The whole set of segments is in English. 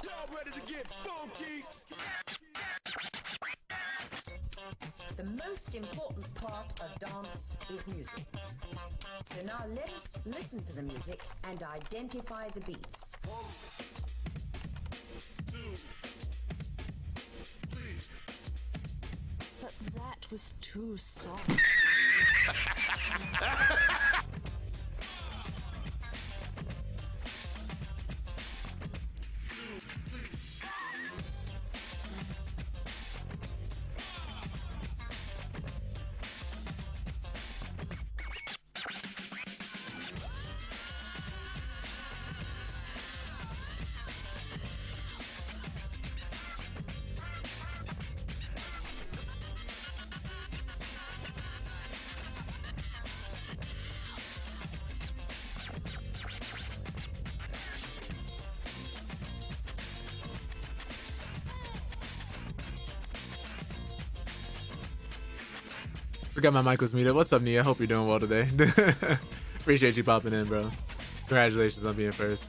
Y'all ready to get funky? The most important part of dance is music. So now let us listen to the music and identify the beats. 1, 2, 3. But that was too soft. Forgot my mic was muted. What's up, Nia? Hope you're doing well today. Appreciate you popping in, bro. Congratulations on being first.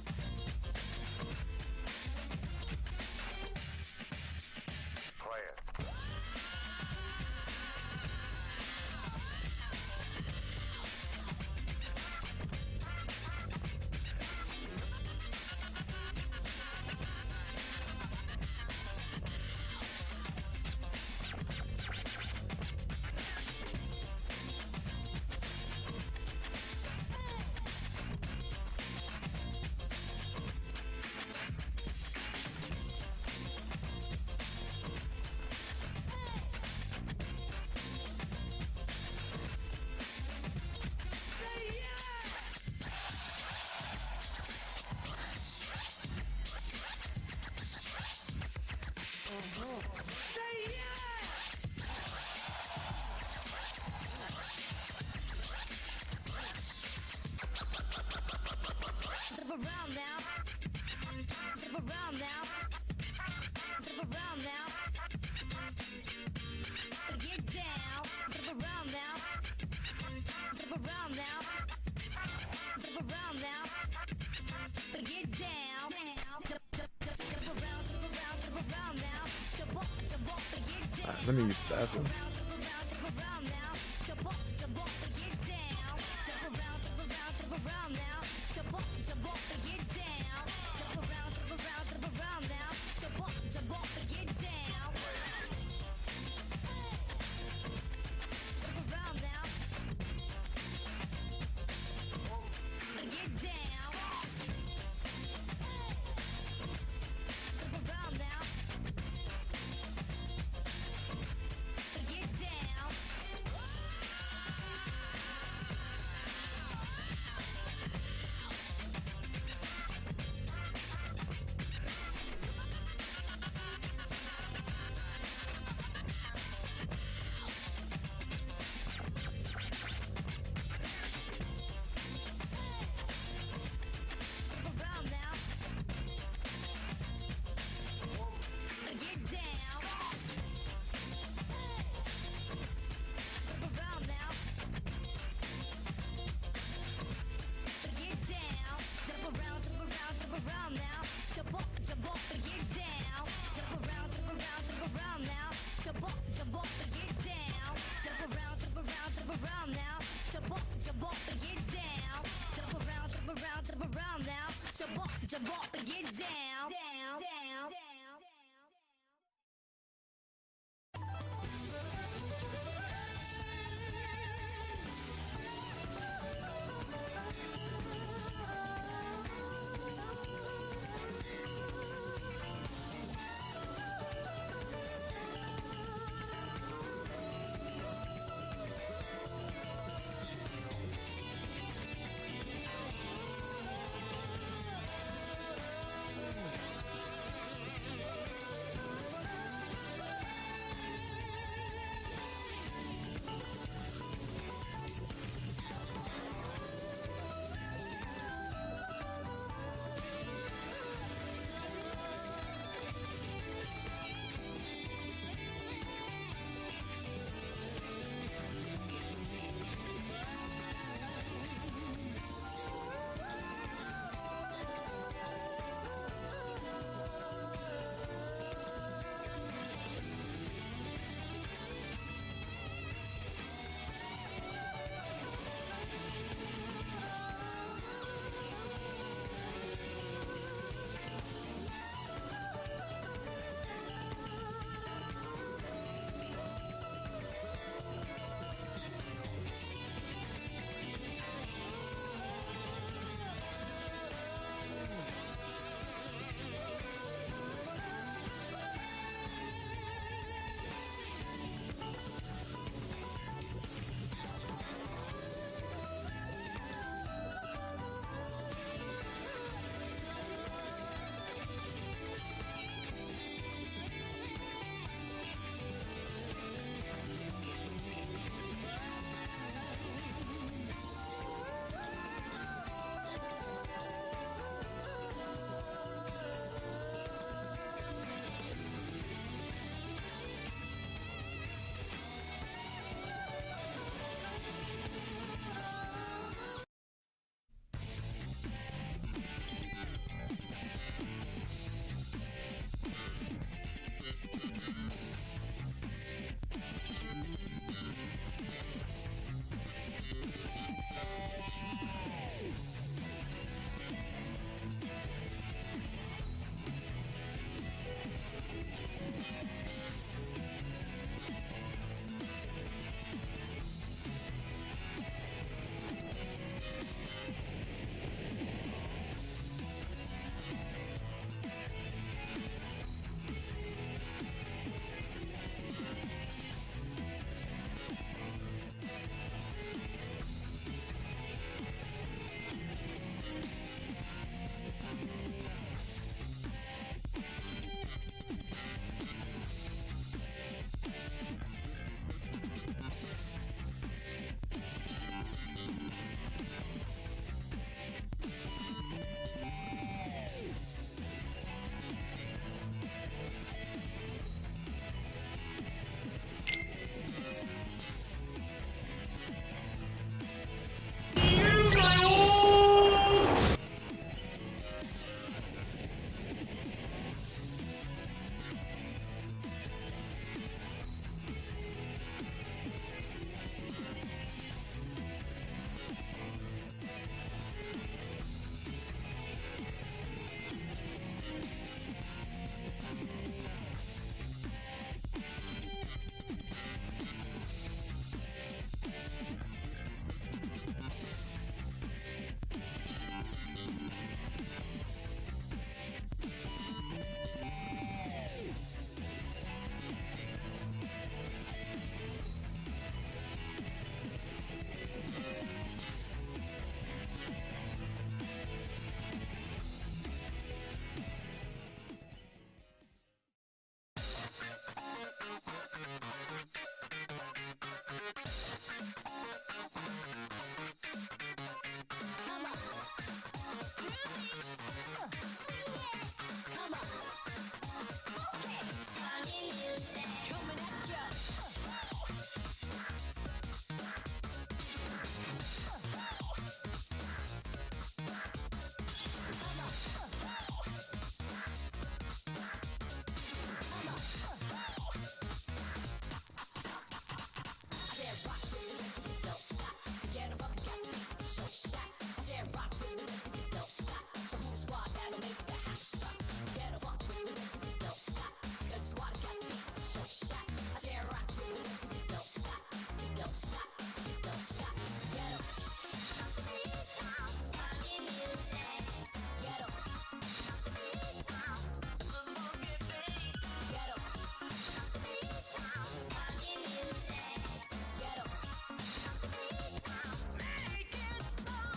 Let me use the bathroom.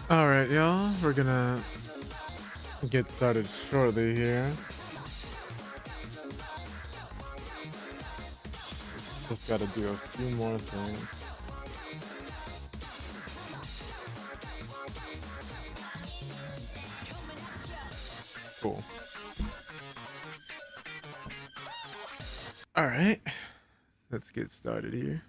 All right, y'all. We're gonna get started shortly here. Just gotta do a few more things. Cool. All right, let's get started here.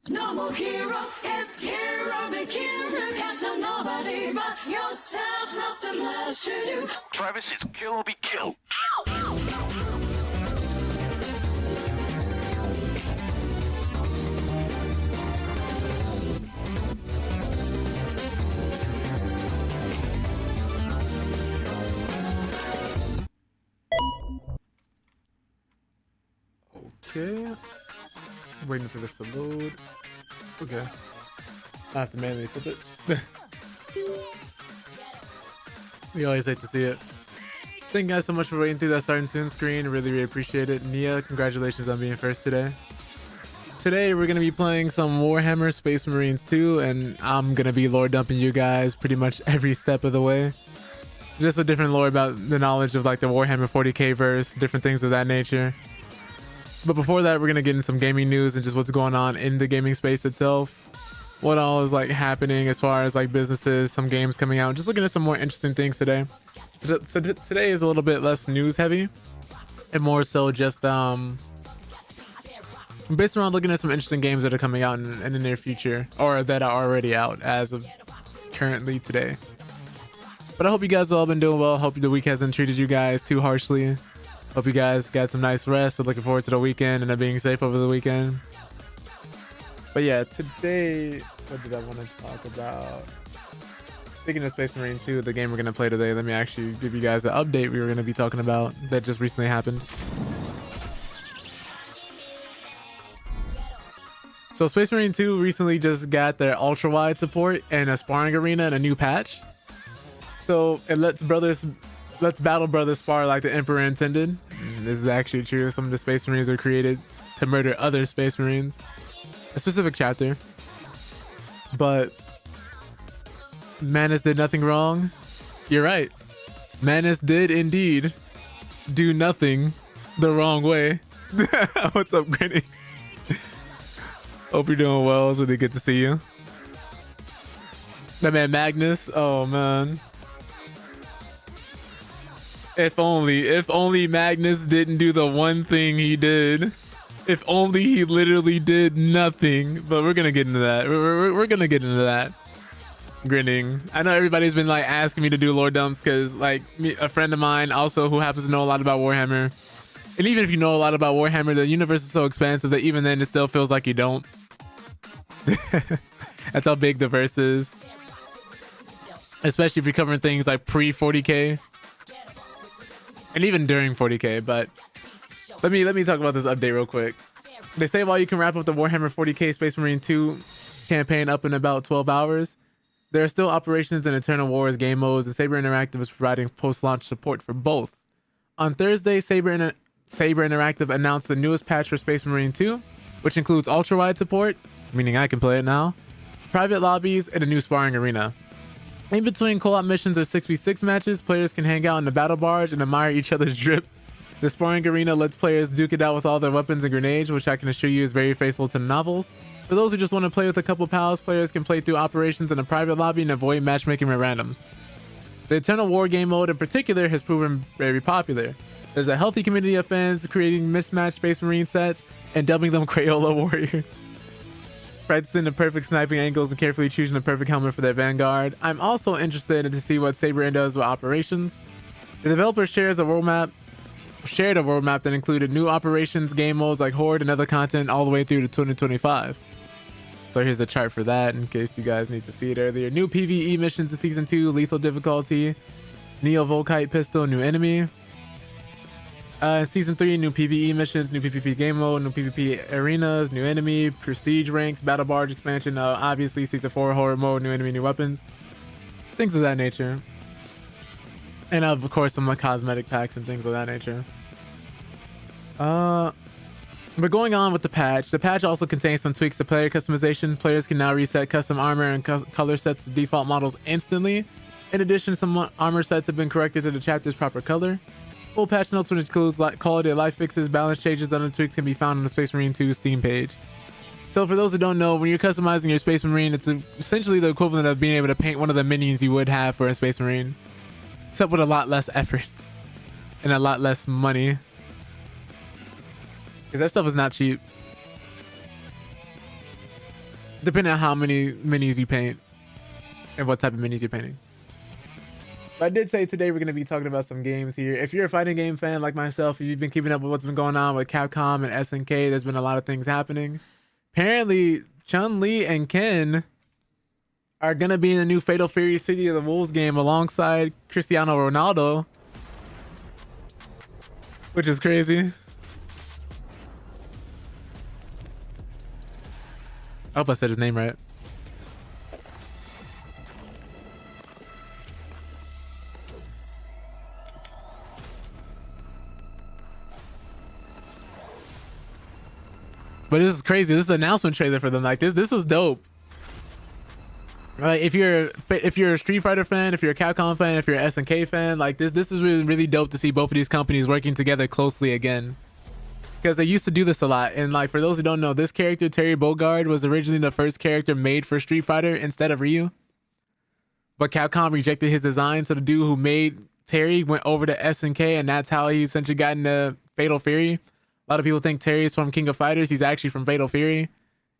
No more heroes, it's hero the hero, catch on nobody but yourself, nothing less to do. Travis, it's kill or be killed. Okay. Waiting for this to load. Okay. I have to manually flip it. We always hate to see it. Thank you guys so much for waiting through that starting soon screen. Really appreciate it. Nia, congratulations on being first today. Today we're gonna be playing some Warhammer Space Marines 2, and I'm gonna be lore dumping you guys pretty much every step of the way. Just a different lore about the knowledge of like the Warhammer 40k verse, different things of that nature. But before that, we're gonna get in some gaming news and just what's going on in the gaming space itself. What all is like happening as far as like businesses, some games coming out, just looking at some more interesting things today. So today is a little bit less news heavy and more so just based around looking at some interesting games that are coming out in the near future, or that are already out as of currently today. But I hope you guys have all been doing well. Hope the week hasn't treated you guys too harshly. Hope you guys got some nice rest. We're looking forward to the weekend and being safe over the weekend. But yeah, today, what did I want to talk about? Speaking of Space Marine 2, the game we're going to play today, let me actually give you guys the update we were going to be talking about that just recently happened. So Space Marine 2 recently just got their ultra wide support and a sparring arena and a new patch. So it lets battle brothers spar like the Emperor intended. This is actually true. Some of the Space Marines are created to murder other Space Marines. A specific chapter. But Manus did nothing wrong. You're right. Manus did indeed do nothing the wrong way. What's up, Granny? Hope you're doing well. It's really good to see you. That man Magnus. Oh man. If only Magnus didn't do the one thing he did. If only he literally did nothing. But we're gonna get into that. We're gonna get into that. Grinning. I know everybody's been like asking me to do lore dumps because like a friend of mine also who happens to know a lot about Warhammer. And even if you know a lot about Warhammer, the universe is so expansive that even then it still feels like you don't. That's how big the verse is. Especially if you're covering things like pre-40k. And even during 40k, but let me talk about this update real quick. They say while you can wrap up the Warhammer 40k Space Marine 2 campaign up in about 12 hours, there are still operations in Eternal Wars game modes, and Saber Interactive is providing post-launch support for both. On Thursday, Saber Interactive announced the newest patch for Space Marine 2, which includes ultra-wide support, meaning I can play it now, private lobbies, and a new sparring arena. In between co-op missions or 6v6 matches, players can hang out in the battle barge and admire each other's drip. The sparring arena lets players duke it out with all their weapons and grenades, which I can assure you is very faithful to the novels. For those who just want to play with a couple pals, players can play through operations in a private lobby and avoid matchmaking with randoms. The Eternal War game mode in particular has proven very popular. There's a healthy community of fans creating mismatched Space Marine sets and dubbing them Crayola warriors. Practicing the perfect sniping angles and carefully choosing the perfect helmet for their vanguard. I'm also interested to see what Saber does with operations. The developer shared a roadmap that included new operations, game modes like Horde, and other content all the way through to 2025. So here's a chart for that in case you guys need to see it earlier. New PvE missions in Season 2, lethal difficulty, Neo-Volkite pistol, new enemy. Season 3, new PvE missions, new PvP game mode, new PvP arenas, new enemy, prestige ranks, battle barge expansion, obviously Season 4 horror mode, new enemy, new weapons, things of that nature. And of course some like cosmetic packs and things of that nature. But going on with the patch also contains some tweaks to player customization. Players can now reset custom armor and color sets to default models instantly. In addition, some armor sets have been corrected to the chapter's proper color. Full patch notes, which includes quality of life fixes, balance changes, and other tweaks, can be found on the Space Marine 2 Steam page. So for those who don't know, when you're customizing your Space Marine, it's essentially the equivalent of being able to paint one of the minions you would have for a Space Marine, except with a lot less effort and a lot less money. Because that stuff is not cheap. Depending on how many minis you paint and what type of minis you're painting. But I did say today we're going to be talking about some games here. If you're a fighting game fan like myself, if you've been keeping up with what's been going on with Capcom and SNK, there's been a lot of things happening. Apparently, Chun-Li and Ken are going to be in the new Fatal Fury City of the Wolves game alongside Cristiano Ronaldo. Which is crazy. I hope I said his name right. But this is crazy. This is an announcement trailer for them. Like this was dope. Like if you're a Street Fighter fan, if you're a Capcom fan, if you're an SNK fan, like this is really dope to see both of these companies working together closely again. Because they used to do this a lot. And like for those who don't know, this character, Terry Bogard, was originally the first character made for Street Fighter instead of Ryu. But Capcom rejected his design, so the dude who made Terry went over to SNK, and that's how he essentially got into Fatal Fury. A lot of people think Terry's from King of Fighters. He's actually from Fatal Fury.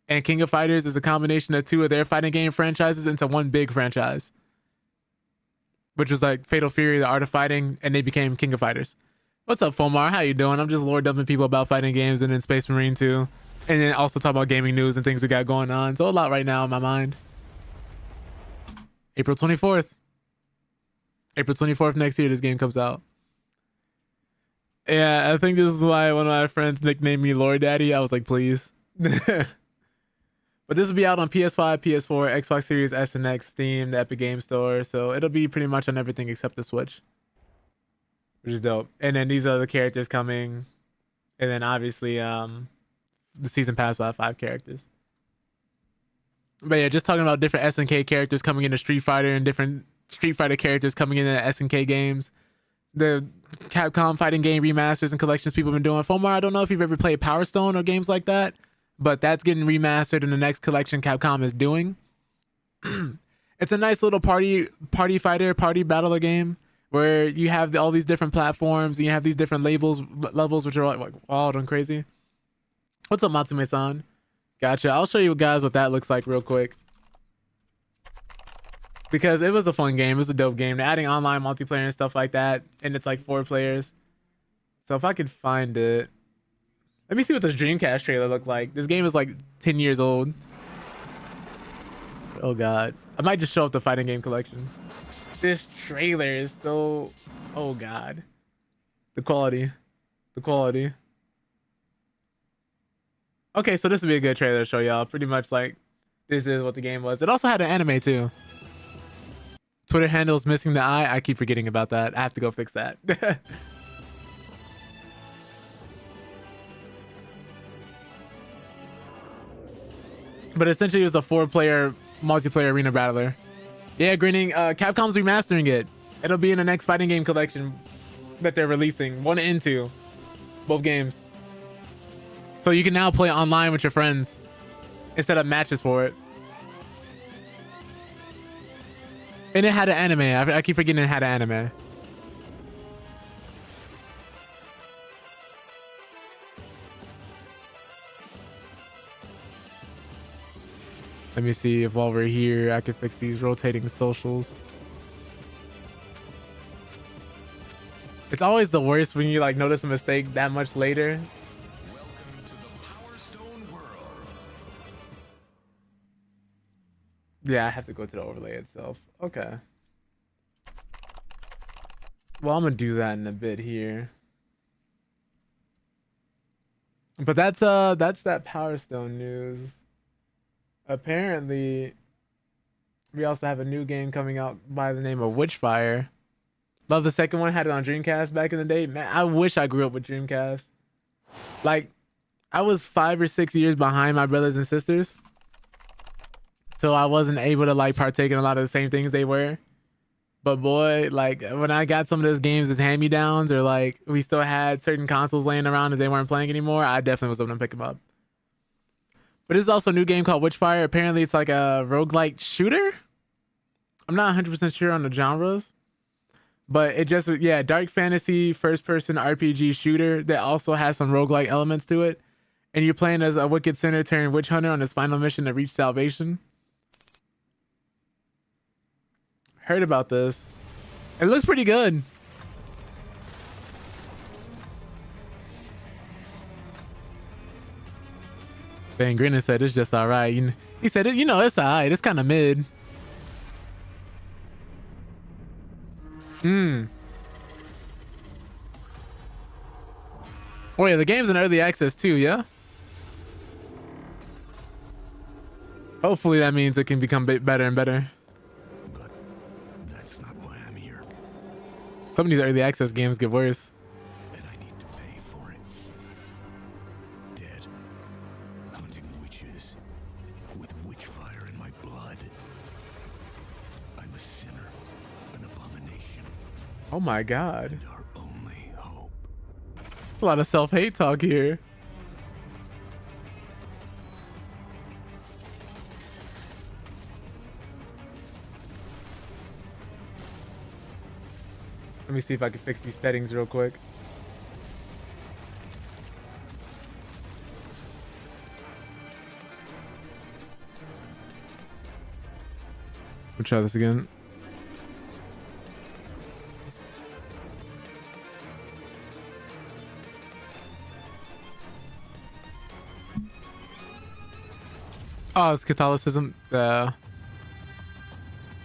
And King of Fighters is a combination of two of their fighting game franchises into one big franchise. Which was like Fatal Fury, The Art of Fighting, and they became King of Fighters. What's up, Fomar? How you doing? I'm just lore dumping people about fighting games and then Space Marine 2. And then also talk about gaming news and things we got going on. So a lot right now in my mind. April 24th. April 24th next year, this game comes out. Yeah, I think this is why one of my friends nicknamed me Lore Daddy. I was like, please. But this will be out on PS5, PS4, Xbox Series S and X, Steam, the Epic Game Store. So it'll be pretty much on everything except the Switch. Which is dope. And then these are the characters coming. And then obviously the season pass will have 5 characters. But yeah, just talking about different SNK characters coming into Street Fighter and different Street Fighter characters coming into SNK games. The Capcom fighting game remasters and collections people have been doing. Fomar, I don't know if you've ever played Power Stone or games like that, but that's getting remastered in the next collection Capcom is doing. It's a nice little party battler game where you have all these different platforms and you have these different levels which are like wild and crazy. What's up, Matsume-san? Gotcha. I'll show you guys what that looks like real quick. Because it was a fun game. It was a dope game. They're adding online multiplayer and stuff like that. And it's like 4 players. So if I could find it. Let me see what this Dreamcast trailer looked like. This game is like 10 years old. Oh god. I might just show up the fighting game collection. This trailer is so... Oh god. The quality. The quality. Okay, so this would be a good trailer to show y'all. Pretty much like this is what the game was. It also had an anime too. Twitter handle's missing the eye. I keep forgetting about that. I have to go fix that. But essentially it was a 4-player multiplayer arena battler. Yeah, grinning. Capcom's remastering it. It'll be in the next fighting game collection that they're releasing. 1 and 2. Both games. So you can now play online with your friends instead of matches for it. And it had an anime. I keep forgetting it had an anime. Let me see if while we're here, I can fix these rotating socials. It's always the worst when you like notice a mistake that much later. Welcome to the Power Stone world. Yeah, I have to go to the overlay itself. Okay. Well, I'm gonna do that in a bit here. But that's that Power Stone news. Apparently, we also have a new game coming out by the name of Witchfire. Love the second one. Had it on Dreamcast back in the day. Man, I wish I grew up with Dreamcast. Like, I was 5 or 6 years behind my brothers and sisters, so I wasn't able to like partake in a lot of the same things they were. But boy, like when I got some of those games as hand-me-downs, or like we still had certain consoles laying around and they weren't playing anymore, I definitely was able to pick them up. But there's also a new game called Witchfire. Apparently it's like a roguelike shooter. I'm not 100% sure on the genres, but it just, yeah, dark fantasy first-person RPG shooter that also has some roguelike elements to it. And you're playing as a wicked sinner turned witch hunter on his final mission to reach salvation. Heard about this. It looks pretty good. Van Grinning said it's just all right. He said, you know, it's all right. It's kind of mid. Oh yeah, the game's in early access too, yeah? Hopefully that means it can become better and better. But that's not why I'm here. Some of these early access games get worse. And I need to pay for it. Dead. Hunting witches. With witch fire in my blood. I'm a sinner. An abomination. Oh my god. And our only hope. A lot of self-hate talk here. Let me see if I can fix these settings real quick. We'll try this again. Oh, it's Catholicism.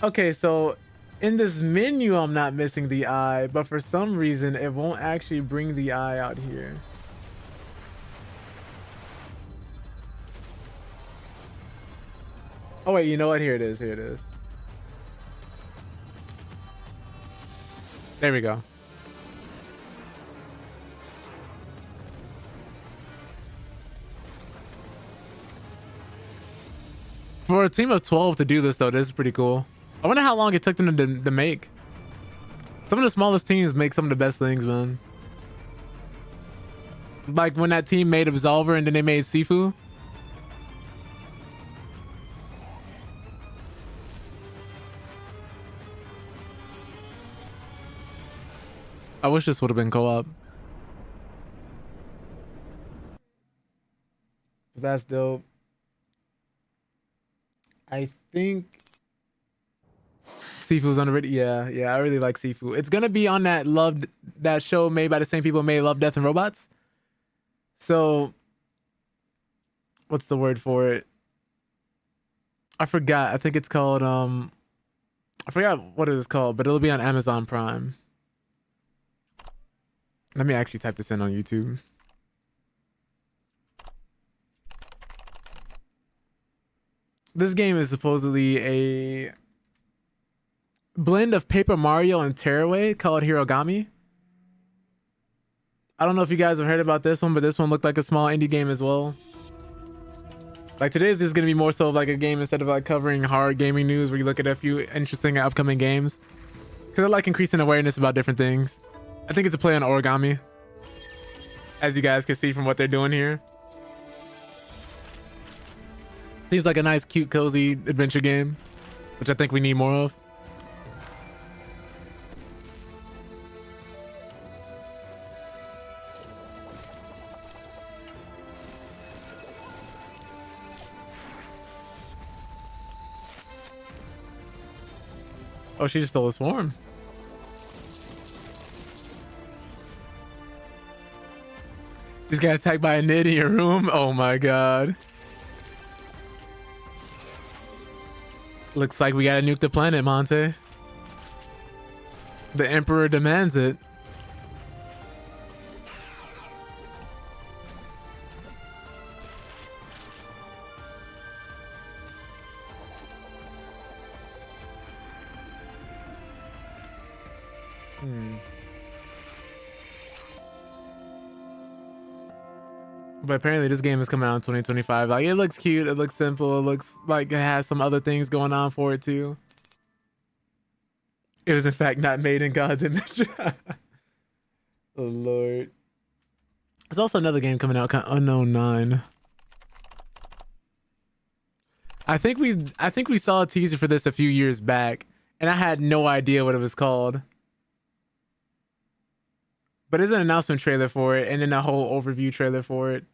Okay, so in this menu, I'm not missing the eye, but for some reason, it won't actually bring the eye out here. Oh wait, you know what? Here it is. Here it is. There we go. For a team of 12 to do this, though, this is pretty cool. I wonder how long it took them to make. Some of the smallest teams make some of the best things, man. Like when that team made Absolver and then they made Sifu. I wish this would have been co-op. That's dope. I think Sifu's underrated. Yeah, I really like Sifu. It's gonna be on that show made by the same people who made Love, Death, and Robots. So, what's the word for it? I forgot. I think it's called I forgot what it was called, but it'll be on Amazon Prime. Let me actually type this in on YouTube. This game is supposedly a blend of Paper Mario and Tearaway called Hirogami. I don't know if you guys have heard about this one, but this one looked like a small indie game as well. Like today's is going to be more so of like a game instead of like covering hard gaming news where you look at a few interesting upcoming games. Because I like increasing awareness about different things. I think it's a play on origami, as you guys can see from what they're doing here. Seems like a nice, cute, cozy adventure game, which I think we need more of. Oh, she just stole a swarm. Just got attacked by a nid in your room. Oh my god. Looks like we gotta nuke the planet, Monte. The Emperor demands it. But apparently this game is coming out in 2025. Like, it looks cute, it looks simple, it looks like it has some other things going on for it too. It was in fact not made in God's image. Oh Lord. There's also another game coming out called Unknown 9. I think we saw a teaser for this a few years back, and I had no idea what it was called. But there's an announcement trailer for it, and then a whole overview trailer for it.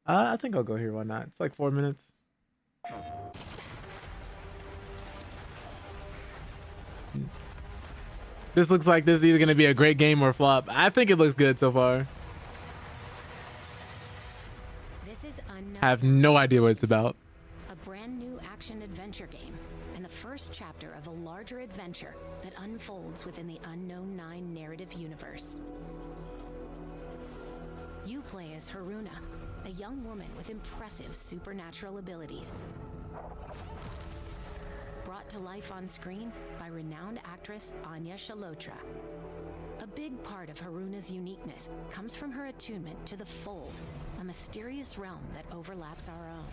I think I'll go here. Why not? It's like 4 minutes. This looks like this is either going to be a great game or a flop. I think it looks good so far. This is Unknown. I have no idea what it's about. A brand new action-adventure game, and the first chapter of a larger adventure that unfolds within the Unknown 9 narrative universe. You play as Haruna, a young woman with impressive supernatural abilities. Brought to life on screen by renowned actress Anya Shalotra. A big part of Haruna's uniqueness comes from her attunement to the Fold, a mysterious realm that overlaps our own.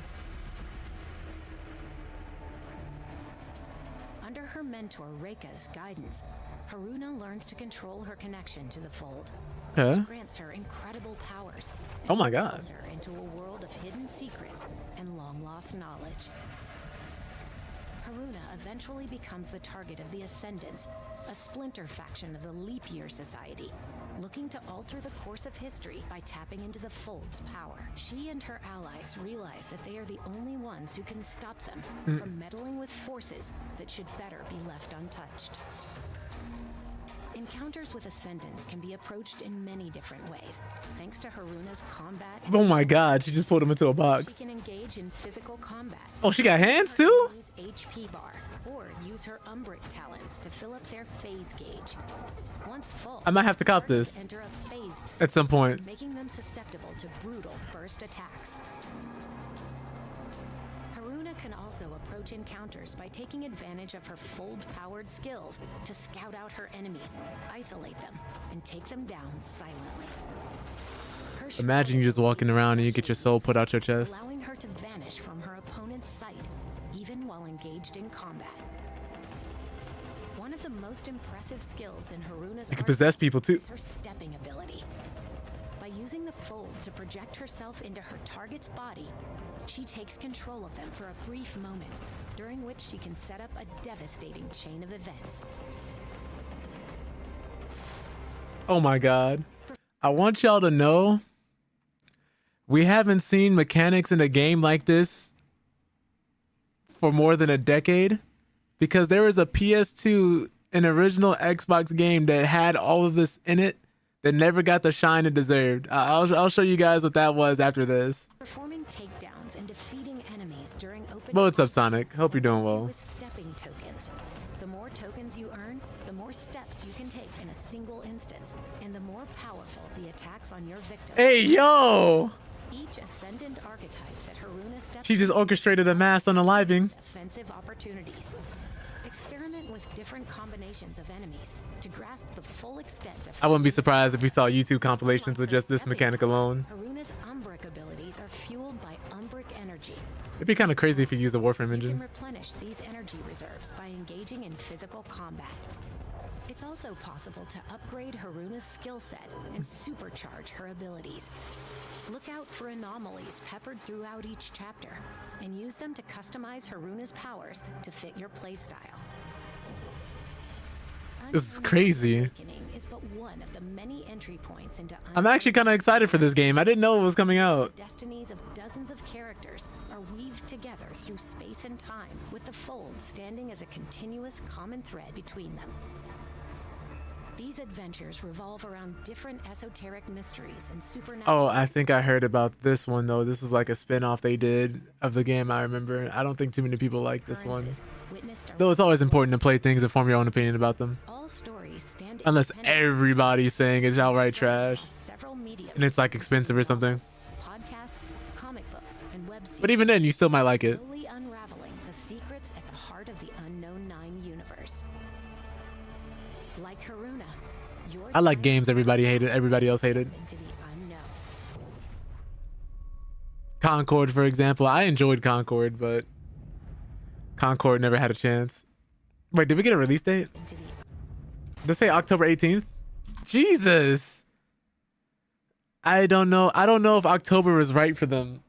Under her mentor Reika's guidance, Haruna learns to control her connection to the Fold. Huh? Which grants her incredible powers. And Oh my God. propels her into a world of hidden secrets and long-lost knowledge. Haruna eventually becomes the target of the Ascendants, a splinter faction of the Leap Year Society, looking to alter the course of history by tapping into the Fold's power. She and her allies realize that they are the only ones who can stop them from meddling with forces that should better be left untouched. Encounters with Ascendants can be approached in many different ways, thanks to Haruna's combat. Oh my God, she just pulled him into a box. She can engage in physical combat. Oh, she got hands too? HP bar, or use her Umbric talents to fill up their phase gauge. Once full, I might have to cop this enter a phased state, at some point. making them susceptible to brutal burst attacks. Haruna can also approach encounters by taking advantage of her Fold-powered skills to scout out her enemies, isolate them, and take them down silently. Her Imagine you just walking around and you get your soul put out your chest. allowing her to vanish from her opponent's sight, even while engaged in combat. One of the most impressive skills in Haruna's You can possess people too. is her stepping ability. By using the Fold to project herself into her target's body, she takes control of them for a brief moment, during which she can set up a devastating chain of events. Oh my God. I want y'all to know we haven't seen mechanics in a game like this for more than a decade, because there was a PS2, an original Xbox game that had all of this in it that never got the shine it deserved. I'll show you guys what that was after this. Performing takedowns and defeating enemies during open But what's up, Sonic? Hope you're doing well. with stepping tokens. The more tokens you earn, the more steps you can take in a single instance, and the more powerful the attacks on your victim. Hey, yo! Each ascendant archetype that Haruna steps She just into orchestrated a mass unaliving. offensive opportunities. Experiment with different combinations of enemies to grasp the full extent of. I wouldn't be surprised if we saw YouTube compilations with just this mechanic alone. Haruna's Umbric abilities are fueled by Umbric energy. It'd be kind of crazy if you used a Warframe You can engine. replenish these energy reserves by engaging in physical combat. It's also possible to upgrade Haruna's skill set and supercharge her abilities. Look out for anomalies peppered throughout each chapter, and use them to customize Haruna's powers to fit your playstyle. This is Unknown crazy. Awakening is but one of the many entry points into I'm actually kind of excited for this game. I didn't know it was coming out. The destinies of dozens of characters are weaved together through space and time, with the Fold standing as a continuous common thread between them. These adventures revolve around different esoteric mysteries and supernatural. Oh, I think I heard about this one though. This is like a spin-off they did of the game, I remember. I don't think too many people like this one. occurrences witnessed Though it's always around the important to play things and form your own opinion about them. world. All stories stand Unless independently everybody's saying it's outright trash. across several mediums, And it's like expensive or something. podcasts, comic books, and web series. But even then, you still might like it. Slowly unraveling the secrets at the heart of the Unknown 9 universe. Like Haruna, your I like journey games everybody hated, everybody else hated. into the unknown. Concord, for example. I enjoyed Concord, but Concord never had a chance. Wait, did we get a release date? Into the Did it say October 18th? Jesus. I don't know. I don't know if October was right for them.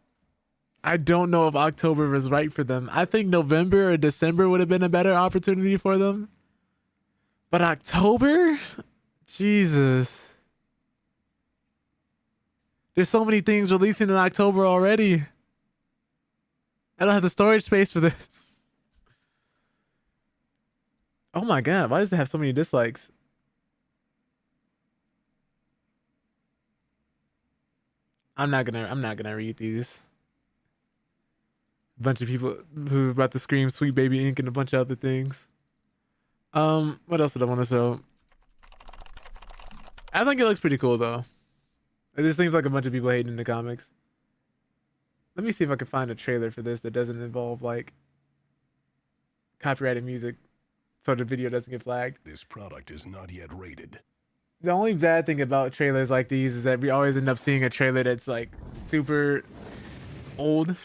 I don't know if October was right for them. I think November or December would have been a better opportunity for them. But October? Jesus. There's so many things releasing in October already. I don't have the storage space for this. Oh my god, why does it have so many dislikes? I'm not gonna read these. A bunch of people who are about to scream Sweet Baby Ink and a bunch of other things. What else did I want to show? I think it looks pretty cool though. It just seems like a bunch of people hating the comics. Let me see if I can find a trailer for this that doesn't involve like copyrighted music, so the video doesn't get flagged. This product is not yet rated. The only bad thing about trailers like these is that we always end up seeing a trailer that's like super old.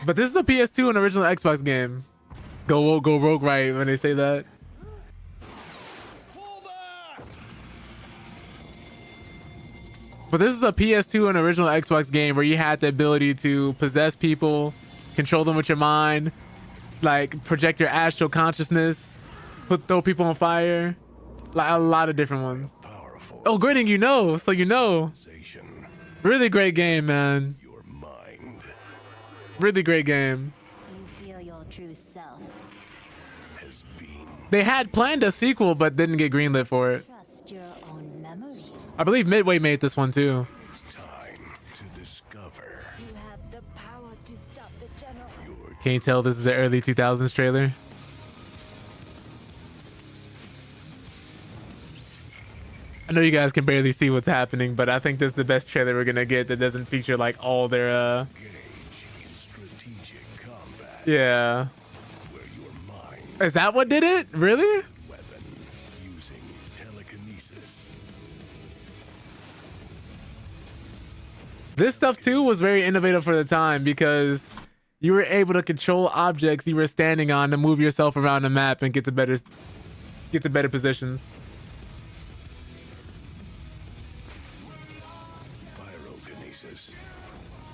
But this is a PS2 and original Xbox game. Go rogue right when they say that. But this is a PS2 and original Xbox game where you had the ability to possess people, control them with your mind, like project your astral consciousness, throw people on fire, like a lot of different ones. Powerful. Oh, grinning, you know, so you know. Sensation. Really great game, man. Your mind Really great game. you feel your true self. has been. They had planned a sequel, but didn't get greenlit for it. Trust your own memories. I believe Midway made this one too. It's time to discover You have the power to stop the general. your Can you tell this is an early 2000s trailer? I know you guys can barely see what's happening, but I think this is the best trailer we're gonna get that doesn't feature like all their gauge in strategic combat. yeah. Where your mind Is that what did it? Really? weapon using telekinesis. This stuff too was very innovative for the time because you were able to control objects you were standing on to move yourself around the map and get to better positions. Pyrokinesis.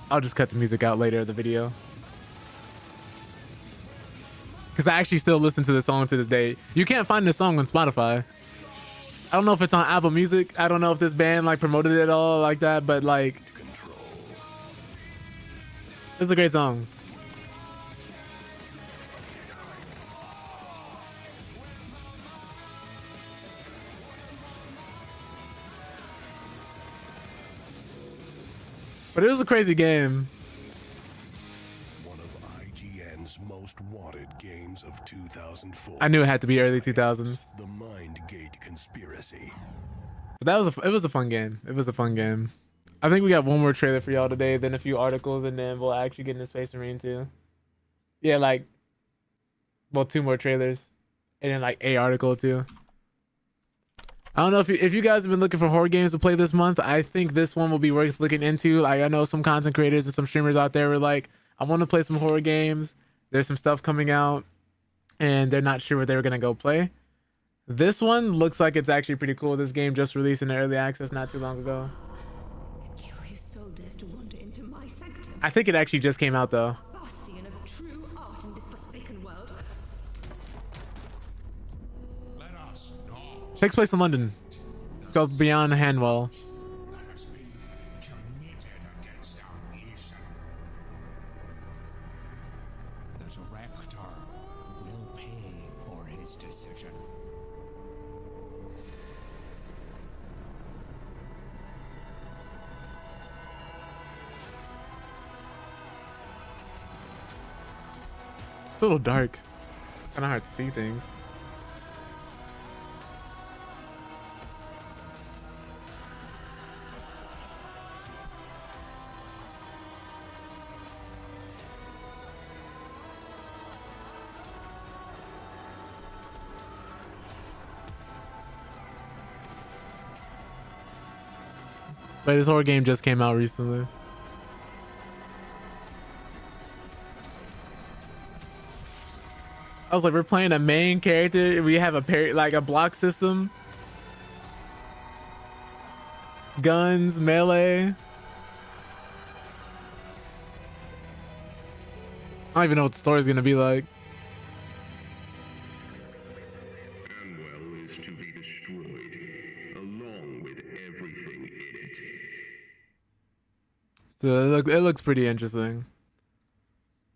I'll just cut the music out later of the video. Because I actually still listen to the song to this day. You can't find this song on Spotify. I don't know if it's on Apple Music. I don't know if this band like promoted it at all like that, but like, Control. it's a great song. But it was a crazy game. One of IGN's most wanted games of 2004. I knew it had to be early 2000s. The Mindgate Conspiracy. But it was a fun game. It was a fun game. I think we got one more trailer for y'all today, then a few articles, and then we'll actually get into Space Marine too. Yeah, like, well, 2 more trailers, and then like a article too. I don't know if you guys have been looking for horror games to play this month. I think this one will be worth looking into. Like, I know some content creators and some streamers out there were like, I want to play some horror games. There's some stuff coming out, and they're not sure what they were gonna go play. This one looks like it's actually pretty cool. This game just released in early access not too long ago. A curious soul dares to wander into my sanctum, I think it actually just came out though. bastion of true art in this forsaken world. Takes place in London. It's called Beyond Hanwell. has been committed against our nation. The director will pay for his decision. It's a little dark. Kind of hard to see things. But this horror game just came out recently. I was like, we're playing a main character. We have a like a block system, guns, melee. I don't even know what the story's gonna be like. Amwell is to be destroyed, along with everything in it. So it looks pretty interesting.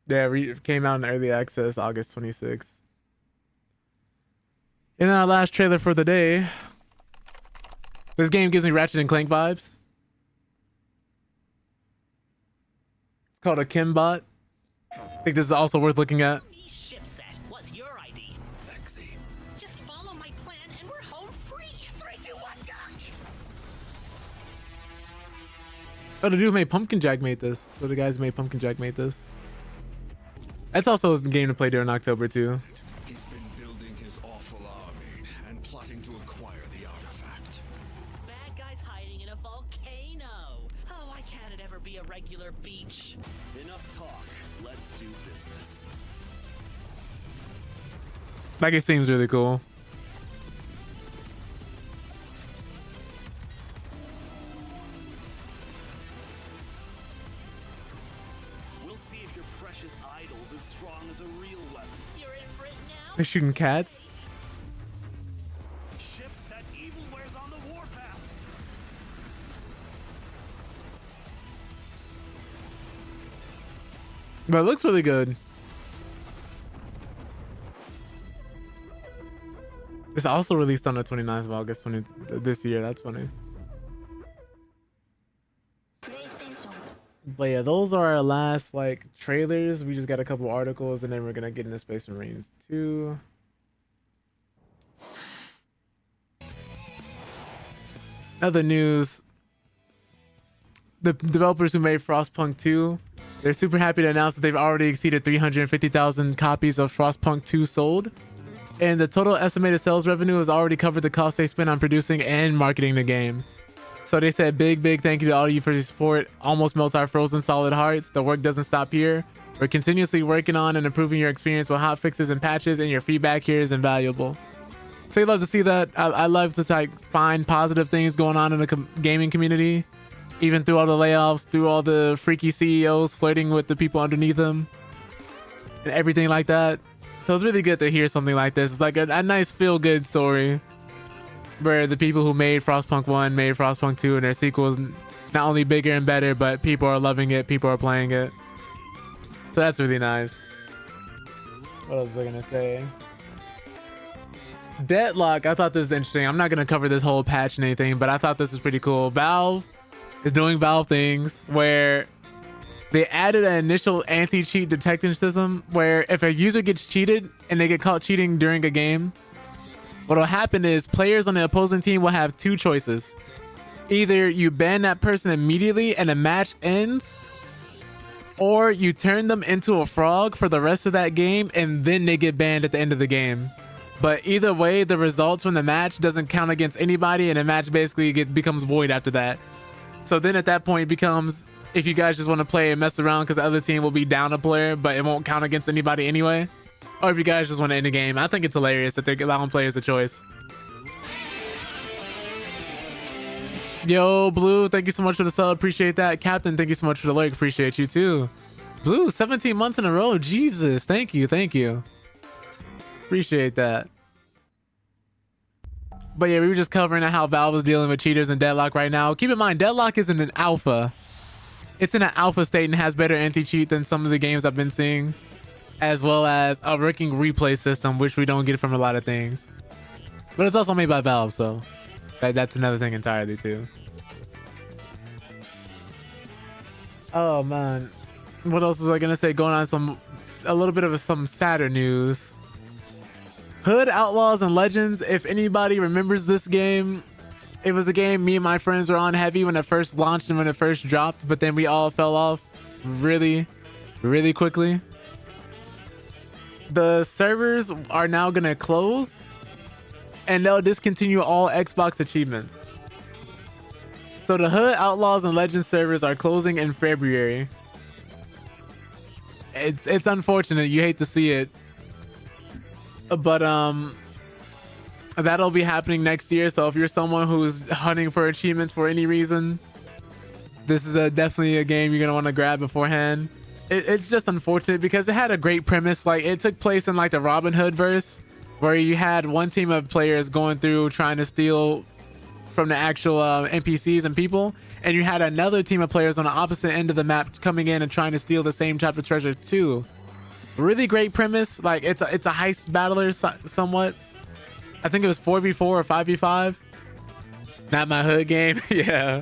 Yeah, came out in early access August 26th. And then our last trailer for the day. This game gives me Ratchet and Clank vibes. It's called a Kimbot. I think this is also worth looking at. Shipset, what's your ID? Lexi. Just follow my plan and we're home free. 3, 2, 1, go! Oh, the dude who made Pumpkin Jack made this. So the guys who made Pumpkin Jack made this. That's also a game to play during October too. He's been building his awful army and plotting to acquire the artifact. Bad guy's hiding in a volcano. Oh, why can't it ever be a regular beach? Enough talk. Let's do business. Like, it seems really cool. We'll see if your precious idol's as strong as a real weapon. You're in Britain now? They're shooting cats. Ship set evilware's on the warpath. But it looks really good. It's also released on the 29th of August this year. That's funny. But yeah, those are our last like trailers. We just got a couple articles and then we're gonna get into Space Marines 2. Other news. The developers who made Frostpunk 2, they're super happy to announce that they've already exceeded 350,000 copies of Frostpunk 2 sold. And the total estimated sales revenue has already covered the cost they spent on producing and marketing the game. So they said big thank you to all of you for your support. Almost melts our frozen solid hearts. The work doesn't stop here. We're continuously working on and improving your experience with hot fixes and patches, and your feedback here is invaluable. So you love to see that. I love to like find positive things going on in the gaming community, even through all the layoffs, through all the freaky CEOs flirting with the people underneath them and everything like that. So it's really good to hear something like this. It's like a nice feel-good story where the people who made Frostpunk 1 made Frostpunk 2, and their sequels not only bigger and better, but people are loving it, people are playing it. So that's really nice. What else was I gonna say? Deadlock, I thought this was interesting. I'm not gonna cover this whole patch and anything, but I thought this was pretty cool. Valve is doing Valve things where they added an initial anti-cheat detection system where if a user gets cheated and they get caught cheating during a game, what'll happen is players on the opposing team will have two choices. Either you ban that person immediately and the match ends, or you turn them into a frog for the rest of that game and then they get banned at the end of the game. But either way, the results from the match doesn't count against anybody, and the match basically becomes void after that. So then at that point it becomes, if you guys just want to play and mess around because the other team will be down a player, but it won't count against anybody anyway. Or if you guys just want to end the game. I think it's hilarious that they're allowing players a choice. Yo, Blue, thank you so much for the sub. Appreciate that. Captain, thank you so much for the lurk. Appreciate you too. Blue, 17 months in a row. Jesus, thank you. Thank you. Appreciate that. But yeah, we were just covering how Valve is dealing with cheaters in Deadlock right now. Keep in mind, Deadlock is in an alpha. It's in an alpha state and has better anti-cheat than some of the games I've been seeing, as well as a working replay system, which we don't get from a lot of things. But it's also made by Valve, so that's another thing entirely too. Oh man, what else was I gonna say? Going on a little bit of some sadder news. Hood Outlaws and Legends, if anybody remembers this game, it was a game me and my friends were on heavy when it first launched and when it first dropped, but then we all fell off really quickly. The servers are now gonna close and they'll discontinue all Xbox achievements. So the Hood Outlaws and Legends servers are closing in February. It's unfortunate. You hate to see it. But that'll be happening next year. So if you're someone who's hunting for achievements for any reason, this is definitely a game you're gonna want to grab beforehand. It's just unfortunate because it had a great premise. Like, it took place in like the Robin Hood verse, where you had one team of players going through trying to steal from the actual NPCs and people, and you had another team of players on the opposite end of the map coming in and trying to steal the same type of treasure too. Really great premise. Like, it's a heist battler somewhat. I think it was 4v4 or 5v5. Not my Hood game. Yeah.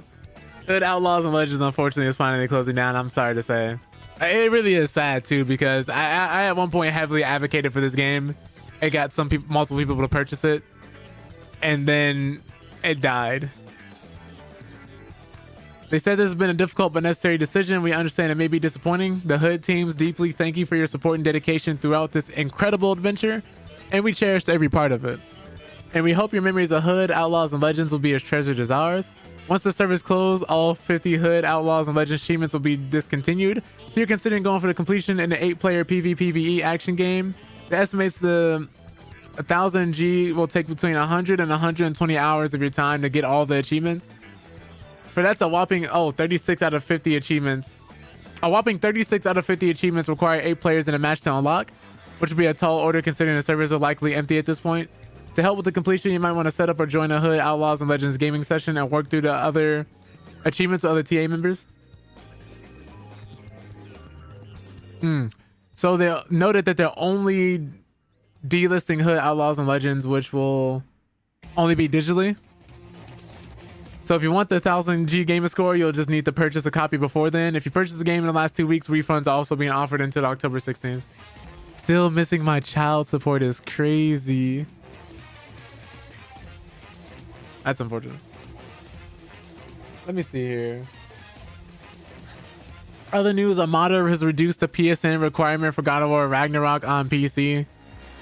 Hood Outlaws and Legends, unfortunately, is finally closing down. I'm sorry to say. It really is sad too, because I at one point heavily advocated for this game. It got multiple people to purchase it, and then it died. They said this has been a difficult but necessary decision. We understand it may be disappointing. The Hood teams deeply thank you for your support and dedication throughout this incredible adventure, and we cherished every part of it. And we hope your memories of Hood, Outlaws, and Legends will be as treasured as ours. Once the servers close, all 50 Hood, Outlaws, and Legends achievements will be discontinued. If you're considering going for the completion in the 8-player PvPvE action game, it estimates the 1000 G will take between 100 and 120 hours of your time to get all the achievements. For that's a whopping 36 out of 50 achievements. A whopping 36 out of 50 achievements require 8 players in a match to unlock, which would be a tall order considering the servers are likely empty at this point. To help with the completion, you might want to set up or join a Hood, Outlaws, and Legends gaming session and work through the other achievements with other TA members. So they noted that they're only delisting Hood, Outlaws, and Legends, which will only be digitally. So if you want the 1000 G gamer score, you'll just need to purchase a copy before then. If you purchase the game in the last 2 weeks, refunds are also being offered until October 16th. Still missing my child support is crazy. That's unfortunate. Let me see here. Other news, a modder has reduced the PSN requirement for God of War Ragnarok on PC.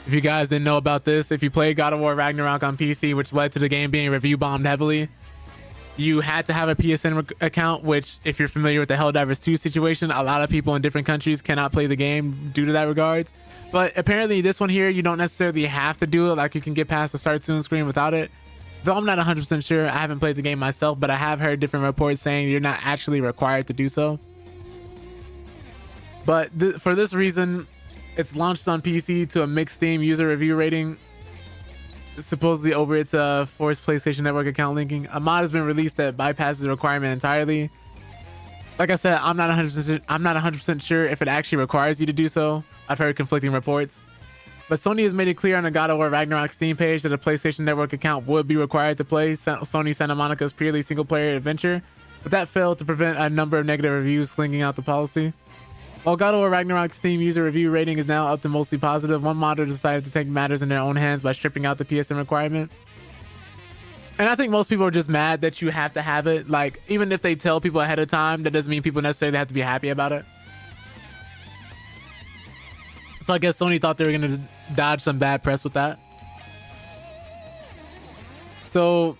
If you guys didn't know about this, if you played God of War Ragnarok on PC, which led to the game being review bombed heavily, you had to have a PSN account, which, if you're familiar with the Helldivers 2 situation, a lot of people in different countries cannot play the game due to that regards. But apparently this one here, you don't necessarily have to do it. Like, you can get past the start soon screen without it. Though I'm not 100% sure. I haven't played the game myself, but I have heard different reports saying you're not actually required to do so. But for this reason, it's launched on PC to a mixed Steam user review rating, supposedly over its forced PlayStation Network account linking. A mod has been released that bypasses the requirement entirely. Like I said, I'm not 100% sure if it actually requires you to do so. I've heard conflicting reports. But Sony has made it clear on the God of War Ragnarok Steam page that a PlayStation Network account would be required to play Sony Santa Monica's purely single-player adventure, but that failed to prevent a number of negative reviews slinging out the policy. While God of War Ragnarok Steam user review rating is now up to mostly positive, one modder decided to take matters in their own hands by stripping out the PSN requirement. And I think most people are just mad that you have to have it. Like, even if they tell people ahead of time, that doesn't mean people necessarily have to be happy about it. So I guess Sony thought they were going to dodge some bad press with that. So,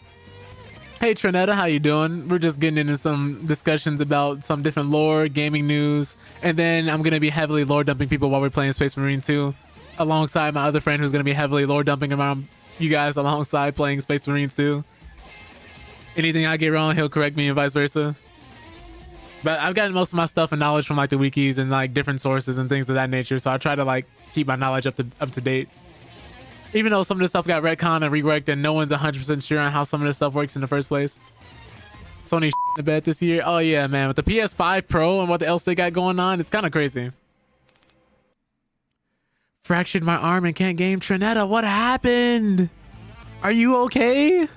hey Trinetta, how you doing? We're just getting into some discussions about some different lore, gaming news, and then I'm going to be heavily lore dumping people while we're playing Space Marine 2, alongside my other friend who's going to be heavily lore dumping around you guys alongside playing Space Marines 2. Anything I get wrong, he'll correct me and vice versa. But I've gotten most of my stuff and knowledge from like the wikis and like different sources and things of that nature. So I try to like keep my knowledge up to date. Even though some of the stuff got retconned and reworked and no one's 100% sure on how some of this stuff works in the first place. Sony the bed this year. Oh yeah, man. With the PS5 Pro and what else they got going on, it's kind of crazy. Fractured my arm and can't game. Trinetta, what happened? Are you okay?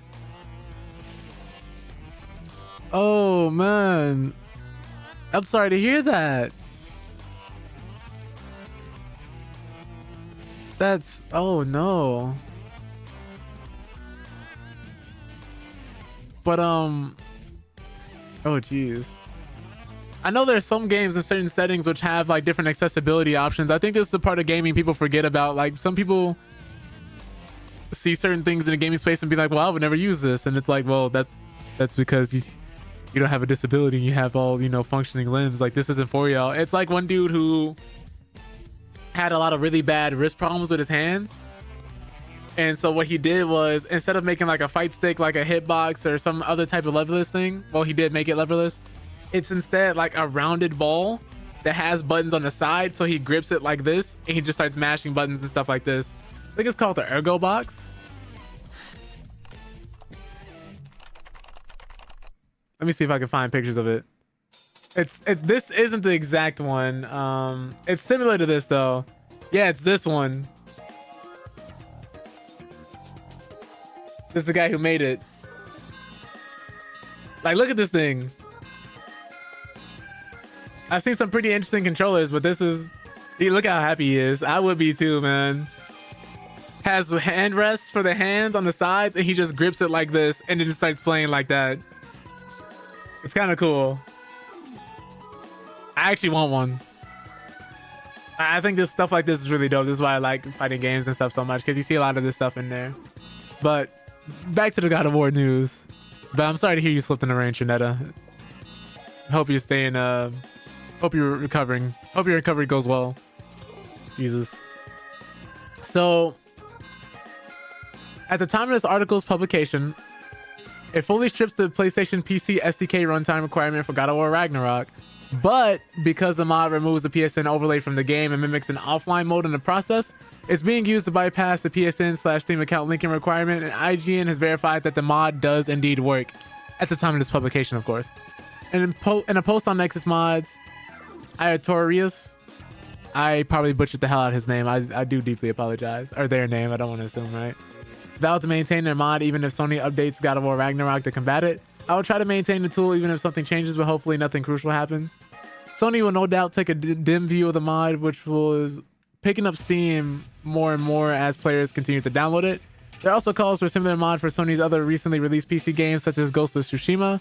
Oh man. I'm sorry to hear that. That's, oh no. But oh geez. I know there's some games in certain settings which have like different accessibility options. I think this is the part of gaming people forget about. Like, some people see certain things in the gaming space and be like, well, I would never use this, and it's like, well, that's because you don't have a disability, you have all, you know, functioning limbs. Like, this isn't for y'all. It's like one dude who had a lot of really bad wrist problems with his hands. And so what he did was, instead of making like a fight stick, like a hitbox or some other type of leverless thing, well, he did make it leverless. It's instead like a rounded ball that has buttons on the side. So he grips it like this and he just starts mashing buttons and stuff like this. I think it's called the Ergo Box. Let me see if I can find pictures of it. It's this isn't the exact one. It's similar to this though. Yeah, it's this one. This is the guy who made it. Like, look at this thing. I've seen some pretty interesting controllers, but this is... Look how happy he is. I would be too, man. Has hand rests for the hands on the sides, and he just grips it like this, and then starts playing like that. It's kind of cool. I actually want one. I think this stuff like this is really dope. This is why I like fighting games and stuff so much, because you see a lot of this stuff in there. But back to the God of War news. But I'm sorry to hear you slipped in the rain, Trinetta. Hope you're staying... Hope you're recovering. Hope your recovery goes well. Jesus. So, at the time of this article's publication, it fully strips the PlayStation PC SDK runtime requirement for God of War Ragnarok. But because the mod removes the PSN overlay from the game and mimics an offline mode in the process, it's being used to bypass the PSN/Steam account linking requirement, and IGN has verified that the mod does indeed work. At the time of this publication, of course. And in a post on Nexus Mods, Ayatorius, I probably butchered the hell out of his name. I do deeply apologize. Or their name, I don't want to assume, right? Vowed to maintain their mod even if Sony updates God of War Ragnarok to combat it. I will try to maintain the tool even if something changes, but hopefully nothing crucial happens. Sony will no doubt take a dim view of the mod, which was picking up steam more and more as players continue to download it. There are also calls for a similar mod for Sony's other recently released PC games, such as Ghost of Tsushima.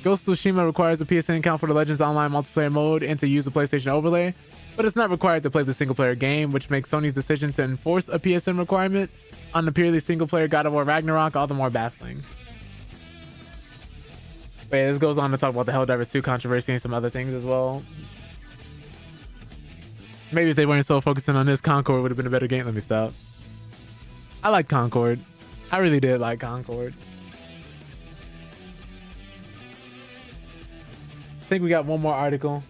Ghost of Tsushima requires a PSN account for the Legends Online multiplayer mode and to use the PlayStation overlay, but it's not required to play the single-player game, which makes Sony's decision to enforce a PSN requirement on the purely single-player God of War Ragnarok all the more baffling. But yeah, this goes on to talk about the Helldivers 2 controversy and some other things as well. Maybe if they weren't so focusing on this, Concord would have been a better game. Let me stop. I like Concord. I really did like Concord. I think we got one more article.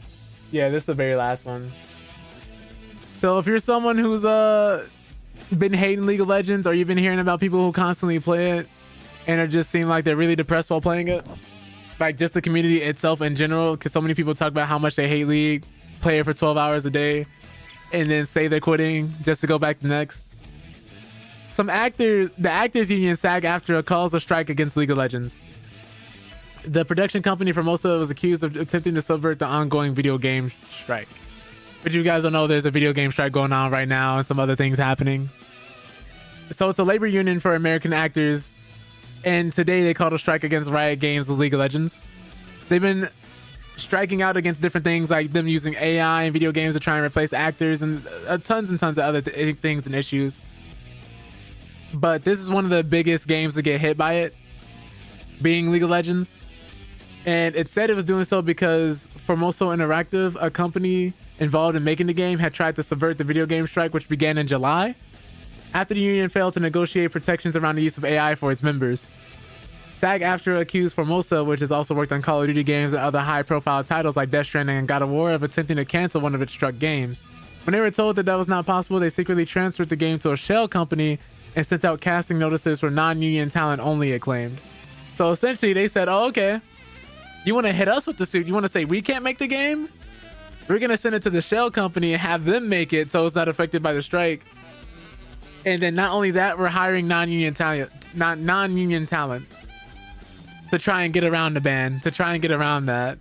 Yeah, this is the very last one. So if you're someone who's been hating League of Legends, or you've been hearing about people who constantly play it and are just seem like they're really depressed while playing it, like just the community itself in general, because so many people talk about how much they hate League, play it for 12 hours a day, and then say they're quitting just to go back to next. The Actors Union SAG-AFTRA calls a strike against League of Legends. The production company Formosa was accused of attempting to subvert the ongoing video game strike. But you guys don't know there's a video game strike going on right now and some other things happening. So it's a labor union for American actors, and today they called a strike against Riot Games' League of Legends. They've been striking out against different things, like them using AI in video games to try and replace actors, and tons of other things and issues. But this is one of the biggest games to get hit by it, being League of Legends. And it said it was doing so because Formosa Interactive, a company involved in making the game, had tried to subvert the video game strike, which began in July, after the union failed to negotiate protections around the use of AI for its members. SAG-AFTRA accused Formosa, which has also worked on Call of Duty games and other high-profile titles like Death Stranding and God of War, of attempting to cancel one of its struck games. When they were told that was not possible, they secretly transferred the game to a shell company and sent out casting notices for non-union talent only, it claimed. So essentially, they said, oh, okay, you want to hit us with the suit? You want to say we can't make the game? We're going to send it to the shell company and have them make it so it's not affected by the strike. And then not only that, we're hiring non-union talent to try and get around the ban, to try and get around that.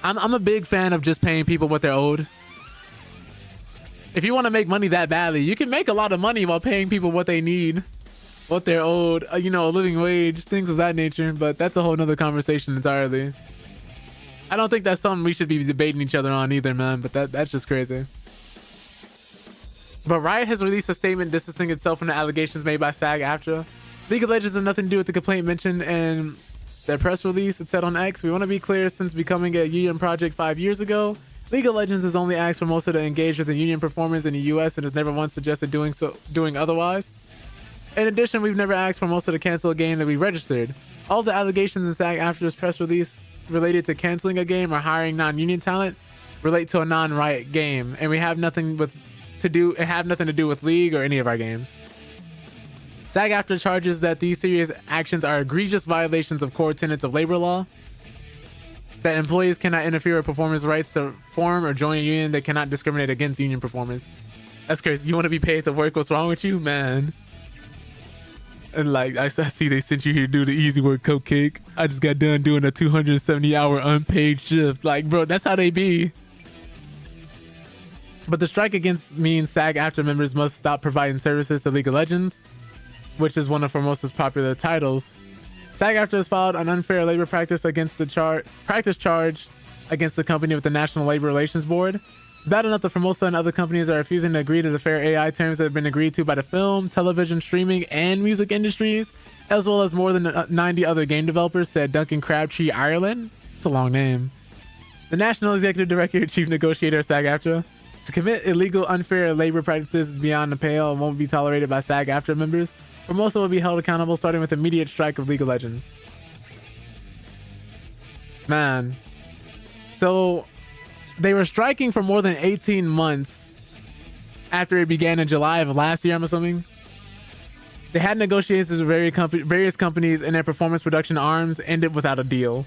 I'm a big fan of just paying people what they're owed. If you want to make money that badly, you can make a lot of money while paying people what they need, what they're owed, a living wage, things of that nature. But that's a whole nother conversation entirely. I don't think that's something we should be debating each other on either, man. But that's just crazy. But Riot has released a statement distancing itself from the allegations made by SAG-AFTRA. League of Legends has nothing to do with the complaint mentioned, and Their press release, it said on X, "We want to be clear, since becoming a union project 5 years ago, League of Legends has only asked for Mosa to engage with the union performers in the US and has never once suggested doing otherwise. In addition, we've never asked for Mosa to cancel a game that we registered. All the allegations in SAG-AFTRA's press release related to canceling a game or hiring non-union talent relate to a non-Riot game, and we have nothing to do with League or any of our games. SAG-AFTRA charges that these serious actions are egregious violations of core tenets of labor law, that employees cannot interfere with performers' rights to form or join a union, they cannot discriminate against union performers." That's crazy. You want to be paid to work? What's wrong with you, man? And like, I see they sent you here to do the easy work, Cupcake. I just got done doing a 270-hour unpaid shift. Like, bro, that's how they be. But the strike against means SAG-AFTRA members must stop providing services to League of Legends, which is one of Formosa's popular titles. SAG-AFTRA has filed an unfair labor practice against the practice charge against the company with the National Labor Relations Board. Bad enough that Formosa and other companies are refusing to agree to the fair AI terms that have been agreed to by the film, television, streaming, and music industries, as well as more than 90 other game developers, said Duncan Crabtree Ireland. It's a long name. The National Executive Director and Chief Negotiator of SAG-AFTRA. To commit illegal, unfair labor practices is beyond the pale and won't be tolerated by SAG-AFTRA members. Formosa will be held accountable, starting with immediate strike of League of Legends. Man. So they were striking for more than 18 months after it began in July of last year, I'm assuming. They had negotiations with various companies, and their performance production arms ended without a deal.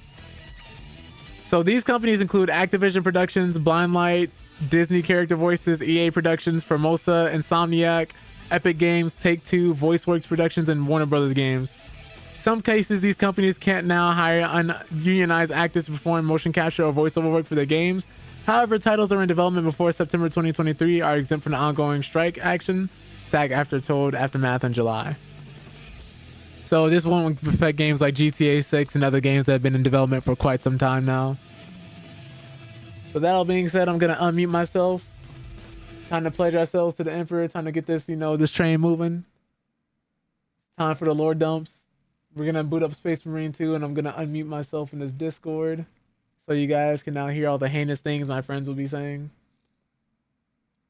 So these companies include Activision Productions, Blindlight, Disney Character Voices, EA Productions, Formosa, Insomniac, Epic Games, Take-Two, VoiceWorks Productions, and Warner Brothers Games. Some cases, these companies can't now hire ununionized actors to perform motion capture or voiceover work for their games. However, titles that are in development before September 2023 are exempt from the ongoing strike action, SAG-AFTRA told Aftermath in July. So this won't affect games like GTA 6 and other games that have been in development for quite some time now. With that all being said, I'm going to unmute myself. It's time to pledge ourselves to the Emperor. Time to get this, this train moving. Time for the lore dumps. We're going to boot up Space Marine 2, and I'm going to unmute myself in this Discord so you guys can now hear all the heinous things my friends will be saying.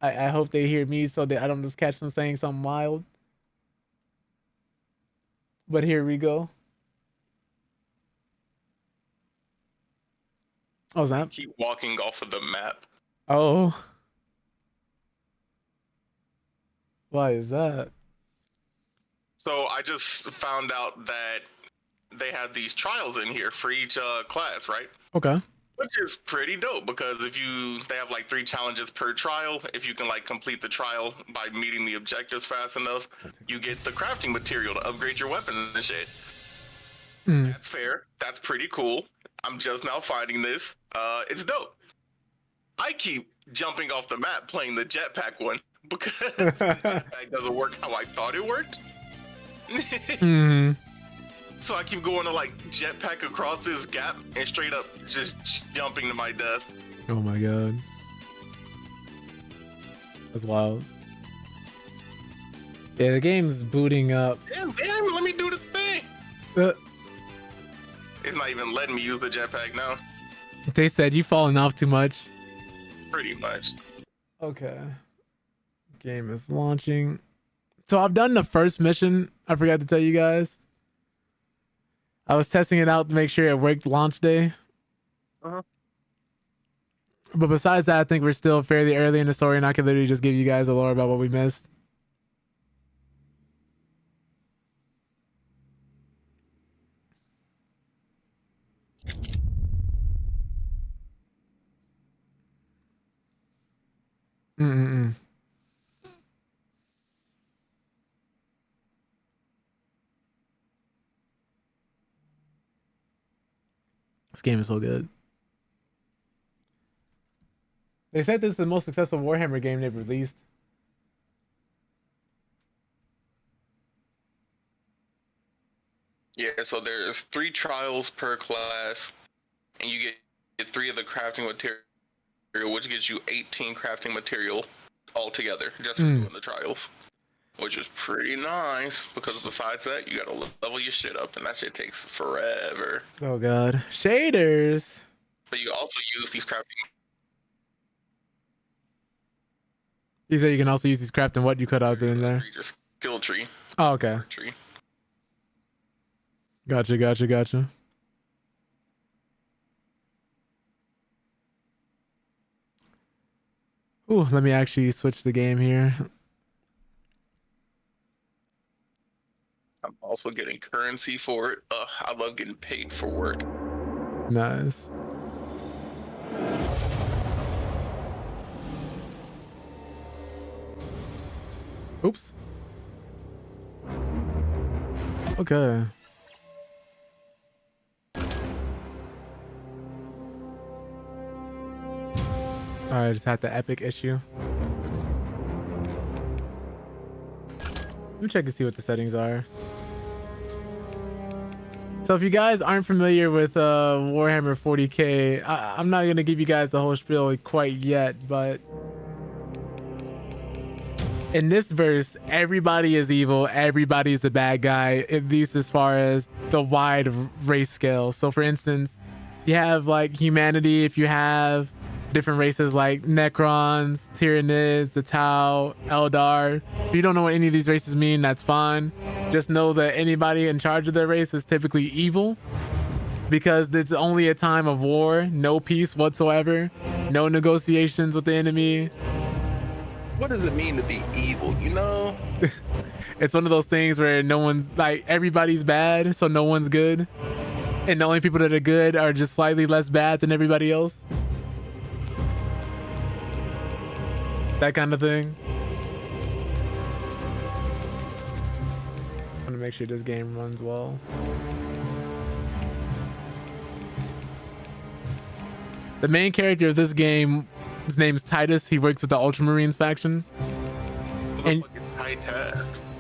I hope they hear me so that I don't just catch them saying something wild. But here we go. Oh, is that? Keep walking off of the map. Oh. Why is that? So I just found out that they have these trials in here for each class, right? Okay. Which is pretty dope because they have like 3 challenges per trial. If you can like complete the trial by meeting the objectives fast enough, you get the crafting material to upgrade your weapons and shit. That's fair. That's pretty cool. I'm just now finding this. It's dope. I keep jumping off the map playing the jetpack one because the jetpack doesn't work how I thought it worked. So I keep going to like jetpack across this gap and straight up just jumping to my death. Oh my god. That's wild. Yeah, the game's booting up. Damn, let me do the thing. It's not even letting me use the jetpack now. They said you falling off too much. Pretty much. Okay. Game is launching. So I've done the first mission. I forgot to tell you guys. I was testing it out to make sure it worked launch day. But besides that, I think we're still fairly early in the story, and I can literally just give you guys a lore about what we missed. This game is so good. They said this is the most successful Warhammer game they've released. Yeah, so there's 3 trials per class, and you get 3 of the crafting material, which gives you 18 crafting material altogether just for doing the trials. which is pretty nice because besides that, you gotta level your shit up, and that shit takes forever. Oh god, shaders. But you also use these crafting. You said you can also use these crafting. What you cut out in there? Your skill tree. Oh, okay. Tree. Gotcha. Ooh, let me actually switch the game here. I'm also getting currency for it. I love getting paid for work. Nice. Oops. Okay. I just had the epic issue. Let me check to see what the settings are. So if you guys aren't familiar with Warhammer 40k, I'm not going to give you guys the whole spiel quite yet, but in this verse, everybody is evil, everybody is a bad guy, at least as far as the wide race scale. So for instance, you have like humanity, if you have different races like Necrons, Tyranids, the Tau, Eldar. If you don't know what any of these races mean, that's fine. Just know that anybody in charge of their race is typically evil, because it's only a time of war, no peace whatsoever, no negotiations with the enemy. What does it mean to be evil, you know? It's one of those things where no one's like, everybody's bad, so no one's good. And the only people that are good are just slightly less bad than everybody else. That kind of thing. I want to make sure this game runs well. The main character of this game, his name's Titus. He works with the Ultramarines faction. And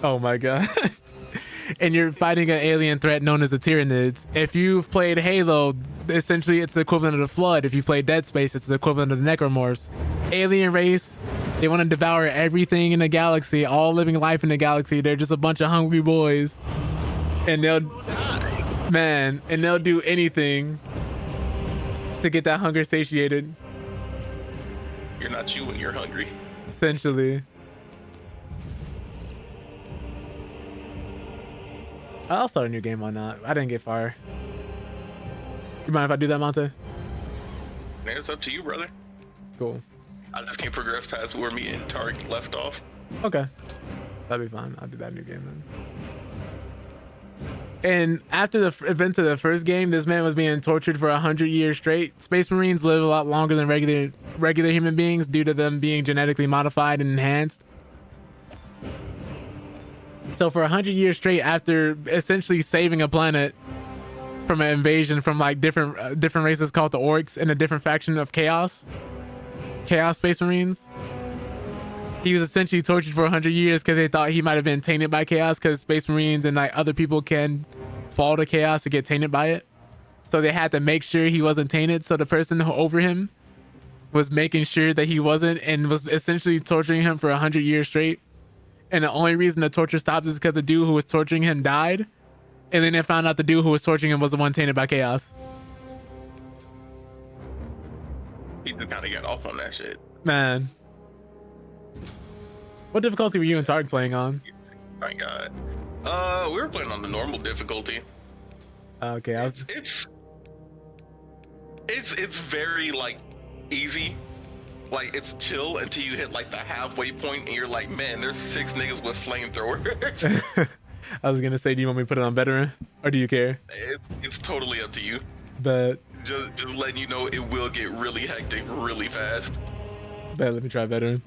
oh my god. And you're fighting an alien threat known as the Tyranids. If you've played Halo, essentially it's the equivalent of the Flood. If you play Dead Space, it's the equivalent of the Necromorphs. Alien race, they want to devour everything in the galaxy, all living life in the galaxy. They're just a bunch of hungry boys. And they'll do anything to get that hunger satiated. You're not you when you're hungry. Essentially. I'll start a new game, why not? I didn't get far. You mind if I do that, Monte? Man, it's up to you, brother. Cool. I just can't progress past where me and Tarek left off. Okay. That'd be fine. I'll do that new game then. And after the events of the first game, this man was being tortured for 100 years straight. Space Marines live a lot longer than regular human beings due to them being genetically modified and enhanced. So for 100 years straight, after essentially saving a planet from an invasion from like different races called the Orcs and a different faction of Chaos Space Marines, he was essentially tortured for 100 years because they thought he might have been tainted by Chaos, because Space Marines and like other people can fall to Chaos or get tainted by it. So they had to make sure he wasn't tainted. So the person over him was making sure that he wasn't, and was essentially torturing him for 100 years straight. And the only reason the torture stopped is because the dude who was torturing him died. And then they found out the dude who was torturing him was the one tainted by Chaos. He just kind of got off on that shit. Man. What difficulty were you and Tarek playing on? Thank God. We were playing on the normal difficulty. Okay, It's very like easy. Like it's chill until you hit like the halfway point and you're like, man, there's 6 niggas with flamethrowers. I was gonna say, do you want me to put it on veteran, or do you care? It's totally up to you. But just letting you know, it will get really hectic really fast. But let me try veteran.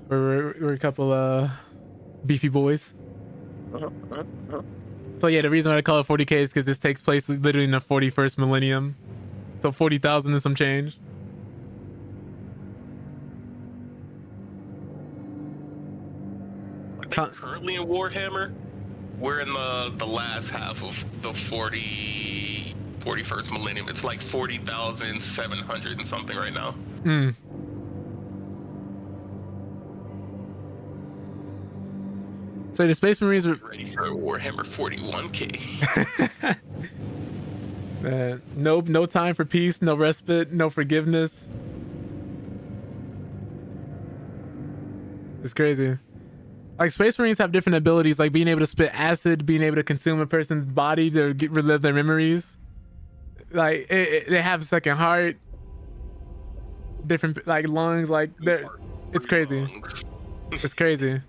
We're a couple beefy boys. So yeah, the reason why I call it 40k is because this takes place literally in the 41st millennium. So 40,000 and some change. Currently in Warhammer, we're in the last half of the 41st millennium. It's like 40,700 and something right now. So the Space Marines are Ready for a Warhammer 41K. no time for peace, no respite, no forgiveness. It's crazy. Like Space Marines have different abilities, like being able to spit acid, being able to consume a person's body to relive their memories. Like they have a second heart, different like lungs. Like it's crazy. It's crazy.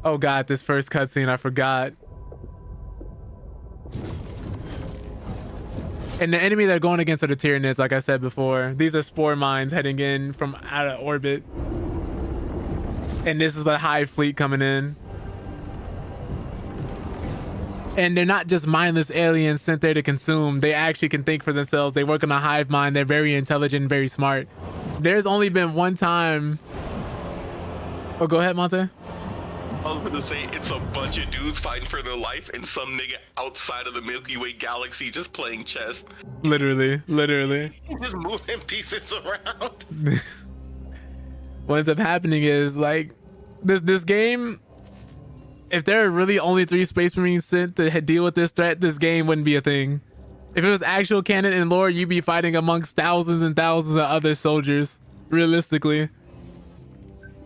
Oh god, this first cutscene, I forgot. And the enemy they're going against are the Tyranids, like I said before. These are spore mines heading in from out of orbit. And this is the Hive fleet coming in. And they're not just mindless aliens sent there to consume. They actually can think for themselves. They work on a hive mind. They're very intelligent, very smart. There's only been one time. Oh, go ahead, Monte. I was gonna say, it's a bunch of dudes fighting for their life and some nigga outside of the Milky Way galaxy just playing chess. Literally. Just moving pieces around. What ends up happening is like this game, if there are really only 3 Space Marines sent to deal with this threat, this game wouldn't be a thing. If it was actual canon and lore, you'd be fighting amongst thousands and thousands of other soldiers. Realistically,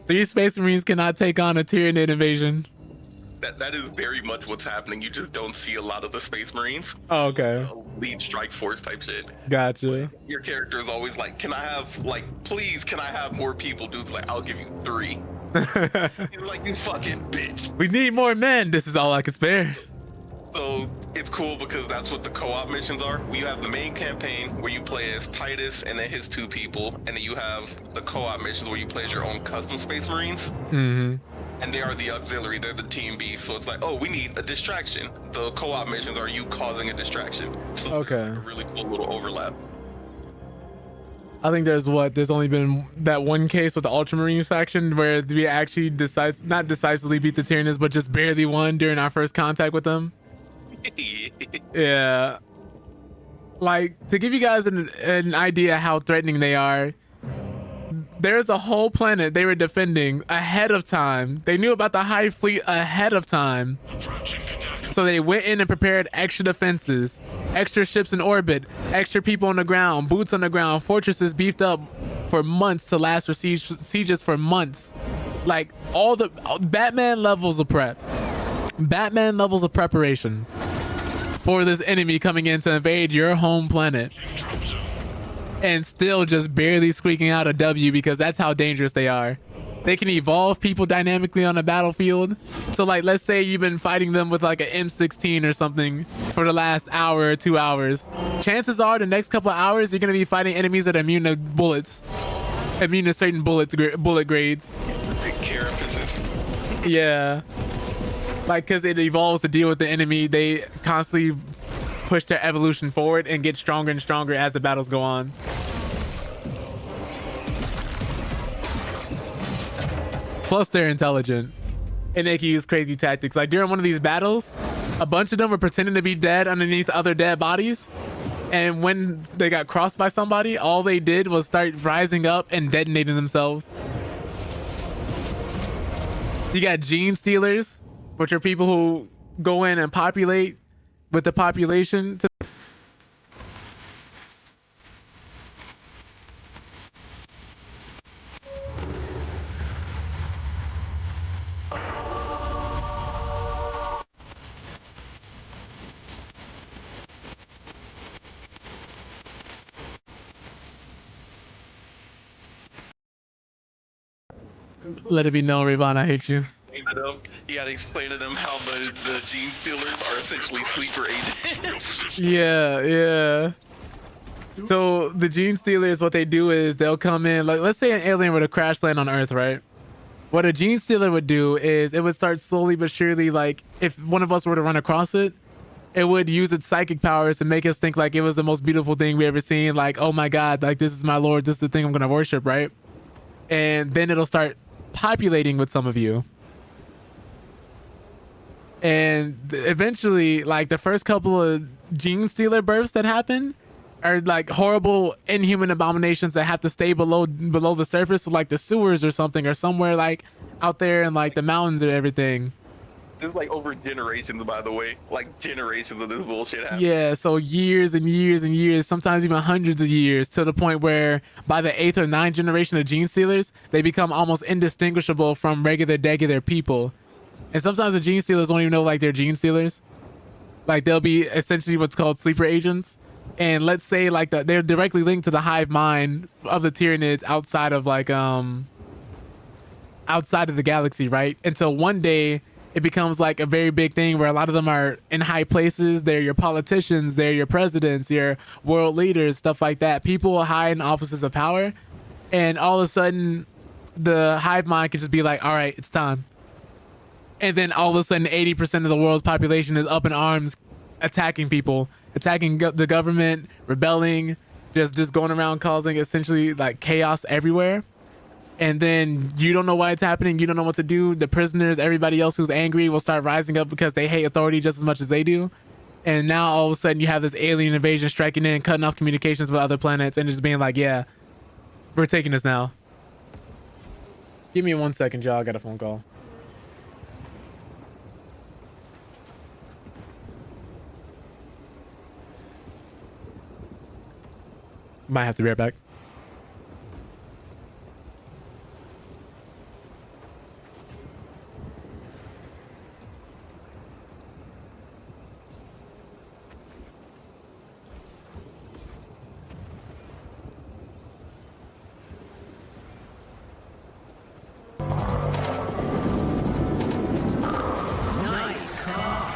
3 Space Marines cannot take on a Tyranid invasion. That is very much what's happening. You just don't see a lot of the Space Marines. Oh, okay. Lead strike force type shit. Gotcha. Your character is always like, can I have, like, please, can I have more people? Dude's like, I'll give you 3. You're like, you fucking bitch. We need more men. This is all I can spare. So it's cool because that's what the co-op missions are. You have the main campaign where you play as Titus and then his 2 people, and then you have the co-op missions where you play as your own custom Space Marines. Mm-hmm. And they are the auxiliary. They're the team B. So it's like, oh, we need a distraction. The co-op missions are you causing a distraction. So okay. There's like a really cool little overlap. I think there's only been that one case with the Ultramarines faction where we actually not decisively beat the Tyranids, but just barely won during our first contact with them. Yeah. Like, to give you guys an idea how threatening they are, there's a whole planet they were defending ahead of time. They knew about the Hive fleet ahead of time. So they went in and prepared extra defenses, extra ships in orbit, extra people on the ground, boots on the ground, fortresses beefed up for months to last for sieges for months. Like, all the Batman levels of prep. Batman levels of preparation for this enemy coming in to invade your home planet. And still just barely squeaking out a W because that's how dangerous they are. They can evolve people dynamically on the battlefield. So like, let's say you've been fighting them with like an M16 or something for the last hour or 2 hours. Chances are the next couple of hours, you're going to be fighting enemies that are immune to bullets. Immune to certain bullet grades. Yeah. Like, because it evolves to deal with the enemy, they constantly push their evolution forward and get stronger and stronger as the battles go on. Plus, they're intelligent and they can use crazy tactics. Like during one of these battles, a bunch of them were pretending to be dead underneath other dead bodies. And when they got crossed by somebody, all they did was start rising up and detonating themselves. You got gene stealers, which are people who go in and populate with the population to let it be known, Rayvon, I hate you. You gotta explain to them how the gene stealers are essentially sleeper agents. Yeah. So the gene stealers, what they do is they'll come in, like let's say an alien were to crash land on Earth, right? What a gene stealer would do is it would start slowly but surely, like if one of us were to run across it, it would use its psychic powers to make us think like it was the most beautiful thing we ever seen. Like, oh my God, like this is my Lord, this is the thing I'm gonna worship, right? And then it'll start populating with some of you. And eventually, like the first couple of gene stealer births that happen, are like horrible inhuman abominations that have to stay below the surface, so like the sewers or something, or somewhere like out there in like the mountains or everything. This is like over generations, by the way. Like generations of this bullshit happening. Yeah, so years and years and years, sometimes even hundreds of years, to the point where by the 8th or 9th generation of gene stealers, they become almost indistinguishable from regular people. And sometimes the gene stealers don't even know like they're gene stealers. Like they'll be essentially what's called sleeper agents. And let's say like they're directly linked to the hive mind of the Tyranids outside of like outside of the galaxy, right? Until one day it becomes like a very big thing where a lot of them are in high places. They're your politicians, they're your presidents, your world leaders, stuff like that. People high in offices of power. And all of a sudden the hive mind can just be like, all right, it's time. And then all of a sudden 80% of the world's population is up in arms, attacking people, attacking the government, rebelling, just going around causing essentially like chaos everywhere. And then you don't know why it's happening. You don't know what to do. The prisoners, everybody else who's angry will start rising up because they hate authority just as much as they do. And now all of a sudden you have this alien invasion striking in, cutting off communications with other planets, and just being like, yeah, we're taking this now. Give me 1 second, y'all. I got a phone call. Might have to be right back. Nice car.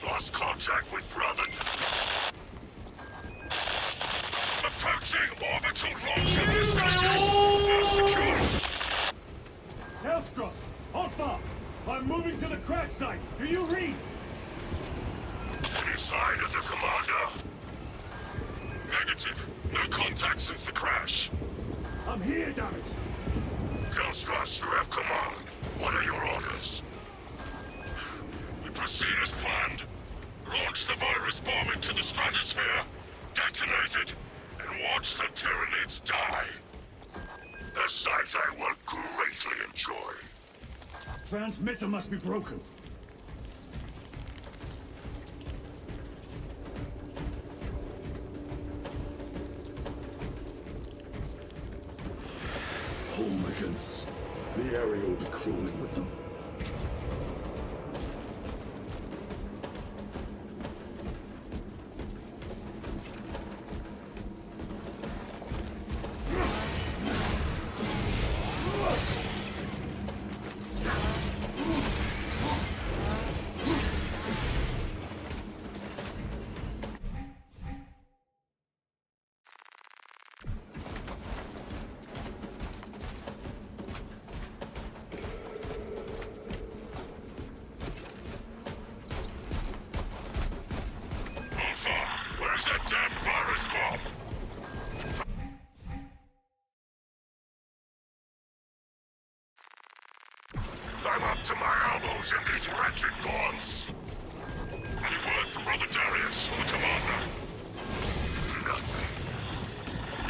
Lost contact with brother. Approaching orbital launch of vicinity. Now secure. Hellstross, Alpha! I'm moving to the crash site. Do you read? Any sign of the commander? Negative. No contact since the crash. I'm here, damn it! Hellstross, you have command. What are your orders? We proceed as planned. Launch the virus bomb into the stratosphere, detonate it, and watch the Tyranids die. A sight I will greatly enjoy. Transmitter must be broken. Homicans. The area will be crawling with them. Where's that damn virus bomb? I'm up to my elbows in these wretched bonds. Any word from Brother Darius or the commander? Nothing.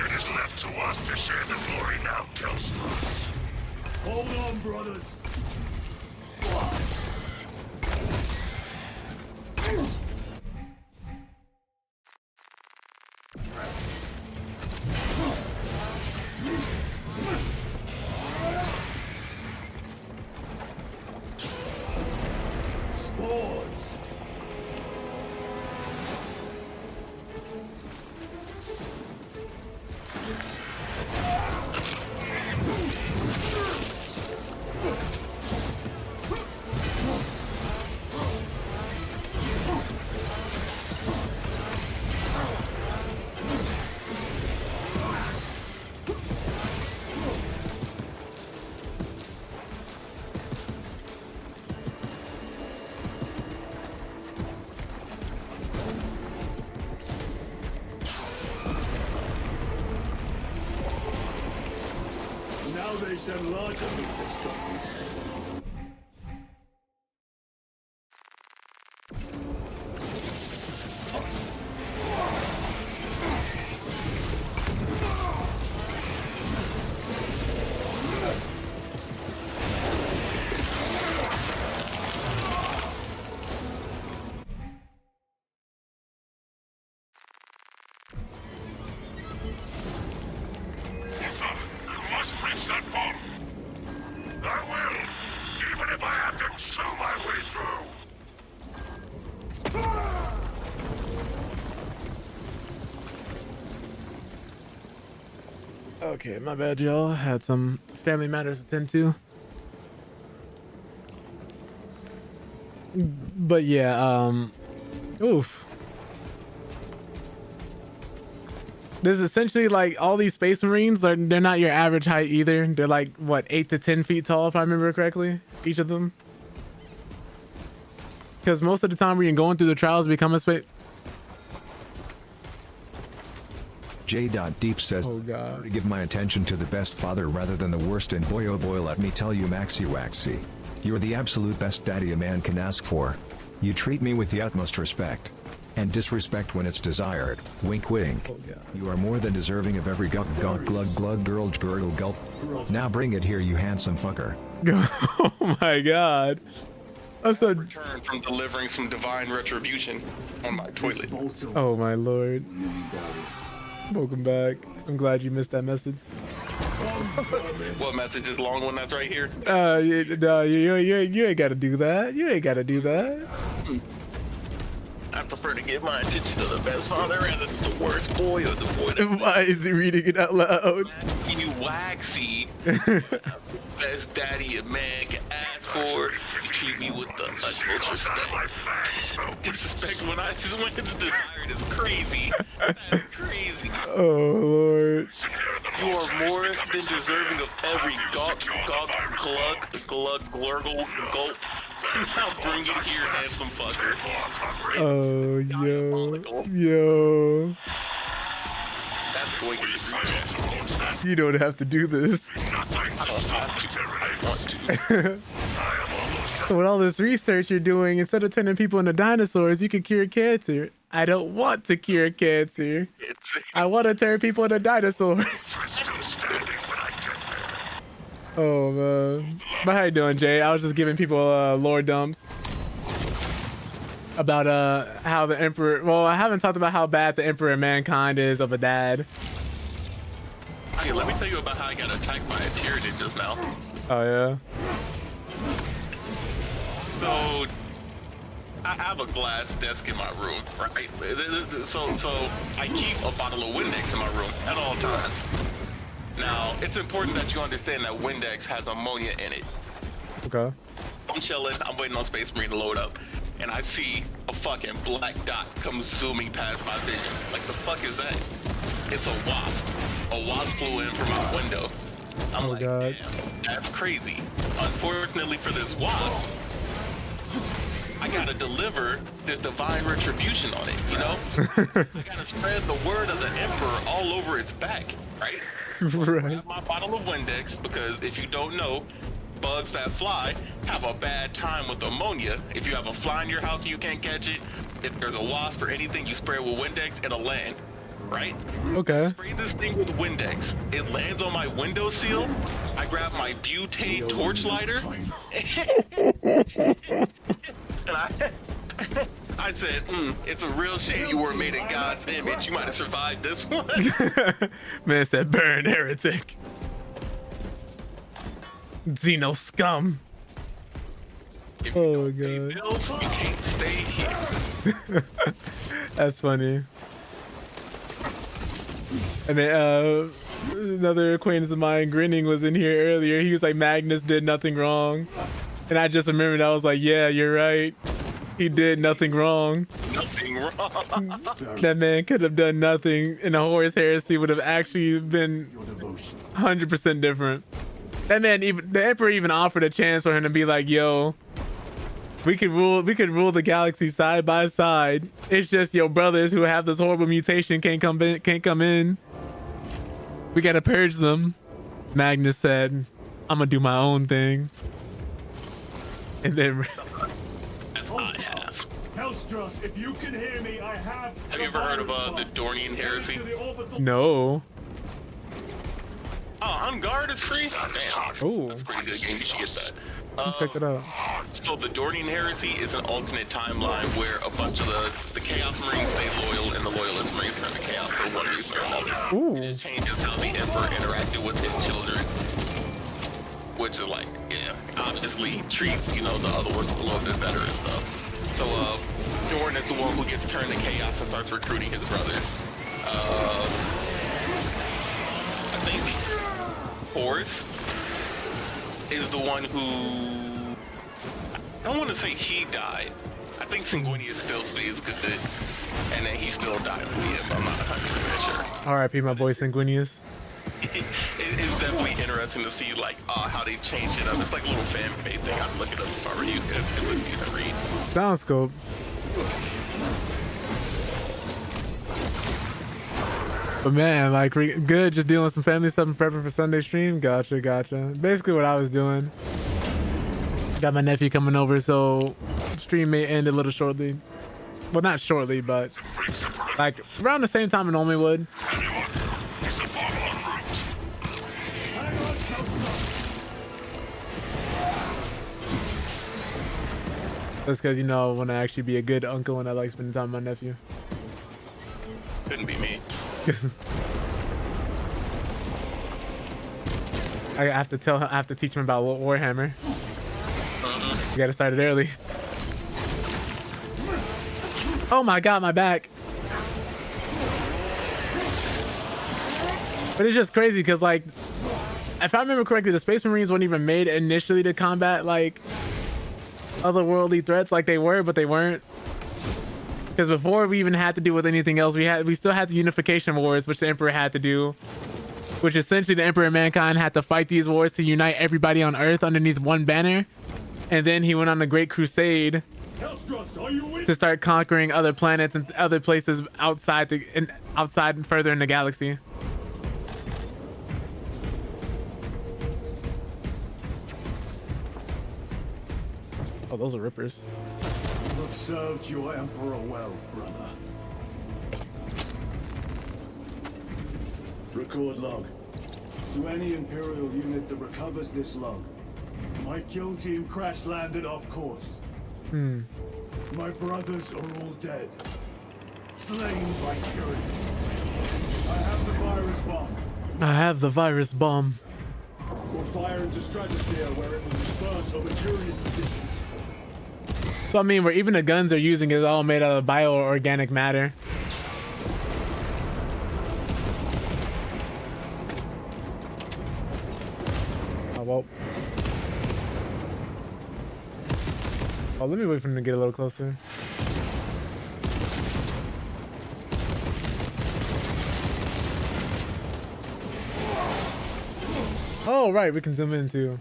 It is left to us to share the glory now, Hellstross. Hold on, brothers. Now they send larger meat to stop me. Reach that bottom. I will, even if I have to chew my way through. Okay, my bad, y'all. Had some family matters to tend to. But yeah, oof. This is essentially like all these Space Marines, they're not your average height either. They're like, what, 8 to 10 feet tall, if I remember correctly, each of them. Because most of the time when you're going through the trials, become a space. J.Deep says, oh God, to give my attention to the best father rather than the worst, and boy oh boy, let me tell you, Maxi Waxy, you're the absolute best daddy a man can ask for. You treat me with the utmost respect and disrespect when it's desired. Wink wink. Oh, you are more than deserving of every gulp glug glug gurgle gurgle gulp. Now bring it here, you handsome fucker. Oh my God. That's a return from delivering some divine retribution on my toilet. Oh my Lord. Welcome back. I'm glad you missed that message. What message is long one that's right here? No, you ain't gotta do that. You ain't gotta do that. I prefer to give my attention to the best father rather than the worst boy or the boy that... Why is he reading it out loud? You waxy. Best daddy a man can ask for. You treat me with the utmost respect. Disrespect when I just went into desired is crazy. That's crazy. Oh Lord. You are more than deserving of every gawk, glug, glurgle, gulp. Now bring it here, handsome fucker. Oh, yo. That's going to be you don't have to do this. With all this research you're doing, instead of turning people into dinosaurs, you can cure cancer. I don't want to cure cancer. I want to turn people into dinosaurs. Oh man. But how you doing, Jay? I was just giving people lore dumps about how the Emperor, well, I haven't talked about how bad the Emperor of Mankind is of a dad. Okay, let me tell you about how I got attacked by a Tyranid just now. Oh yeah. So I have a glass desk in my room, right? So I keep a bottle of Windex in my room at all times. Now, it's important that you understand that Windex has ammonia in it. Okay. I'm chilling, I'm waiting on Space Marine to load up, and I see a fucking black dot come zooming past my vision. Like, the fuck is that? It's a wasp. A wasp flew in from my window. I'm like, God. Damn, that's crazy. Unfortunately for this wasp, I gotta deliver this divine retribution on it, you know? I gotta spread the word of the Emperor all over its back, right? Right. I have my bottle of Windex because if you don't know, bugs that fly have a bad time with ammonia. If you have a fly in your house and you can't catch it, if there's a wasp or anything you spray with Windex, it'll land, right? Okay. I spray this thing with Windex. It lands on my windowsill. I grab my butane torch lighter. And I said, it's a real shame you were made in God's image. You might have survived this one. Man said, burn, heretic. Xeno scum. If you oh don't pay God. bills, you can't stay here. That's funny. And then another acquaintance of mine, Grinning, was in here earlier. He was like, Magnus did nothing wrong. And I just remembered, I was like, yeah, you're right. He did nothing wrong. Nothing wrong. That man could have done nothing, and the Horus Heresy would have actually been 100% different. That man, even the Emperor, even offered a chance for him to be like, "Yo, we could rule the galaxy side by side. It's just your brothers who have this horrible mutation can't come in. We gotta purge them." Magnus said, I'm gonna do my own thing. And then As I have. Hellstros, if you can hear me, I have. Have you ever heard of the Dornian Heresy? no. Oh, On Guard is free? Damn. Oh, That's a pretty good game. You should get that. check it out. So the Dornian Heresy is an alternate timeline where a bunch of the Chaos Marines stay loyal and the Loyalist Marines turn to Chaos for one reason or another. Ooh. It just changes how the Emperor interacted with his children. Which is like, yeah, obviously treats, you know, the other ones a little bit better and stuff. So, Dorn is the one who gets turned to Chaos and starts recruiting his brothers. I think Horus is the one who, I don't want to say he died. I think Sanguinius still stays good, and then he still died at the end, but I'm not 100% sure. R.I.P. my boy Sanguinius. It's definitely interesting to see like how they change it up. It's like a little fan made thing. I'd look it up if I were you. It's a decent read. Sounds cool. But man, like good, just dealing with some family stuff and prepping for Sunday stream. Gotcha. Basically what I was doing. Got my nephew coming over, so stream may end a little shortly. Well, not shortly, but like around the same time it normally would. That's because, you know, I want to actually be a good uncle and I like spending time with my nephew. Couldn't be me. I have to teach him about Warhammer. You gotta start it early. Oh my god, my back. But it's just crazy because, like, if I remember correctly, the Space Marines weren't even made initially to combat, like, otherworldly threats like they were, but they weren't. Because before we even had to deal with anything else, we still had the unification wars, which the Emperor had to do. Which essentially the Emperor and mankind had to fight these wars to unite everybody on Earth underneath one banner. And then he went on a great crusade to start conquering other planets and other places outside and further in the galaxy. Oh, those are rippers. You've served your Emperor well, brother. Record log. To any Imperial unit that recovers this log, my kill team crash landed off course. My brothers are all dead. Slain by tyrannies. I have the virus bomb. I have the virus bomb. We'll fire into stratosphere where it will disperse over Tyranid positions. So I mean, where even the guns they're using is all made out of bioorganic matter. Oh well. Oh, let me wait for him to get a little closer. Oh right, we can zoom in too.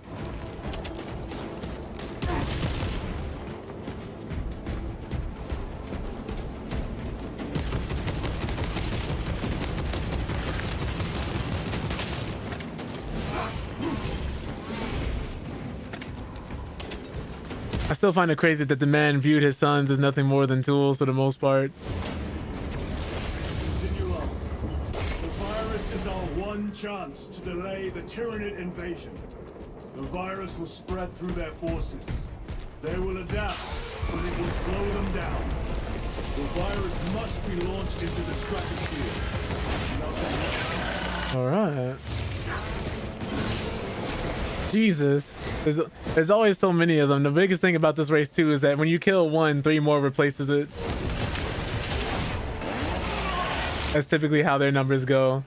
I still find it crazy that the man viewed his sons as nothing more than tools for the most part. Continue on. The virus is our one chance to delay the Tyranid invasion. The virus will spread through their forces. They will adapt, but it will slow them down. The virus must be launched into the stratosphere. All right. Jesus. There's always so many of them. The biggest thing about this race too is that when you kill one, 3 more replaces it. That's typically how their numbers go.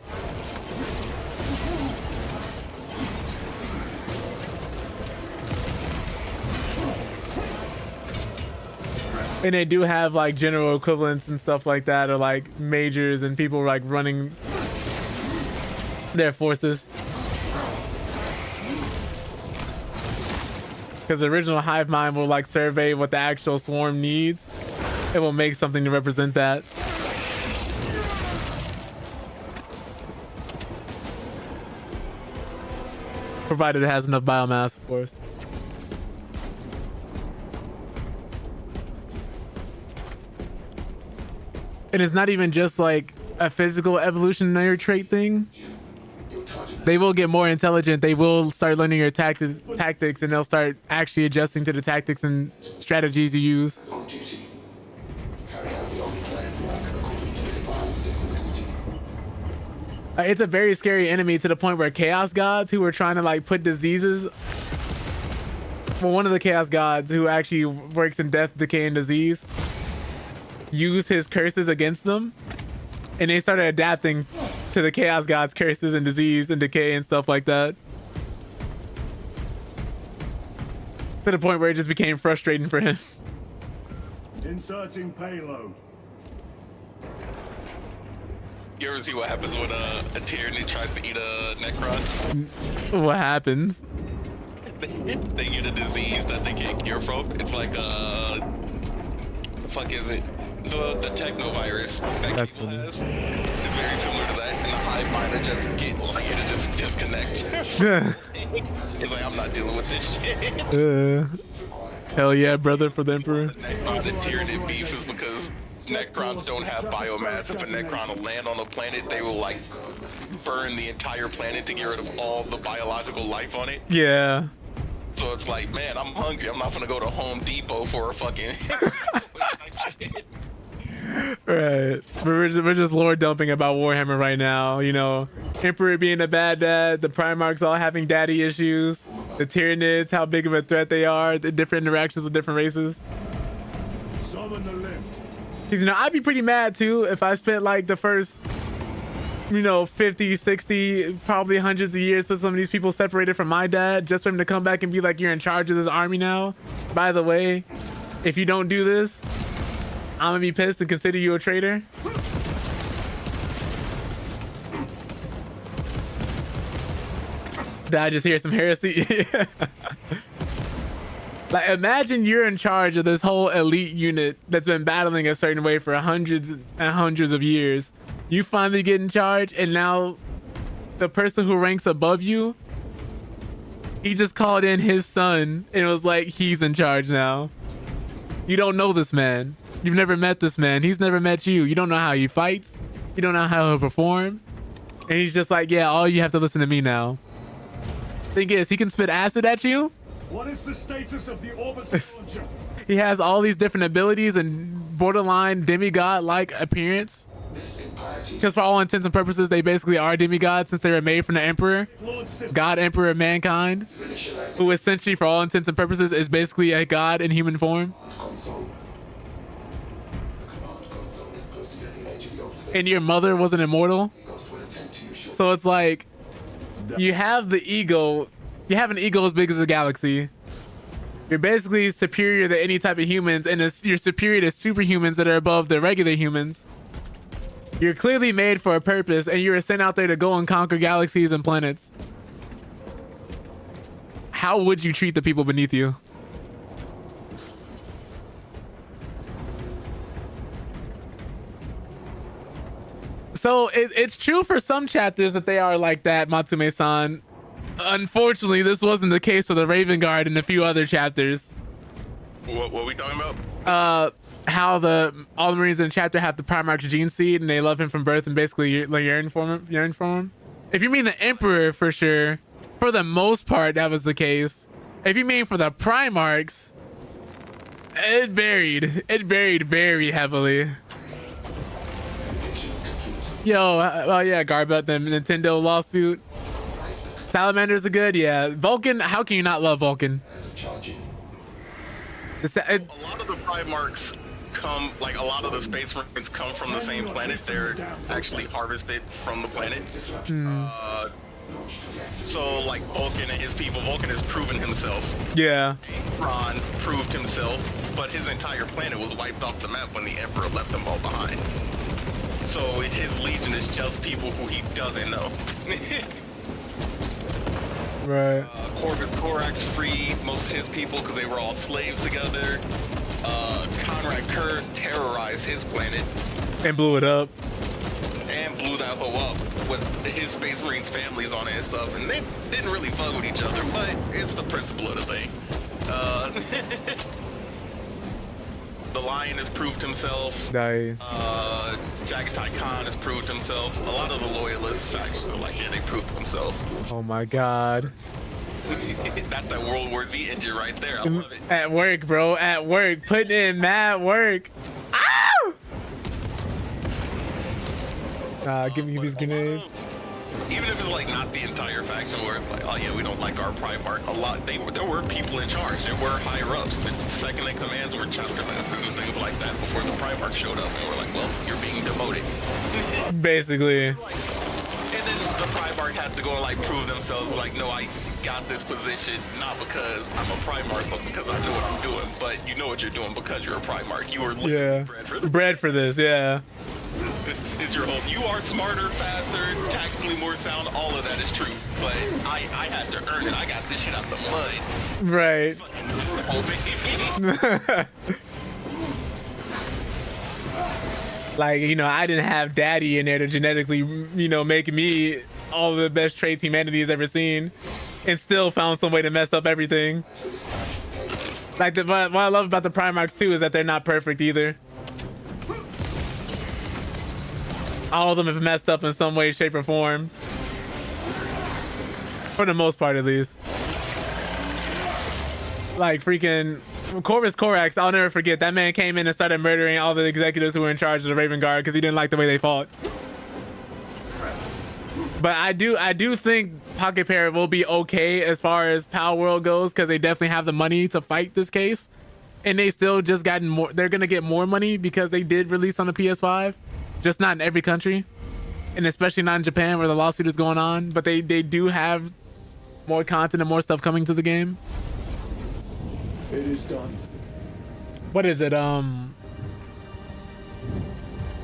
And they do have like general equivalents and stuff like that, or like majors and people like running their forces. Because the original hive mind will like survey what the actual swarm needs. It will make something to represent that. Provided it has enough biomass, of course. And it's not even just like a physical evolutionary trait thing. They will get more intelligent. They will start learning your tactics, and they'll start actually adjusting to the tactics and strategies you use. It's a very scary enemy to the point where chaos gods who were trying to like put diseases. Well, one of the chaos gods who actually works in death, decay, and disease use his curses against them, and they started adapting to the chaos god's curses and disease and decay and stuff like that, to the point where it just became frustrating for him. Inserting payload. You ever see what happens when a Tyranid tries to eat a Necron? What happens? They get a disease that they can't cure from. It's like what the fuck is it? The technovirus that King has. It's very similar to that, and the hive mind just get like you to just disconnect. It's like, I'm not dealing with this shit. Hell yeah, brother, for the Emperor. Necron and Tyranid beef is because Necrons don't have biomass. If a Necron will land on a planet, they will like burn the entire planet to get rid of all the biological life on it. Yeah. So it's like, man, I'm hungry. I'm not gonna go to Home Depot for a fucking. Right. We're just lore dumping about Warhammer right now. You know, Emperor being a bad dad, the Primarchs all having daddy issues, the Tyranids, how big of a threat they are, the different interactions with different races. Summon the lift. Because, you know, I'd be pretty mad too if I spent like the first, you know, 50, 60, probably hundreds of years with some of these people separated from my dad, just for him to come back and be like, you're in charge of this army now. By the way, if you don't do this, I'm gonna be pissed and consider you a traitor. Did I just hear some heresy? Like, imagine you're in charge of this whole elite unit that's been battling a certain way for hundreds and hundreds of years. You finally get in charge, and now the person who ranks above you, he just called in his son and it was like, he's in charge now. You don't know this man. You've never met this man. He's never met you. You don't know how he fights. You don't know how he'll perform. And he's just like, yeah, all you have to listen to me now. Thing is, he can spit acid at you. What is the status of the orbital launcher? He has all these different abilities and borderline demigod-like appearance. Because for all intents and purposes, they basically are demigods since they were made from the Emperor. God Emperor of mankind. Who essentially, for all intents and purposes, is basically a god in human form. And your mother was an immortal. So it's like, you have the ego. You have an ego as big as a galaxy. You're basically superior to any type of humans, and you're superior to superhumans that are above the regular humans. You're clearly made for a purpose, and you were sent out there to go and conquer galaxies and planets. How would you treat the people beneath you? So it's true for some chapters that they are like that, Matsume-san. Unfortunately, this wasn't the case for the Raven Guard and a few other chapters. What are we talking about? How all the Marines in the chapter have the Primarch gene seed and they love him from birth and basically yearn for him. If you mean the Emperor, for sure, for the most part, that was the case. If you mean for the Primarchs, it varied. It varied very heavily. Yo, oh yeah, Garbut, the Nintendo lawsuit. Salamanders are good, yeah. Vulcan, how can you not love Vulcan? A lot of the Primarchs come, like a lot of the Space Marines come from the same planet. They're actually harvested from the planet. So like Vulcan and his people, Vulcan has proven himself. Yeah. Ron proved himself, but his entire planet was wiped off the map when the Emperor left them all behind. So his legion is just people who he doesn't know. Right. Corvus Corax freed most of his people because they were all slaves together. Conrad Kurz terrorized his planet and blew it up. and blew that hoe up with his Space Marines families on it and stuff, and they didn't really fuck with each other, but it's the principle of the thing. The Lion has proved himself. Jagatai Khan has proved himself. A lot of the loyalist factions are like, yeah, they proved themselves. Oh my god. That's that World War Z engine right there. I love it. At work, bro. At work. Putting in mad work. Ow! Give me these grenades. Even if it's like not the entire faction where it's like, oh yeah, we don't like our Primarch. There were people in charge. There were higher ups. The second in commands were chapter masters and things like that before the Primarch showed up, and we're like, well, you're being demoted. Basically. And then the Primarch had to go and like prove themselves. Like, no, I got this position not because I'm a Primarch, but because I know what I'm doing. But you know what you're doing because you're a Primarch. You were literally bred for this. Yeah. Is your hope. You are smarter, faster, tactically more sound. All of that is true. But I had to earn it. I got this shit out the mud. Right. Like, you know, I didn't have daddy in there to genetically, you know, make me all the best traits humanity has ever seen, and still found some way to mess up everything. Like, what I love about the Primarchs too is that they're not perfect either. All of them have messed up in some way, shape, or form. For the most part, at least. Like, freaking Corvus Corax, I'll never forget. That man came in and started murdering all the executives who were in charge of the Raven Guard because he didn't like the way they fought. But I do think Pocket Pair will be okay as far as Pal World goes, because they definitely have the money to fight this case. And they still just gotten more. They're going to get more money because they did release on the PS5. Just not in every country, and especially not in Japan where the lawsuit is going on, but they do have more content and more stuff coming to the game. It is done. What is it? Some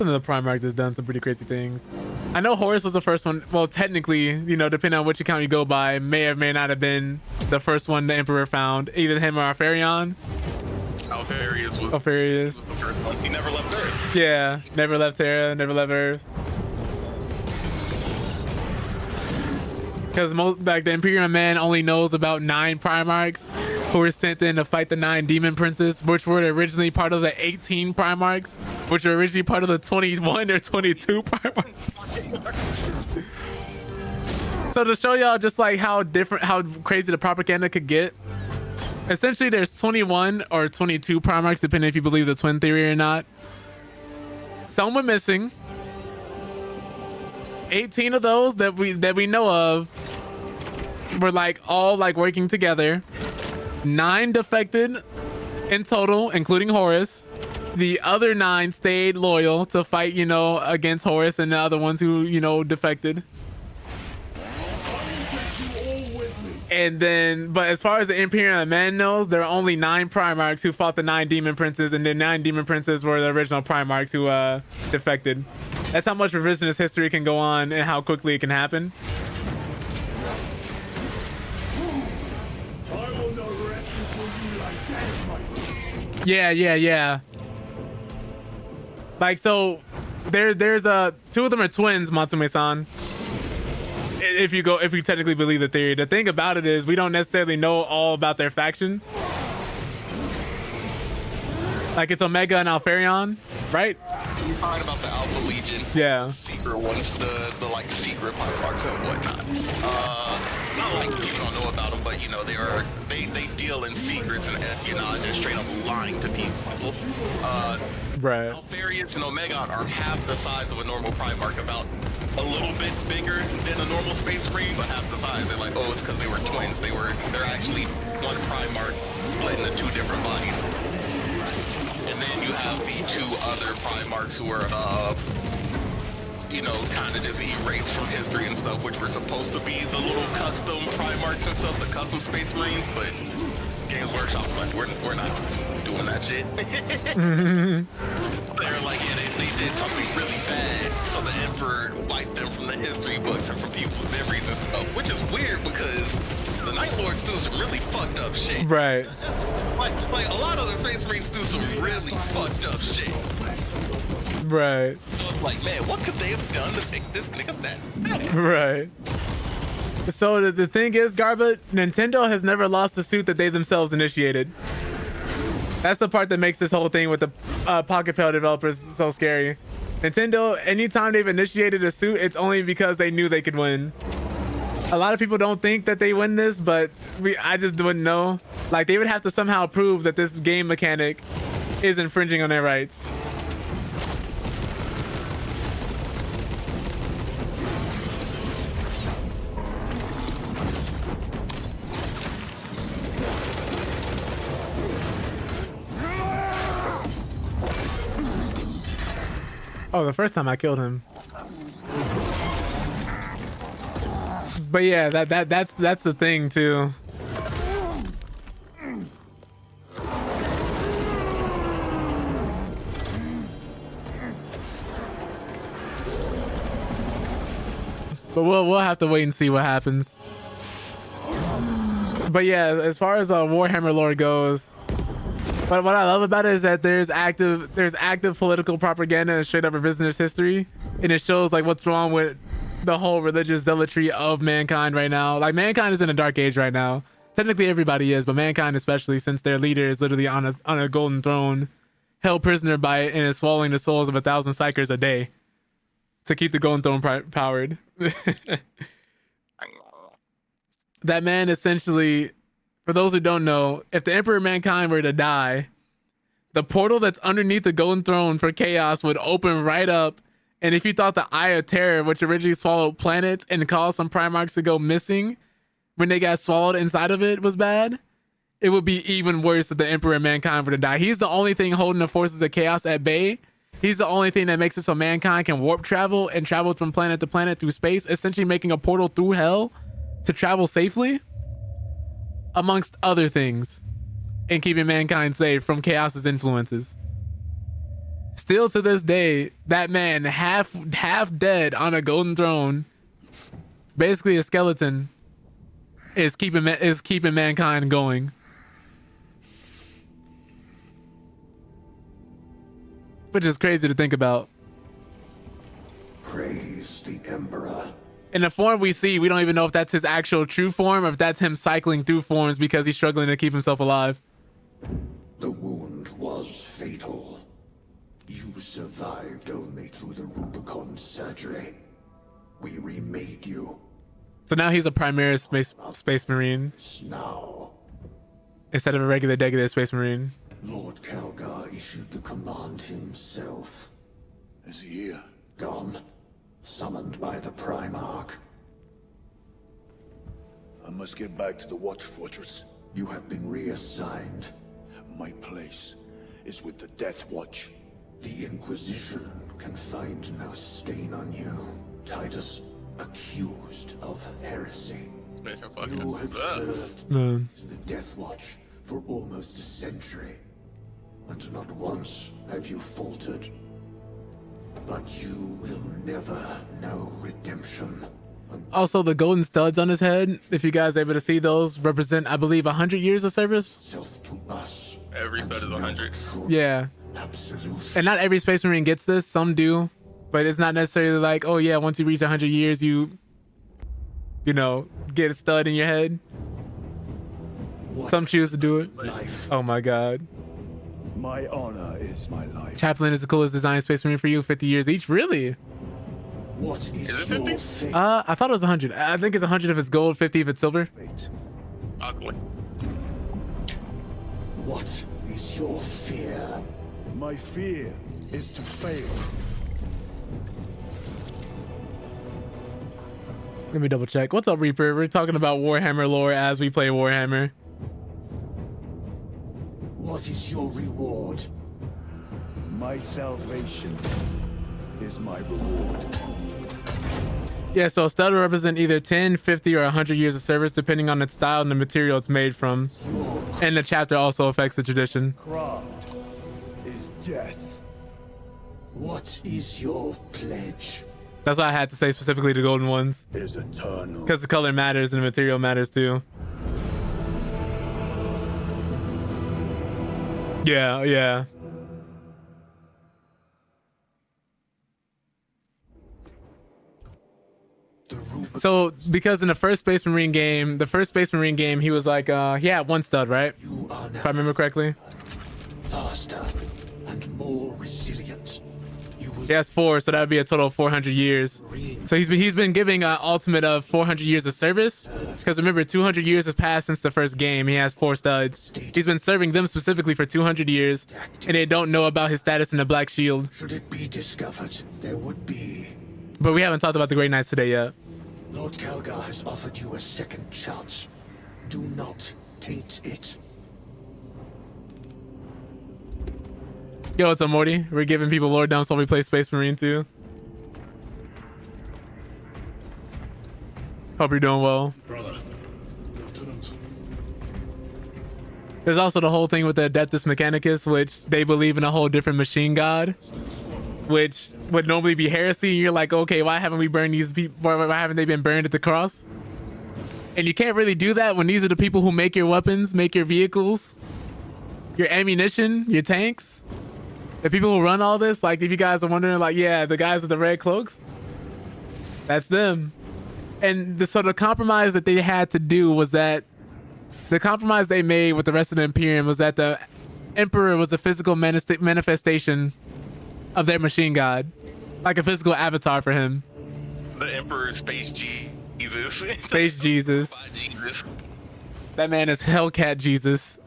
of the Primarch has done some pretty crazy things. I know Horus was the first one. Well, technically, you know, depending on which account you go by, may or may not have been the first one the Emperor found. Either him or Alfarion. Alfarius was the first one. He never left Earth. Yeah, never left Terra, never left Earth. Because most, like, the Imperial Man only knows about 9 Primarchs who were sent in to fight the 9 Demon Princes, which were originally part of the 18 Primarchs, which were originally part of the 21 or 22 Primarchs. So to show y'all just like how crazy the propaganda could get, essentially there's 21 or 22 Primarchs, depending if you believe the twin theory or not. Some were missing. 18 of those that we know of were like all like working together. 9 defected in total, including Horus. The other 9 stayed loyal to fight, you know, against Horus and the other ones who, you know, defected. And then, but as far as the Imperial Man knows, there are only 9 Primarchs who fought the 9 Demon Princes, and the 9 Demon Princes were the original Primarchs who defected. That's how much revisionist history can go on and how quickly it can happen. I will not rest until you lie dead, my friends. Yeah. Like, so there's 2 of them are twins, Matsume-san. If you technically believe the theory. The thing about it is we don't necessarily know all about their faction. Like, it's Omega and Alfarion, right? You're talking about the Alpha Legion. Yeah. Secret ones, the like secret Primarchs and whatnot. Not like you don't know about them, but you know they deal in secrets and espionage and straight up lying to people. Right. Alfarius and Omega are half the size of a normal Primarch, about a little bit bigger than a normal Space Marine, but half the size. They're like, oh, it's because they were twins. They're actually one Primarch split into 2 different bodies. And then you have the 2 other Primarchs who are, you know, kind of just erased from history and stuff, which were supposed to be the little custom Primarchs and stuff, the custom Space Marines, but Games Workshop's like, we're not doing that shit. They're like, yeah, they did something really bad, so the Emperor wiped them from the history books and from people's memories and stuff, which is weird because the Night Lords do some really fucked up shit. Right. Like a lot of the Space Marines do some really fucked up shit. Right. So Like, man, what could they have done to make this nigga that bad? Right. So the thing is, Garba, Nintendo has never lost a suit that they themselves initiated. That's the part that makes this whole thing with the Pocket Pail developers so scary. Nintendo, anytime they've initiated a suit, it's only because they knew they could win. A lot of people don't think that they win this, but I just wouldn't know. Like, they would have to somehow prove that this game mechanic is infringing on their rights. Oh, the first time I killed him. But yeah, that's the thing too. But we'll have to wait and see what happens. But yeah, as far as Warhammer lore goes, but what I love about it is that there's active political propaganda and straight up revisionist history, and it shows like what's wrong with the whole religious zealotry of mankind right now. Like, mankind is in a dark age right now. Technically everybody is, but mankind especially, since their leader is literally on a golden throne, held prisoner by it, and is swallowing the souls of 1,000 psychers a day to keep the golden throne powered. That man essentially, for those who don't know, if the Emperor of Mankind were to die, the portal that's underneath the golden throne for chaos would open right up. And if you thought the Eye of Terror, which originally swallowed planets and caused some Primarchs to go missing when they got swallowed inside of it, was bad, it would be even worse if the Emperor of Mankind were to die. He's the only thing holding the forces of chaos at bay. He's the only thing that makes it so mankind can warp travel and travel from planet to planet through space, essentially making a portal through hell to travel safely, amongst other things, and keeping mankind safe from chaos's influences. Still to this day, that man, half dead on a golden throne, basically a skeleton, is keeping mankind going. Which is crazy to think about. Praise the Emperor. In the form we see, we don't even know if that's his actual true form or if that's him cycling through forms because he's struggling to keep himself alive. The wound was fatal. You survived only through the Rubicon surgery. We remade you. So now he's a Primaris space marine. Now, instead of a regular space marine. Lord Calgar issued the command himself. Is he here? Gone. Summoned by the Primarch. I must get back to the Watch Fortress. You have been reassigned. My place is with the Death Watch. The Inquisition can find no stain on you. Titus, accused of heresy. You have served in the Death Watch for almost a century. And not once have you faltered. But you will never know redemption. Also, the golden studs on his head, if you guys are able to see those, represent, I believe, 100 years of service. Self to us. Every stud is 100. Yeah. Absolution. And not every space marine gets this. Some do. But it's not necessarily like, oh yeah, once you reach 100 years, you know, get a stud in your head. Some choose to do it. Life. Oh my God. My honor is my life. Chaplain is the coolest design space marine for you. 50 years each. Really? What is your fate? I thought it was 100. I think it's 100 if it's gold, 50 if it's silver. Ugly. What is your fear? My fear is to fail. Let me double check. What's up, Reaper? We're talking about Warhammer lore as we play Warhammer. What is your reward? My salvation is my reward. Yeah, so a stud will represent either 10, 50, or 100 years of service, depending on its style and the material it's made from. And the chapter also affects the tradition. Craft is death. What is your pledge? That's why I had to say specifically the golden ones. Is eternal. Because the color matters and the material matters too. Yeah, yeah. So because in the first Space Marine game, he was like, he had 1 stud, right? If I remember correctly. Faster and more resilient. He has 4, so that would be a total of 400 years. So he's been giving an ultimate of 400 years of service. Because remember, 200 years has passed since the first game. He has 4 studs. He's been serving them specifically for 200 years, and they don't know about his status in the Black Shield. Should it be discovered, there would be. But we haven't talked about the Great Knights today yet. Lord Calgar has offered you a second chance. Do not taint it. Yo, what's up, Morty? We're giving people lore dumps while we play Space Marine 2. Hope you're doing well. Brother, Lieutenant. There's also the whole thing with the Adeptus Mechanicus, which they believe in a whole different machine god, which would normally be heresy. And you're like, okay, why haven't we burned these people? Why haven't they been burned at the cross? And you can't really do that when these are the people who make your weapons, make your vehicles, your ammunition, your tanks. The people who run all this, like if you guys are wondering, like, yeah, the guys with the red cloaks, that's them. And so the compromise that they had to do was that the compromise they made with the rest of the Imperium was that the Emperor was a physical manifestation of their machine god, like a physical avatar for him. The Emperor Space Jesus. Space Jesus. Jesus. That man is Hellcat Jesus.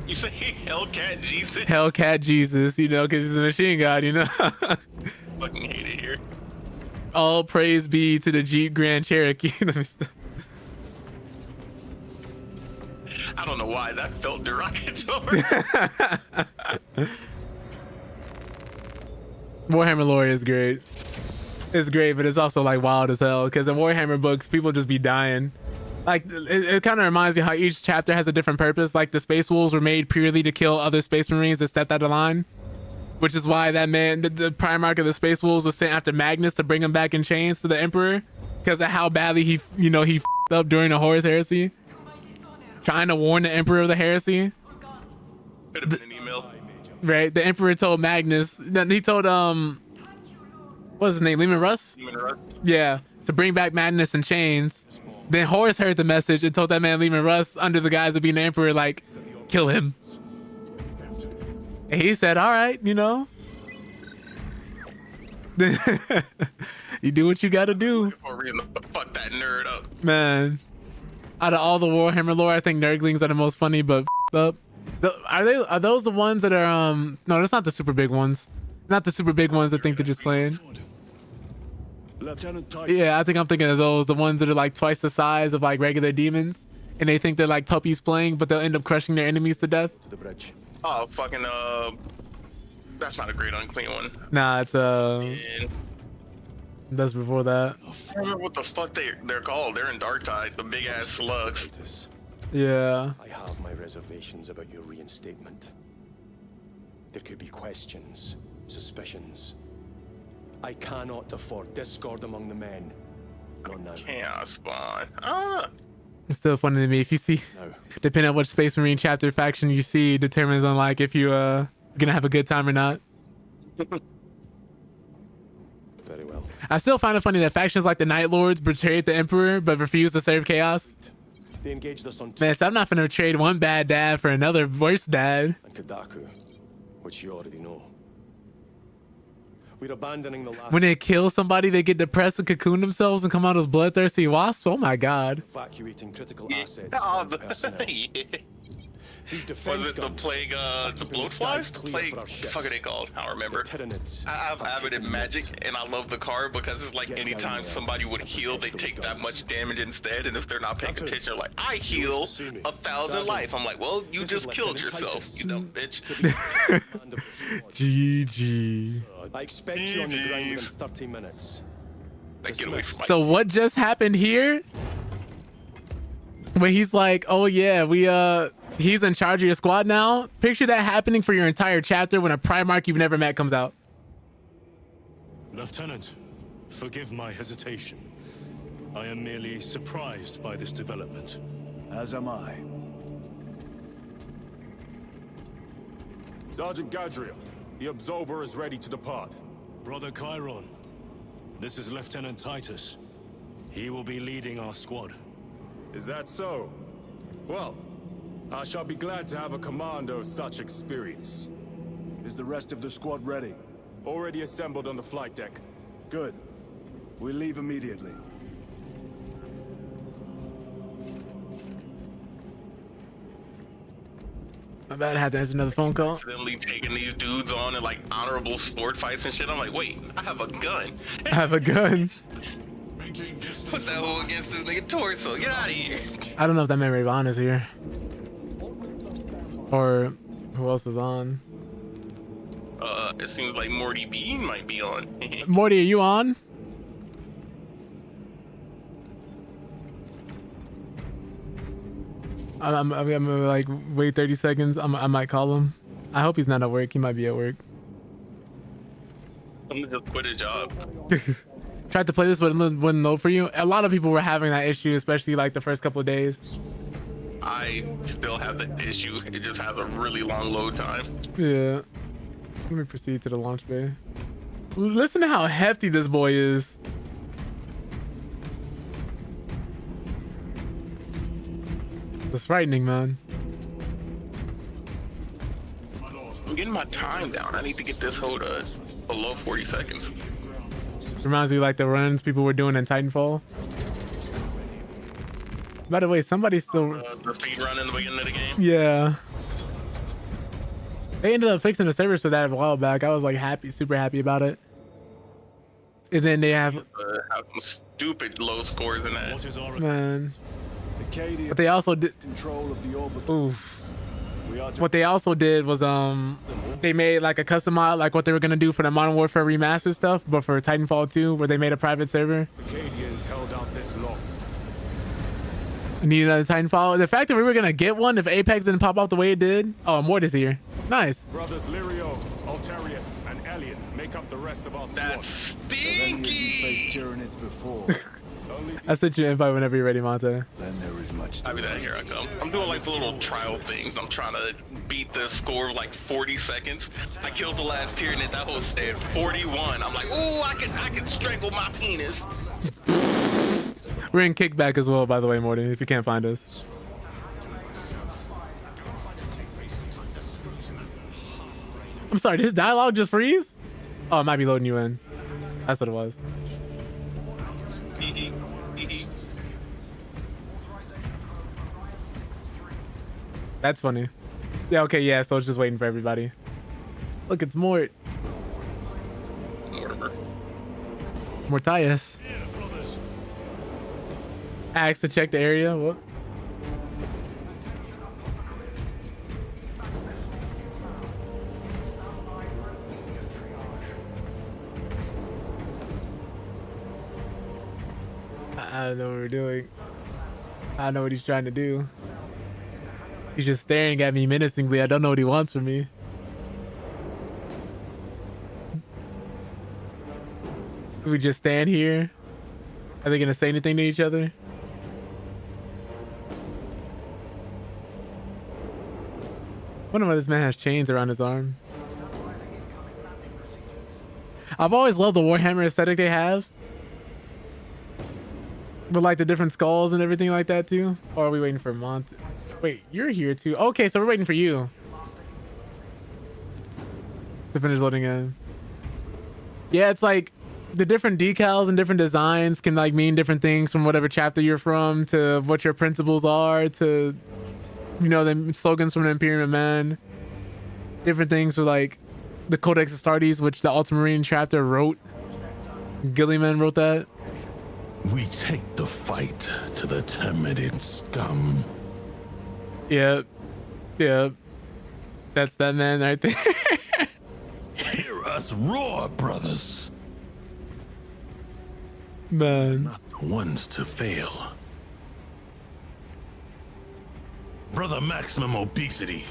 You say Hellcat Jesus? Hellcat Jesus, you know, because he's a machine god, you know. Fucking hate it here. All praise be to the Jeep Grand Cherokee. Let me stop. I don't know why that felt derogatory. Warhammer lore is great. It's great, but it's also like wild as hell because in Warhammer books, people just be dying. Like it kind of reminds me how each chapter has a different purpose. Like the Space Wolves were made purely to kill other Space Marines that stepped out of line, which is why that man, the Primarch of the Space Wolves, was sent after Magnus to bring him back in chains to the Emperor because of how badly he f***ed up during the Horus Heresy, trying to warn the Emperor of the Heresy. Could have been an email. Right, the Emperor told Magnus. He told what's his name, Leman Russ? Leman Russ. Yeah, to bring back Magnus in chains. Then Horus heard the message and told that man Leman Russ, under the guise of being the Emperor, like, kill him. And he said, all right, you know. You do what you gotta do. Fuck that nerd up. Man. Out of all the Warhammer lore, I think Nurglings are the most funny, but up. Are those the ones that are, no, that's not the super big ones. Not the super big ones that think they're just playing. Yeah, I think I'm thinking of those, the ones that are like twice the size of like regular demons, and they think they're like puppies playing, but they'll end up crushing their enemies to death. To the bridge. Oh, fucking, that's not a great unclean one. Nah, it's Man. That's before that. I don't remember what the fuck they're called. They're in Darktide, the big ass slugs. Yeah. I have my reservations about your reinstatement. There could be questions, suspicions. I cannot afford discord among the men. Not now. Chaos spawn. It's still funny to me. If you see, depending on which Space Marine chapter faction you see, determines on like if you gonna have a good time or not. Very well. I still find it funny that factions like the Night Lords betrayed the Emperor but refused to serve Chaos. They engaged us on Man, so I'm not gonna trade one bad dad for another worse dad. and Kadaku, which you already know. We're abandoning the last. When they kill somebody, they get depressed and cocoon themselves and come out as bloodthirsty wasps. Oh my god. Evacuating critical assets. Oh, and personnel. yeah. These defense Was it the guns plague, the bloatflies? The plague, what the fuck are they called? I don't remember. I'm avid in Magic, and I love the card because it's like anytime somebody would heal, they take that much damage instead, and if they're not paying attention, they're like, I heal 1,000 life. I'm like, well, you just killed yourself, you dumb bitch. GG. I expect you on the ground within 30 minutes. Like, get away from my So what just happened here? When he's like, oh yeah, he's in charge of your squad now. Picture that happening for your entire chapter when a Primarch you've never met comes out. Lieutenant, forgive my hesitation. I am merely surprised by this development. As am I. Sergeant Gadriel, the Absolver is ready to depart. Brother Chiron, This is Lieutenant Titus. He will be leading our squad. Is that so? Well, I shall be glad to have a commander of such experience. Is the rest of the squad ready? Already assembled on the flight deck. Good. We'll leave immediately. My bad, I had to answer another phone call. Accidentally taking these dudes on in like honorable sword fights and shit. I'm like, wait, I have a gun. I have a gun. Put that hoe against this nigga torso. Get out of here. I don't know if that man Ravon is here. Or who else is on? It seems like Morty B might be on. Morty, are you on? I'm gonna like wait 30 seconds. I might call him. I hope he's not at work. He might be at work. I'm gonna just quit a job. Tried to play this, but it wouldn't load for you. A lot of people were having that issue, especially like the first couple of days. I still have the issue. It just has a really long load time. Yeah. Let me proceed to the launch bay. Listen to how hefty this boy is. It's frightening, man. I'm getting my time down. I need to get this hoe to below 40 seconds. Reminds me like the runs people were doing in Titanfall. By the way, somebody's still the speed run in the beginning of the game. Yeah. They ended up fixing the servers for that a while back. I was like happy, super happy about it. And then they have some stupid low scores in that. Man. But they also did control of the orbit. Oof. What they also did was they made like a custom mod, like what they were gonna do for the Modern Warfare remastered stuff, but for Titanfall 2, where they made a private server. The Cadians held out this long. Need another Titanfall. The fact that we were gonna get one if Apex didn't pop off the way it did. Oh, Mort is here. Nice. Brothers Lirio, Altarius, and Alien make up the rest of our squad. That's stinky. Faced Tyranids before. I sent you an invite whenever you're ready, Monte. Then there is much to I'll be there. Here I come. I'm doing like the little trial things. I'm trying to beat the score of like 40 seconds. I killed the last Tyranid. That whole said 41. I'm like, oh, I can strangle my penis. We're in Kickback as well, by the way, Morty, if you can't find us. I'm sorry, did his dialogue just freeze? Oh, it might be loading you in. That's what it was. That's funny. Yeah, okay, yeah, so it's just waiting for everybody. Look, it's Mort. Mortimer. Mortius. Asked to check the area. What? I don't know what we're doing. I don't know what he's trying to do. He's just staring at me menacingly. I don't know what he wants from me. We just stand here. Are they gonna say anything to each other? Wonder why this man has chains around his arm. I've always loved the Warhammer aesthetic they have. But like the different skulls and everything like that too. Or are we waiting for Mont? Wait, you're here too. Okay, so we're waiting for you to finish loading in. Yeah, it's like the different decals and different designs can like mean different things from whatever chapter you're from to what your principles are to, you know, the slogans from the Imperium Men. Different things for like the Codex Astartes, which the Ultramarine chapter wrote. Gilliman wrote that. We take the fight to the Terminid scum. Yep. Yep. That's that man right there. Hear us roar, brothers. Man. Not the ones to fail. Brother Maximum Obesity.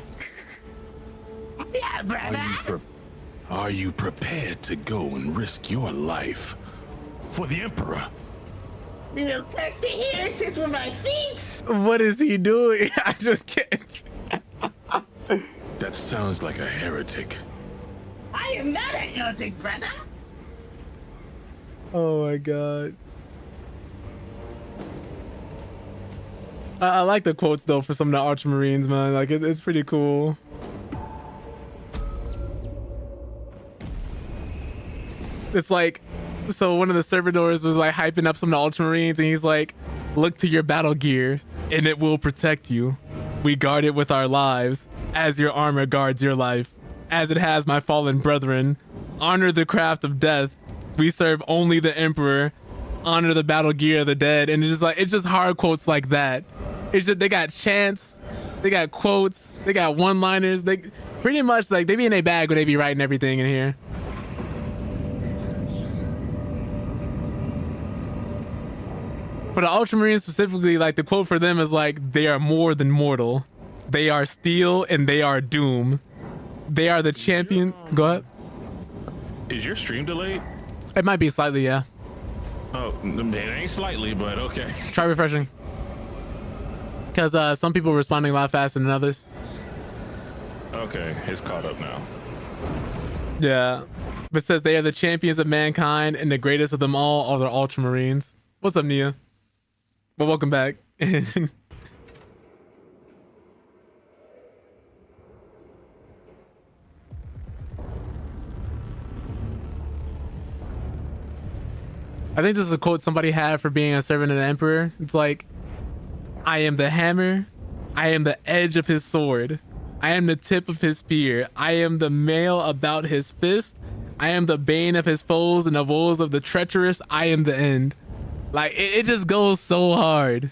Yeah, brother. Are you prepared to go and risk your life for the Emperor? You will press the heretics with my feet. What is he doing? I just can't. That sounds like a heretic. I am not a heretic, brother. Oh my god. I like the quotes though for some of the Ultramarines, man. Like it's pretty cool. It's like, so one of the servitors was like hyping up some of the Ultramarines, and he's like, "Look to your battle gear, and it will protect you. We guard it with our lives, as your armor guards your life. As it has my fallen brethren. Honor the craft of death. We serve only the Emperor. Honor the battle gear of the dead." And it's just hard quotes like that. It's just, they got chants, they got quotes, they got one-liners. They pretty much like they be in a bag when they be writing everything in here. For the Ultramarines specifically, like the quote for them is like, "They are more than mortal. They are steel and they are doom. They are the champion." Go ahead. Is your stream delayed? It might be slightly, yeah. Oh, it ain't slightly, but okay. Try refreshing. Because some people are responding a lot faster than others. Okay, it's caught up now. Yeah. But it says they are the champions of mankind, and the greatest of them all are the Ultramarines. What's up, Nia? Well, welcome back. I think this is a quote somebody had for being a servant of the Emperor. It's like, "I am the hammer. I am the edge of his sword. I am the tip of his spear. I am the mail about his fist. I am the bane of his foes and the woes of the treacherous. I am the end." Like, it just goes so hard.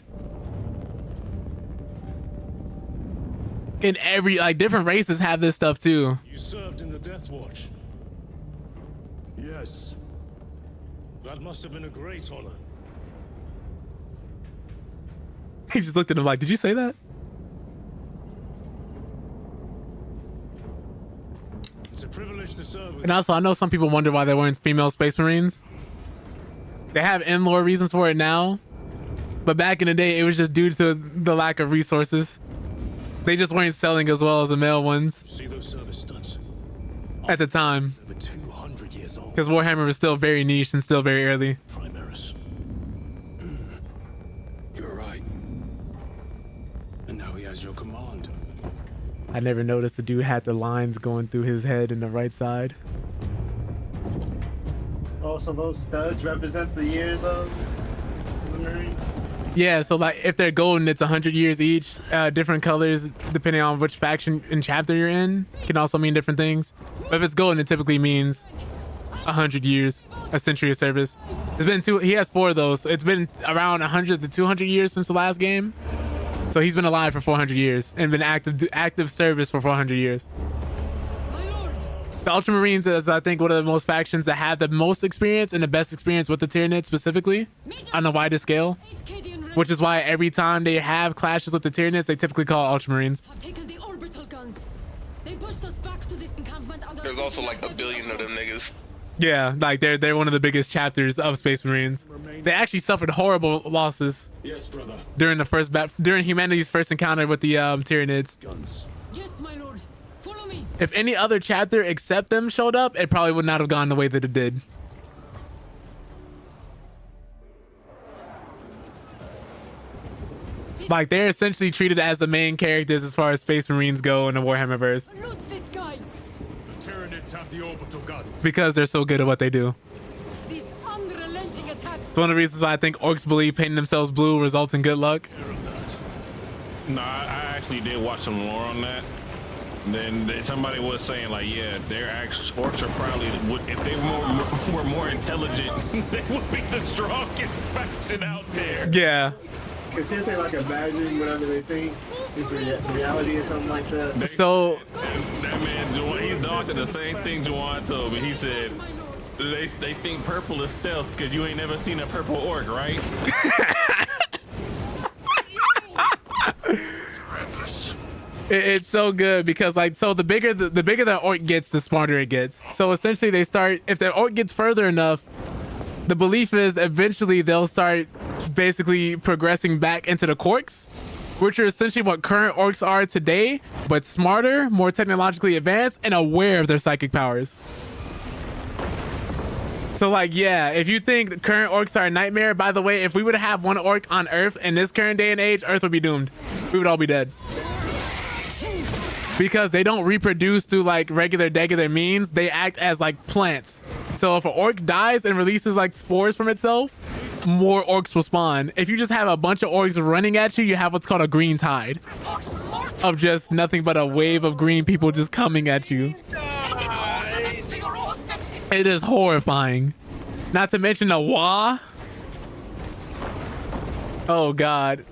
In every, like, different races have this stuff too. You served in the Death Watch. Yes. That must have been a great honor. He just looked at him like, "Did you say that?" It's a privilege to serve with. And also, I know some people wonder why there weren't female Space Marines. They have in-lore reasons for it now, but back in the day, it was just due to the lack of resources. They just weren't selling as well as the male ones. See those service studs? At the time. Over 200 years old. Because Warhammer was still very niche and still very early. Primaris. You're right. And now he has your command. I never noticed the dude had the lines going through his head in the right side. Also, those studs represent the years of the Marine. Yeah, so like if they're golden, it's 100 years each. Different colors depending on which faction and chapter you're in can also mean different things. But if it's golden, it typically means 100 years, a century of service. It's been he has 4 of those. So it's been around 100 to 200 years since the last game. So he's been alive for 400 years and been active service for 400 years. The Ultramarines is, I think, one of the most factions that have the most experience and the best experience with the Tyranids specifically on the widest scale, which is why every time they have clashes with the Tyranids, they typically call Ultramarines. There's also like a billion of them niggas. Yeah, like they're one of the biggest chapters of Space Marines. They actually suffered horrible losses. Yes, brother. During humanity's first encounter with the Tyranids. Guns. Yes, my lord. Follow me. If any other chapter except them showed up, it probably would not have gone the way that it did. Like, they're essentially treated as the main characters as far as Space Marines go in the Warhammer verse. Loot these guys. The Tyranids have the orbital guns. Because they're so good at what they do. These unrelenting attacks. It's one of the reasons why I think orcs believe painting themselves blue results in good luck. No, I actually did watch some lore on that. Then somebody was saying like, yeah, their actual orcs are probably, if they were more intelligent, they would be the strongest faction out there. Yeah. Because can't they like imagine whatever they think is reality or something like that? So that man, Juwan, he said the same thing Juwan told me. He said they think purple is stealth because you ain't never seen a purple orc, right? It's so good because like, so the bigger the orc gets, the smarter it gets. So essentially they start, if the orc gets further enough, the belief is eventually they'll start basically progressing back into the quarks, which are essentially what current orcs are today, but smarter, more technologically advanced, and aware of their psychic powers. So like, yeah, if you think the current orcs are a nightmare, by the way, if we would have one orc on Earth in this current day and age, Earth would be doomed. We would all be dead. Because they don't reproduce through like regular means. They act as like plants. So if an orc dies and releases like spores from itself, more orcs will spawn. If you just have a bunch of orcs running at you, you have what's called a green tide of just nothing but a wave of green people just coming at you. It is horrifying. Not to mention the wah. Oh God.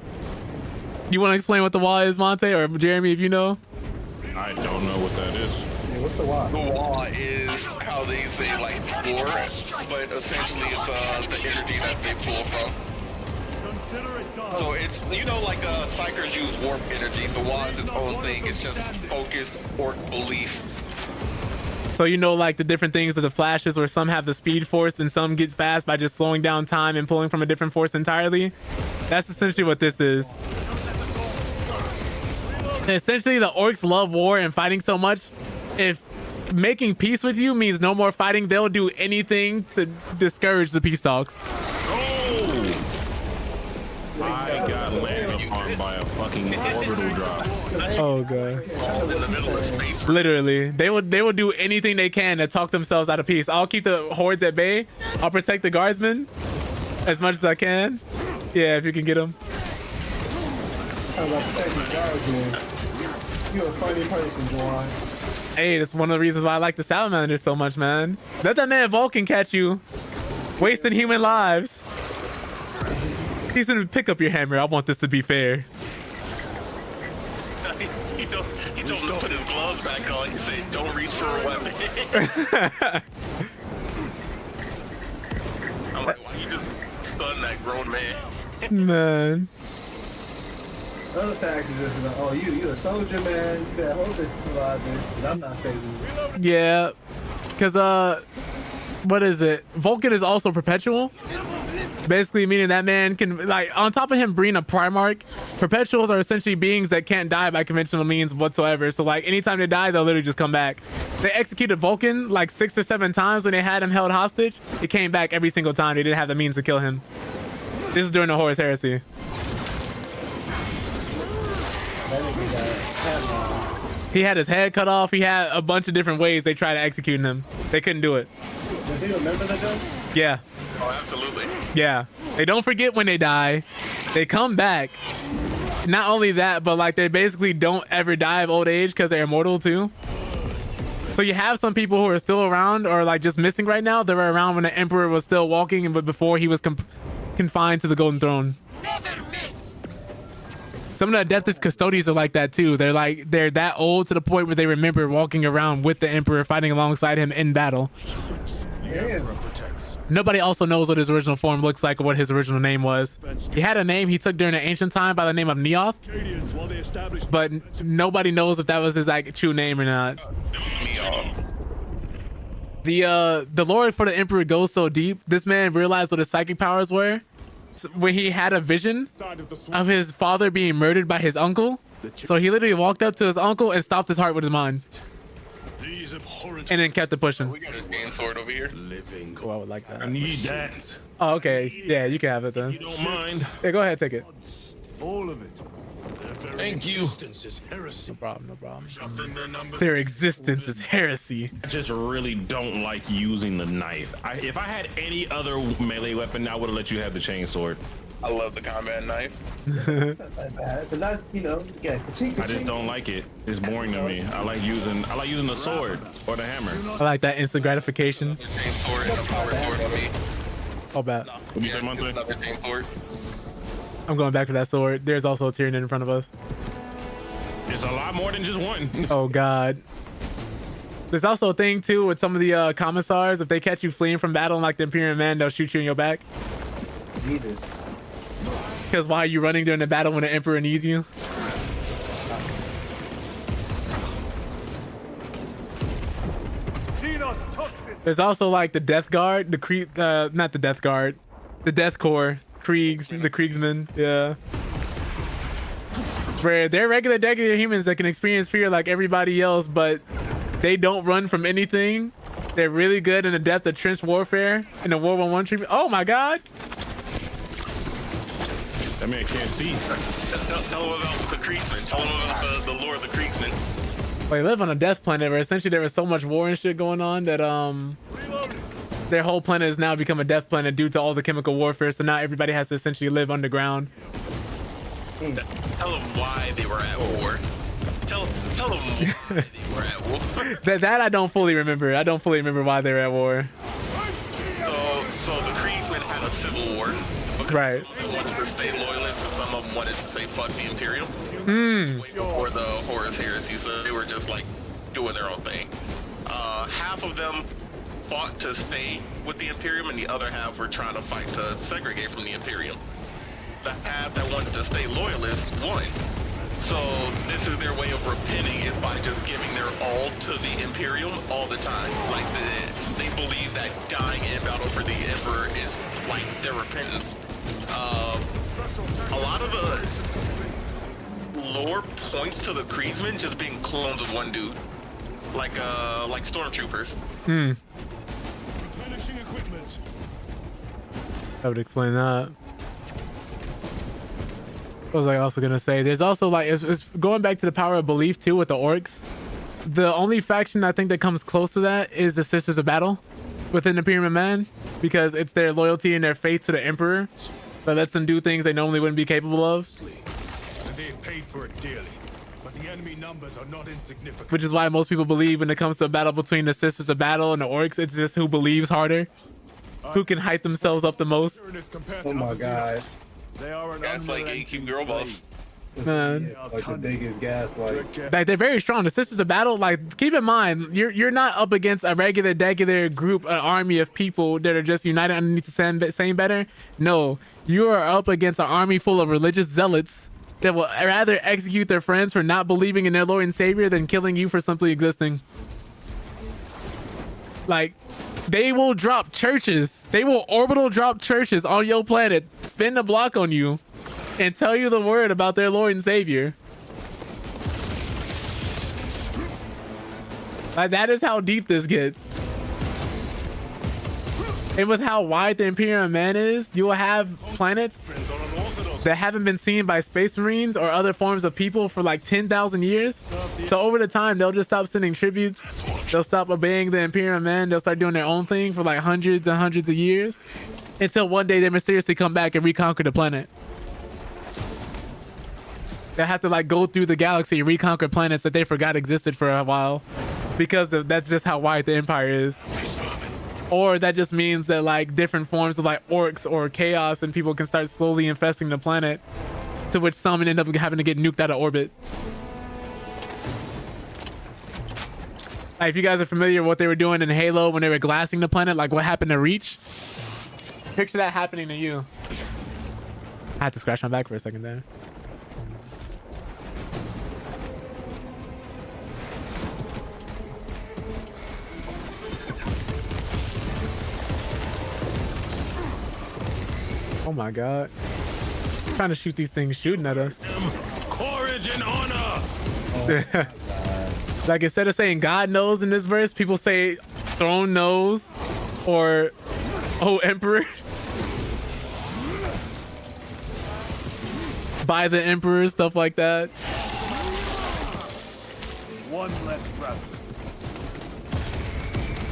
You want to explain what the wah is, Monte, or Jeremy, if you know? I don't know what that is. Yeah, what's the wah? The wall is how they say like war, but essentially it's the energy that they pull from. So it's, you know, like psychers use warp energy. The wall is its own thing. It's just focused orc belief. So you know, like the different things of the flashes, where some have the speed force and some get fast by just slowing down time and pulling from a different force entirely. That's essentially what this is. Essentially, the orcs love war and fighting so much. If making peace with you means no more fighting, they'll do anything to discourage the peace talks. Oh! I got landed upon by a fucking orbital drop. Oh God! Literally, they will do anything they can to talk themselves out of peace. I'll keep the hordes at bay. I'll protect the guardsmen as much as I can. Yeah, if you can get them. You're a funny person, Juan. Hey, that's one of the reasons why I like the salamanders so much, man. Let that man Vulcan catch you, wasting human lives. He's gonna pick up your hammer. I want this to be fair. He told him to put his gloves back on. He said, "Don't reach for a weapon." I'm like, why you just stun that grown man? Man. Other facts is just like, oh, you a soldier, man. You better hold this, provide this, because I'm not saving you. Yeah, because what is it? Vulcan is also perpetual. Basically meaning that man can, like, on top of him being a Primarch, perpetuals are essentially beings that can't die by conventional means whatsoever. So like anytime they die, they'll literally just come back. They executed Vulcan like 6 or 7 times when they had him held hostage. He came back every single time. They didn't have the means to kill him. This is during the Horus Heresy. He had his head cut off. He had a bunch of different ways they tried to execute him. They couldn't do it. Does he remember that though? Yeah. Oh, absolutely. Yeah. They don't forget when they die. They come back. Not only that, but like they basically don't ever die of old age because they're immortal too. So you have some people who are still around or like just missing right now. They were around when the Emperor was still walking, but before he was confined to the Golden Throne. Never miss. Some of the Adeptus Custodians are like that too. They're that old to the point where they remember walking around with the Emperor, fighting alongside him in battle. Nobody also knows what his original form looks like or what his original name was. He had a name he took during the ancient time by the name of Neoth, but nobody knows if that was his like true name or not. The lore for the Emperor goes so deep. This man realized what his psychic powers were when he had a vision of his father being murdered by his uncle. So he literally walked up to his uncle and stopped his heart with his mind. And then kept it pushing. We got his game sword over here. Oh, I would like that. I need that. Oh, okay. Yeah, you can have it then. You don't mind? Yeah, go ahead, take it. All of it. Thank you. No problem, no problem. Their existence is heresy. I just really don't like using the knife. If I had any other melee weapon, I would have let you have the chainsword. I love the combat knife. Not that bad, but not, you know, yeah. I just don't like it. It's boring to me. I like using the sword or the hammer. I like that instant gratification. Sword and a power sword for me. Oh, bad. What you say, Monte? Another sword. I'm going back for that sword. There's also a Tyranid in front of us. It's a lot more than just one. Oh God. There's also a thing too with some of the commissars. If they catch you fleeing from battle like the Imperial Man, they'll shoot you in your back. Jesus. Because why are you running during the battle when the Emperor needs you? There's also like the Death Guard, not the Death Guard, the Death Corps, the Kriegsmen, yeah. Where they're regular humans that can experience fear like everybody else, but they don't run from anything. They're really good in the depth of trench warfare and the World War I treatment. Oh my God. That man can't see. Tell him about the Kriegsmen. Tell him about the lore of the Kriegsmen. They live on a death planet where essentially there was so much war and shit going on that their whole planet has now become a death planet due to all the chemical warfare. So now everybody has to essentially live underground. Tell them why they were at war. Tell them why they were at war. that I don't fully remember. I don't fully remember why they were at war. So the Kriegsmen had a civil war. Right. Some wanted to stay loyalists, and some of them wanted to say fuck the Imperium. Or the Horus Heresy, so they were just like doing their own thing. Half of them fought to stay with the Imperium, and the other half were trying to fight to segregate from the Imperium. The half that wanted to stay loyalists won. So this is their way of repenting, is by just giving their all to the Imperium all the time. Like they believe that dying in battle for the Emperor is like their repentance. A lot of the lore points to the Kriegsmen just being clones of one dude, like stormtroopers. Replenishing equipment. I would explain that. What was I also gonna say? There's also like it's going back to the power of belief too with the orcs. The only faction I think that comes close to that is the Sisters of Battle within the Imperium of Man, because it's their loyalty and their faith to the Emperor that lets them do things they normally wouldn't be capable of. And they have paid for it dearly, but the enemy numbers are not insignificant. Which is why most people believe when it comes to a battle between the Sisters of Battle and the orcs, it's just who believes harder, who can hype themselves up the most. Oh my God. They are an That's like gatekeep girl boss. Man. Yeah, like the biggest gaslight. Like they're very strong. The Sisters of Battle, like keep in mind, you're not up against a regular group, an army of people that are just united underneath the same banner. No, you are up against an army full of religious zealots that will rather execute their friends for not believing in their Lord and Savior than killing you for simply existing. Like, they will drop churches. They will orbital drop churches on your planet, spin the block on you, and tell you the word about their Lord and Savior. Like, that is how deep this gets. And with how wide the Imperium of Man is, you will have planets that haven't been seen by Space Marines or other forms of people for like 10,000 years. So over the time, they'll just stop sending tributes. They'll stop obeying the Imperium of Man. They'll start doing their own thing for like hundreds and hundreds of years, until one day they mysteriously come back and reconquer the planet. They have to like go through the galaxy and reconquer planets that they forgot existed for a while, because that's just how wide the Empire is. Or that just means that like different forms of like orcs or chaos and people can start slowly infesting the planet, to which some end up having to get nuked out of orbit. Like, if you guys are familiar with what they were doing in Halo when they were glassing the planet, like what happened to Reach, picture that happening to you. I had to scratch my back for a second there. Oh my God. I'm trying to shoot these things shooting at us. Courage and honor. Oh like, instead of saying God knows in this verse, people say throne knows, or oh Emperor. By the Emperor, stuff like that. One less breath.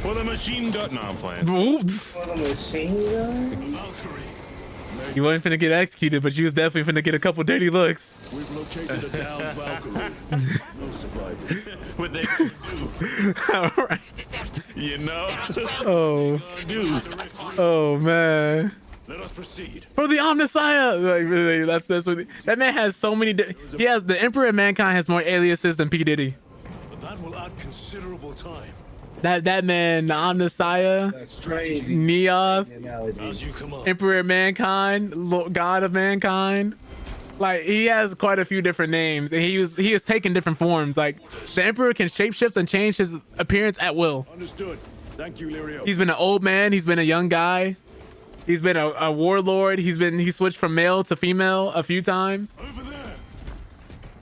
For the machine gun. No, I'm playing. For the machine gun? You weren't finna get executed, but you was definitely finna get a couple dirty looks. We've located a downed Valkyrie. No survivors. What they All right. You know? Oh. Oh man. Let us proceed. For the Omnissiah. Like, really, that's what that man has so many. He has the Emperor of Mankind has more aliases than P. Diddy. But that will add considerable time. That man, the Omnissiah, Neoth, Emperor of Mankind, God of Mankind. Like, he has quite a few different names, and he has taken different forms. Like, the Emperor can shapeshift and change his appearance at will. Understood. Thank you, Lirio. He's been an old man. He's been a young guy. He's been a warlord. He switched from male to female a few times. Over there.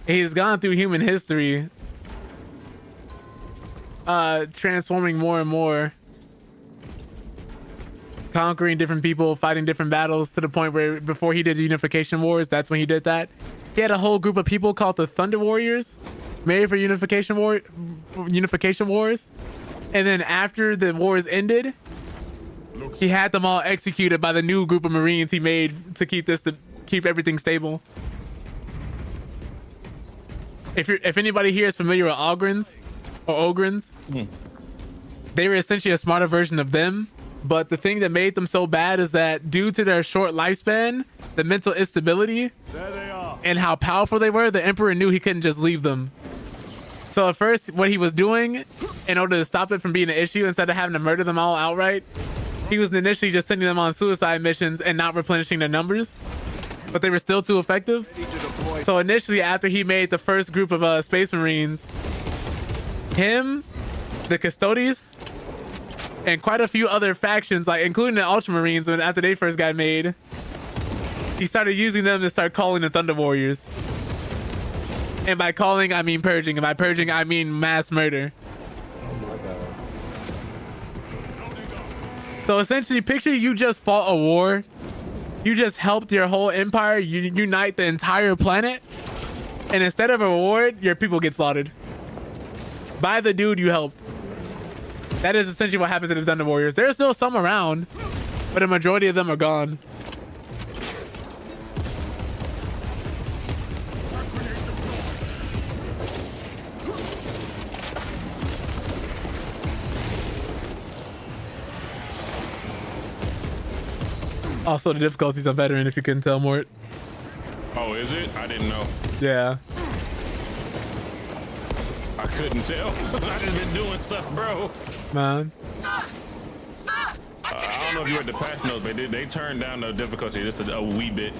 He's gone through human history, transforming more and more. conquering different people, fighting different battles to the point where before he did the Unification Wars, that's when he did that. He had a whole group of people called the Thunder Warriors, made for Unification Wars. And then after the wars ended, he had them all executed by the new group of Marines he made to keep everything stable. If anybody here is familiar with Ogrins or Ogrins, they were essentially a smarter version of them. But the thing that made them so bad is that due to their short lifespan, the mental instability, and how powerful they were, the Emperor knew he couldn't just leave them. So at first, what he was doing, in order to stop it from being an issue, instead of having to murder them all outright, he was initially just sending them on suicide missions and not replenishing their numbers. But they were still too effective. So initially, after he made the first group of Space Marines, him, the Custodes, and quite a few other factions, like including the Ultramarines, when after they first got made, he started using them to start calling the Thunder Warriors. And by calling, I mean purging. And by purging, I mean mass murder. So essentially, picture you just fought a war. You just helped your whole empire unite the entire planet. And instead of a reward, your people get slaughtered by the dude you helped. That is essentially what happened to the Thunder Warriors. There's still some around, but a majority of them are gone. Also, the difficulty's a veteran, if you couldn't tell, Mort. Oh, is it? I didn't know. Yeah. I couldn't tell. I just been doing stuff, bro. Man. I don't know if you read the patch notes, but they turned down the difficulty just a wee bit.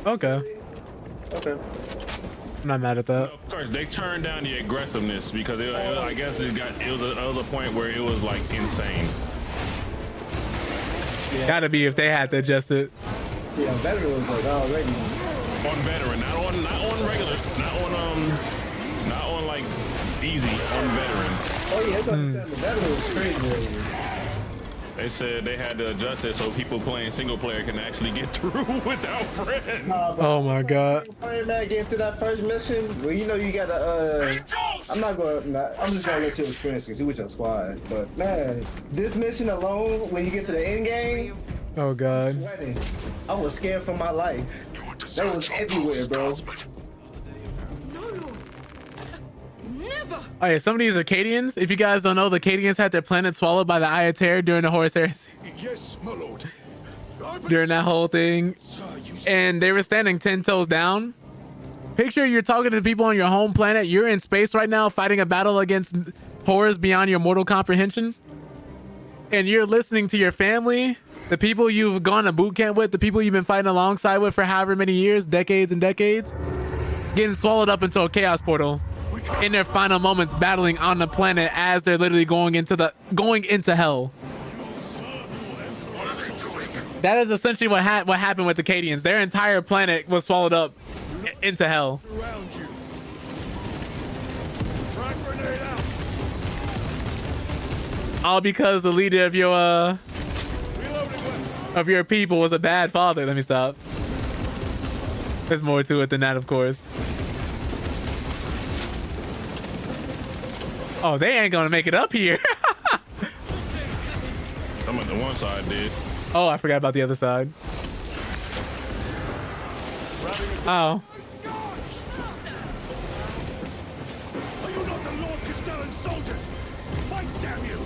Okay. Okay. I'm not mad at that. Of course, they turned down the aggressiveness because I guess it was a point where it was like insane. Yeah. Gotta be if they had to adjust it. Yeah, veteran was like already. On veteran, not on regular, not on like easy, on veteran. Oh yeah, it's understandable. Veteran was crazy. They said they had to adjust it so people playing single player can actually get through without friends. Oh my god. Player, man, getting through that first mission, well, you know you gotta. I'm just gonna let you experience it with your squad. But man, this mission alone, when you get to the end game, oh god, I'm sweating. I was scared for my life. That was everywhere, bro. Oh yeah, some of these are Cadians. If you guys don't know, the Cadians had their planet swallowed by the Eye of Terror during the Horus Heresy. Yes, my lord. During that whole thing. And they were standing 10 toes down. Picture you're talking to people on your home planet. You're in space right now fighting a battle against horrors beyond your mortal comprehension. And you're listening to your family, the people you've gone to boot camp with, the people you've been fighting alongside with for however many years, decades and decades, getting swallowed up into a chaos portal. In their final moments, battling on the planet as they're literally going into hell. That is essentially what happened with the Cadians. Their entire planet was swallowed up into hell. All because the leader of your people was a bad father. Let me stop. There's more to it than that, of course. Oh, they ain't gonna make it up here. Some of the one side did. Oh, I forgot about the other side. Oh. Are you not the Lord Castellan soldiers? Fight, damn you!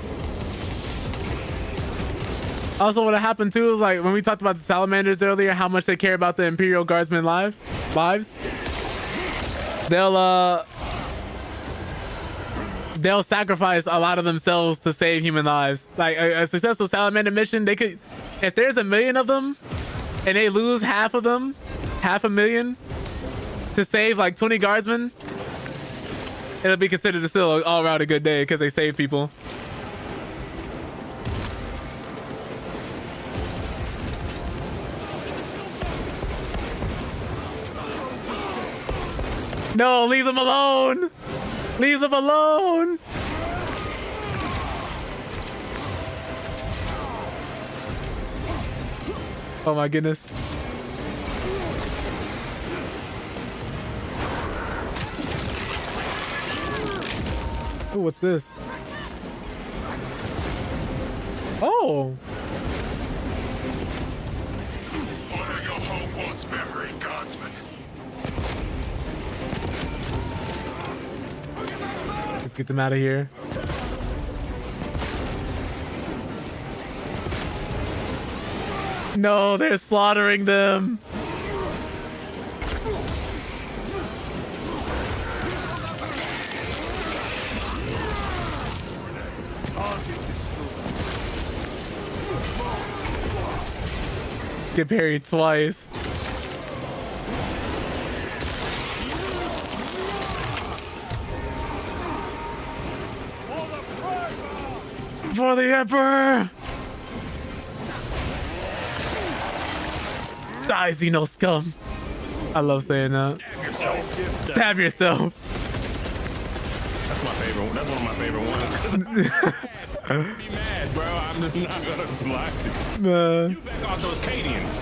Also, what happened too is like when we talked about the salamanders earlier, how much they care about the Imperial Guardsmen lives. They'll sacrifice a lot of themselves to save human lives. Like a successful salamander mission, they could, if there's 1 million of them and they lose half of them, 500,000 to save like 20 guardsmen, it'll be considered still all around a good day because they save people. No, leave them alone. Leave them alone! Oh my goodness. Oh, what's this? Oh. Honor your homeworld's memory, guardsman. Let's get them out of here. No, they're slaughtering them. Get parried twice. For the Emperor! Die, Xeno scum. I love saying that. Stab yourself. That's my favorite. That's one of my favorite ones. Be mad, bro. I'm just not gonna lie. You back off those Cadians.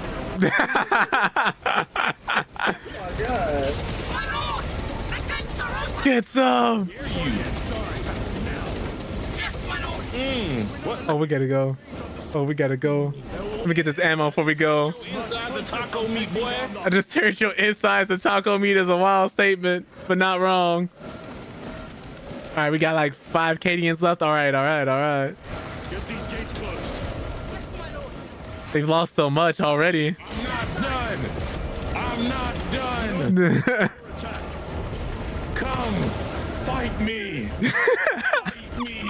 Oh my god. Get some. What? Oh, we gotta go. Oh, we gotta go. Let me get this ammo before we go. Inside the taco meat, boy. I just turned your insides to taco meat as a wild statement, but not wrong. All right, we got like 5 Cadians left. All right. Get these gates closed. They've lost so much already. I'm not done. Come, fight me. Fight me.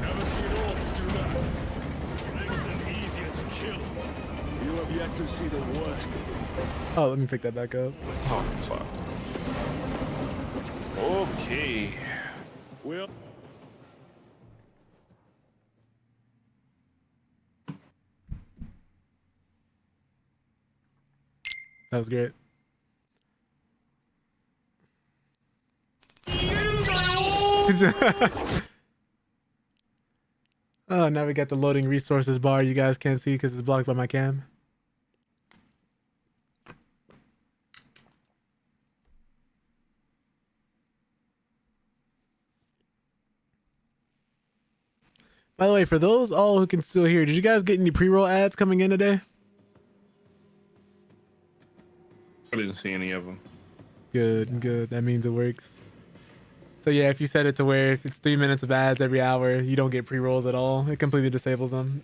Never seen orcs do that. Makes them easier to kill. You have yet to see the worst of them. Oh, let me pick that back up. Oh, fuck. Okay. Well. That was great. Oh, now we got the loading resources bar you guys can't see because it's blocked by my cam. By the way, for those all who can still hear, did you guys get any pre-roll ads coming in today? I didn't see any of them. Good. That means it works. So yeah, if you set it to where if it's 3 minutes of ads every hour, you don't get pre-rolls at all. It completely disables them.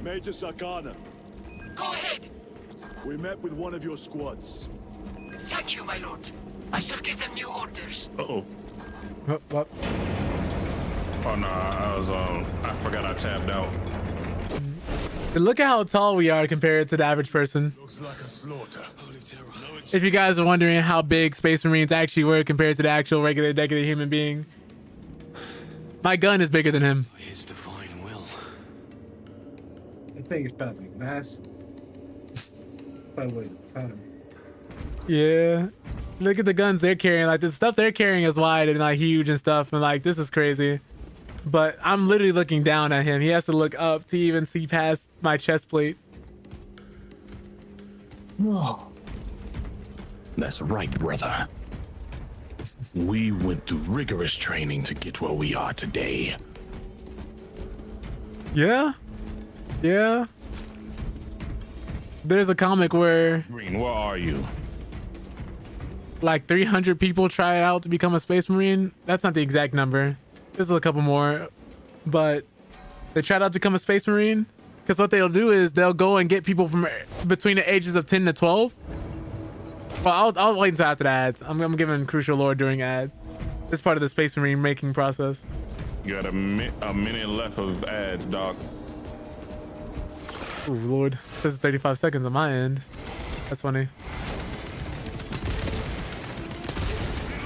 Major Sakana. Go ahead. We met with one of your squads. Thank you, my lord. I shall give them new orders. Uh-oh. What? Oh, no, I forgot I tapped out. Look at how tall we are compared to the average person. Looks like a slaughter. Holy terror. If you guys are wondering how big Space Marines actually were compared to the actual regular human being, my gun is bigger than him. His divine will. I think it's probably nice. Probably waste of time. Yeah. Look at the guns they're carrying. Like, the stuff they're carrying is wide and like huge and stuff. And like, this is crazy. But I'm literally looking down at him. He has to look up to even see past my chest plate. Whoa. That's right, brother. We went through rigorous training to get where we are today. Yeah. There's a comic where Green, where are you? like 300 people try out to become a Space Marine. That's not the exact number. There's a couple more, but they tried out to become a Space Marine because what they'll do is they'll go and get people from between the ages of 10 to 12. Well, I'll wait until after the ads. I'm giving crucial lore during ads. This part of the Space Marine making process. You got a minute left of ads, dog. Oh Lord, this is 35 seconds on my end. That's funny.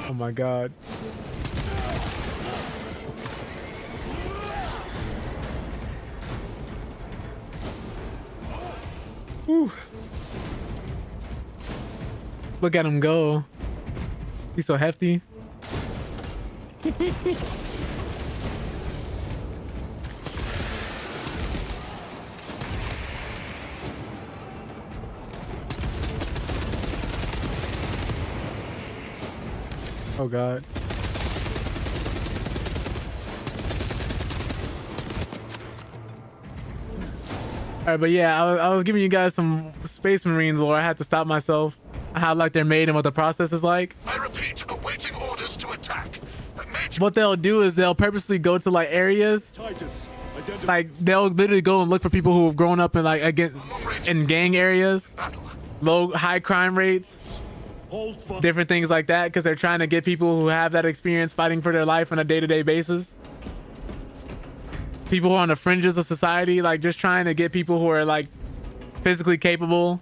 Oh my God. Whew. Look at him go. He's so hefty. Oh God. All right, but yeah, I was giving you guys some Space Marines lore. I had to stop myself. How like they're made and what the process is like. I repeat, awaiting orders to attack. What they'll do is they'll purposely go to like areas, like they'll literally go and look for people who have grown up in like again in gang areas, high crime rates, different things like that, because they're trying to get people who have that experience fighting for their life on a day-to-day basis. People who are on the fringes of society, like just trying to get people who are like physically capable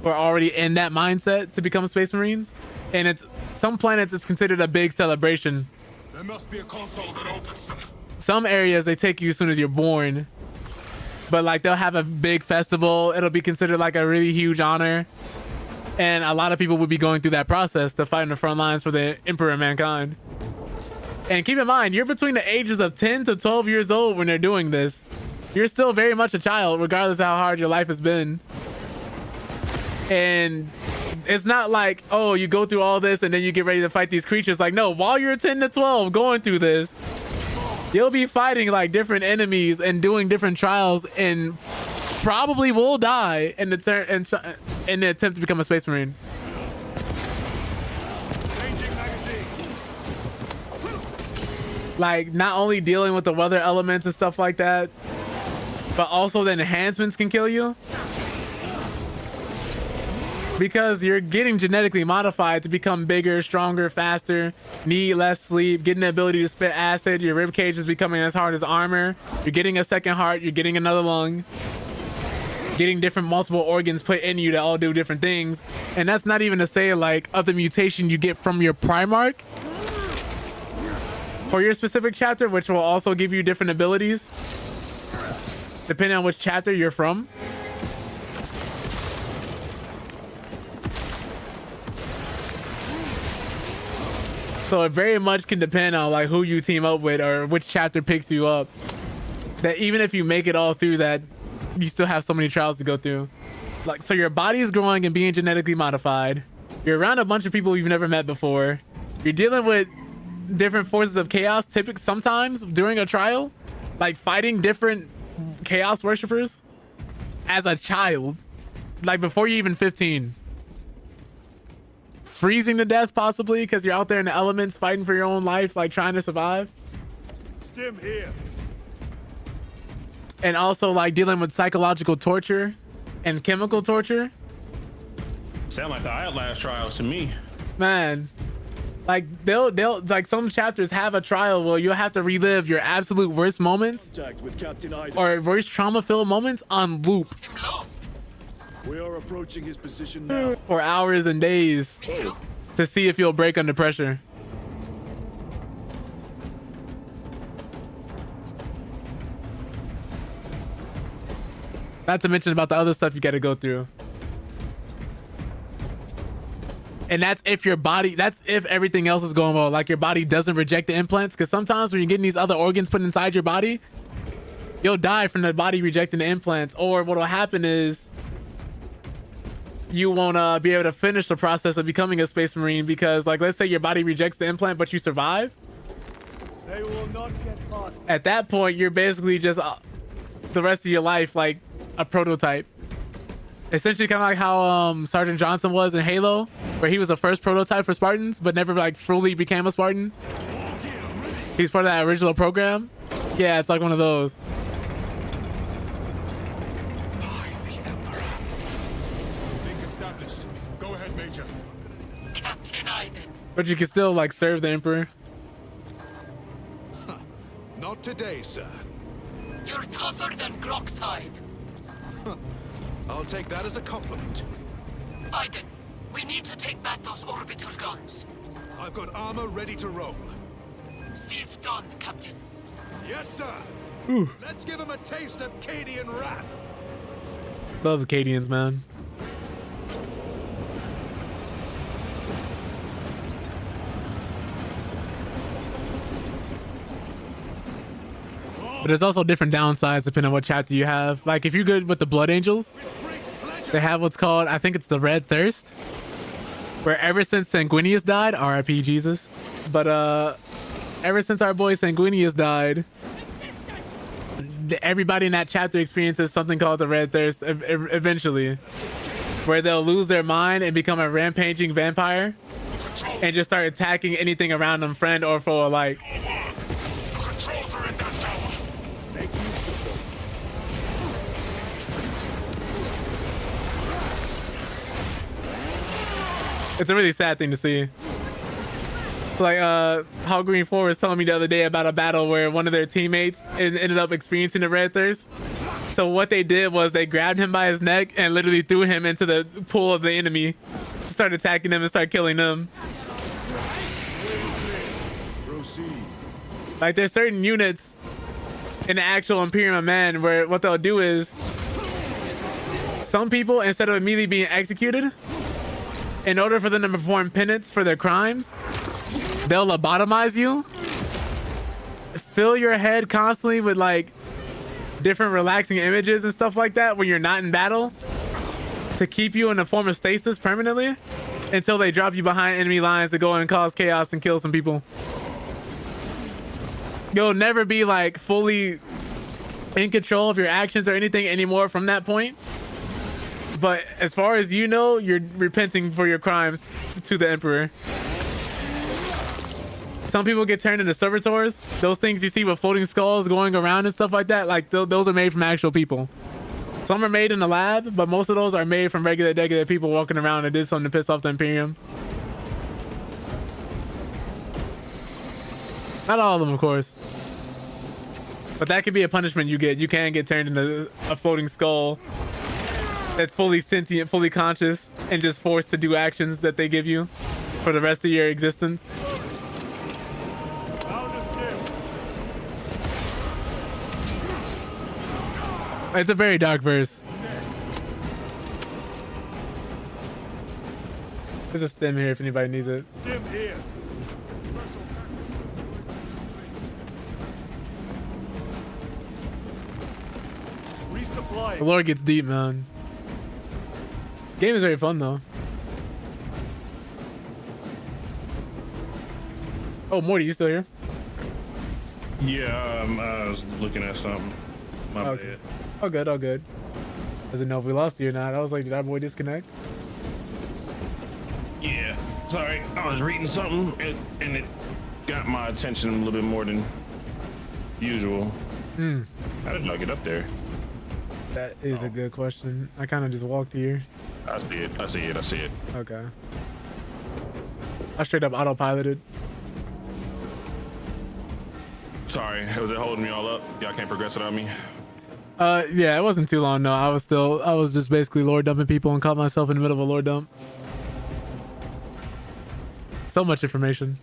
or already in that mindset to become Space Marines. And it's some planets it's considered a big celebration. There must be a console that opens them. Some areas they take you as soon as you're born, but like they'll have a big festival. It'll be considered like a really huge honor, and a lot of people will be going through that process to fight in the front lines for the Emperor of Mankind. And keep in mind, you're between the ages of 10 to 12 years old when they're doing this. You're still very much a child, regardless of how hard your life has been. And it's not like, oh, you go through all this and then you get ready to fight these creatures. Like, no, while you're 10 to 12 going through this, you'll be fighting like different enemies and doing different trials, and probably will die in the attempt to become a Space Marine. Like, not only dealing with the weather elements and stuff like that, but also the enhancements can kill you. Because you're getting genetically modified to become bigger, stronger, faster, need less sleep, getting the ability to spit acid. Your rib cage is becoming as hard as armor. You're getting a second heart. You're getting another lung. Getting different multiple organs put in you that all do different things. And that's not even to say like of the mutation you get from your Primarch for your specific chapter, which will also give you different abilities depending on which chapter you're from. So it very much can depend on like who you team up with or which chapter picks you up. That even if you make it all through that, you still have so many trials to go through. Like, so your body is growing and being genetically modified. You're around a bunch of people you've never met before. You're dealing with different forces of chaos, typically sometimes during a trial, like fighting different chaos worshippers as a child, like before you're even 15. Freezing to death possibly because you're out there in the elements fighting for your own life, like trying to survive. Stim here. And also like dealing with psychological torture and chemical torture. Sound like the Outlast trials to me. Man, like they'll like some chapters have a trial where you'll have to relive your absolute worst moments or worst trauma-filled moments on loop. I'm lost. We are approaching his position now. For hours and days to see if you'll break under pressure. Not to mention about the other stuff you got to go through. And that's if your body, that's if everything else is going well, like your body doesn't reject the implants. Because sometimes when you're getting these other organs put inside your body, you'll die from the body rejecting the implants. Or what will happen is you won't be able to finish the process of becoming a Space Marine because, like, let's say your body rejects the implant, but you survive. They will not get caught. At that point, you're basically just the rest of your life like a prototype. Essentially, kind of like how Sergeant Johnson was in Halo, where he was the first prototype for Spartans, but never like fully became a Spartan. He's part of that original program. Yeah, it's like one of those. Go ahead, Major. Captain Aiden. But you can still like serve the Emperor. Not today, sir. You're tougher than Grok's hide. I'll take that as a compliment. Aiden, we need to take back those orbital guns. I've got armor ready to roll. See it done, Captain. Yes, sir. Let's give him a taste of Cadian wrath. Love Acadians, man. But there's also different downsides depending on what chapter you have. Like if you're good with the Blood Angels, they have what's called, I think it's the Red Thirst, where ever since Sanguinius died, RIP Jesus, but ever since our boy Sanguinius died, everybody in that chapter experiences something called the Red Thirst eventually, where they'll lose their mind and become a rampaging vampire and just start attacking anything around them, friend or foe alike. It's a really sad thing to see. Like how Green 4 was telling me the other day about a battle where one of their teammates ended up experiencing the Red Thirst. So what they did was they grabbed him by his neck and literally threw him into the pool of the enemy, started attacking them and started killing them. Like there's certain units in the actual Imperium of Man where what they'll do is some people, instead of immediately being executed, in order for them to perform penance for their crimes, they'll lobotomize you, fill your head constantly with like different relaxing images and stuff like that when you're not in battle, to keep you in a form of stasis permanently until they drop you behind enemy lines to go and cause chaos and kill some people. You'll never be like fully in control of your actions or anything anymore from that point. But as far as you know, you're repenting for your crimes to the Emperor. Some people get turned into servitors. Those things you see with floating skulls going around and stuff like that, like those are made from actual people. Some are made in the lab, but most of those are made from regular people walking around and did something to piss off the Imperium. Not all of them, of course. But that could be a punishment you get. You can get turned into a floating skull that's fully sentient, fully conscious, and just forced to do actions that they give you for the rest of your existence. It's a very dark verse. There's a stem here if anybody needs it. Stim here. Resupply. The lore gets deep, man. Game is very fun though. Oh, Morty, you still here? Yeah, I was looking at something. My bad. All good, all good. Doesn't know if we lost you or not. I was like, did our boy disconnect? Yeah, sorry. I was reading something and it got my attention a little bit more than usual. How did I get up there? That is a good question. I kind of just walked here. I see it. I see it. I see it. Okay. I straight up autopiloted. Sorry, was it holding me all up? Y'all can't progress without me. Yeah, it wasn't too long. No, I was just basically lore dumping people and caught myself in the middle of a lore dump. So much information.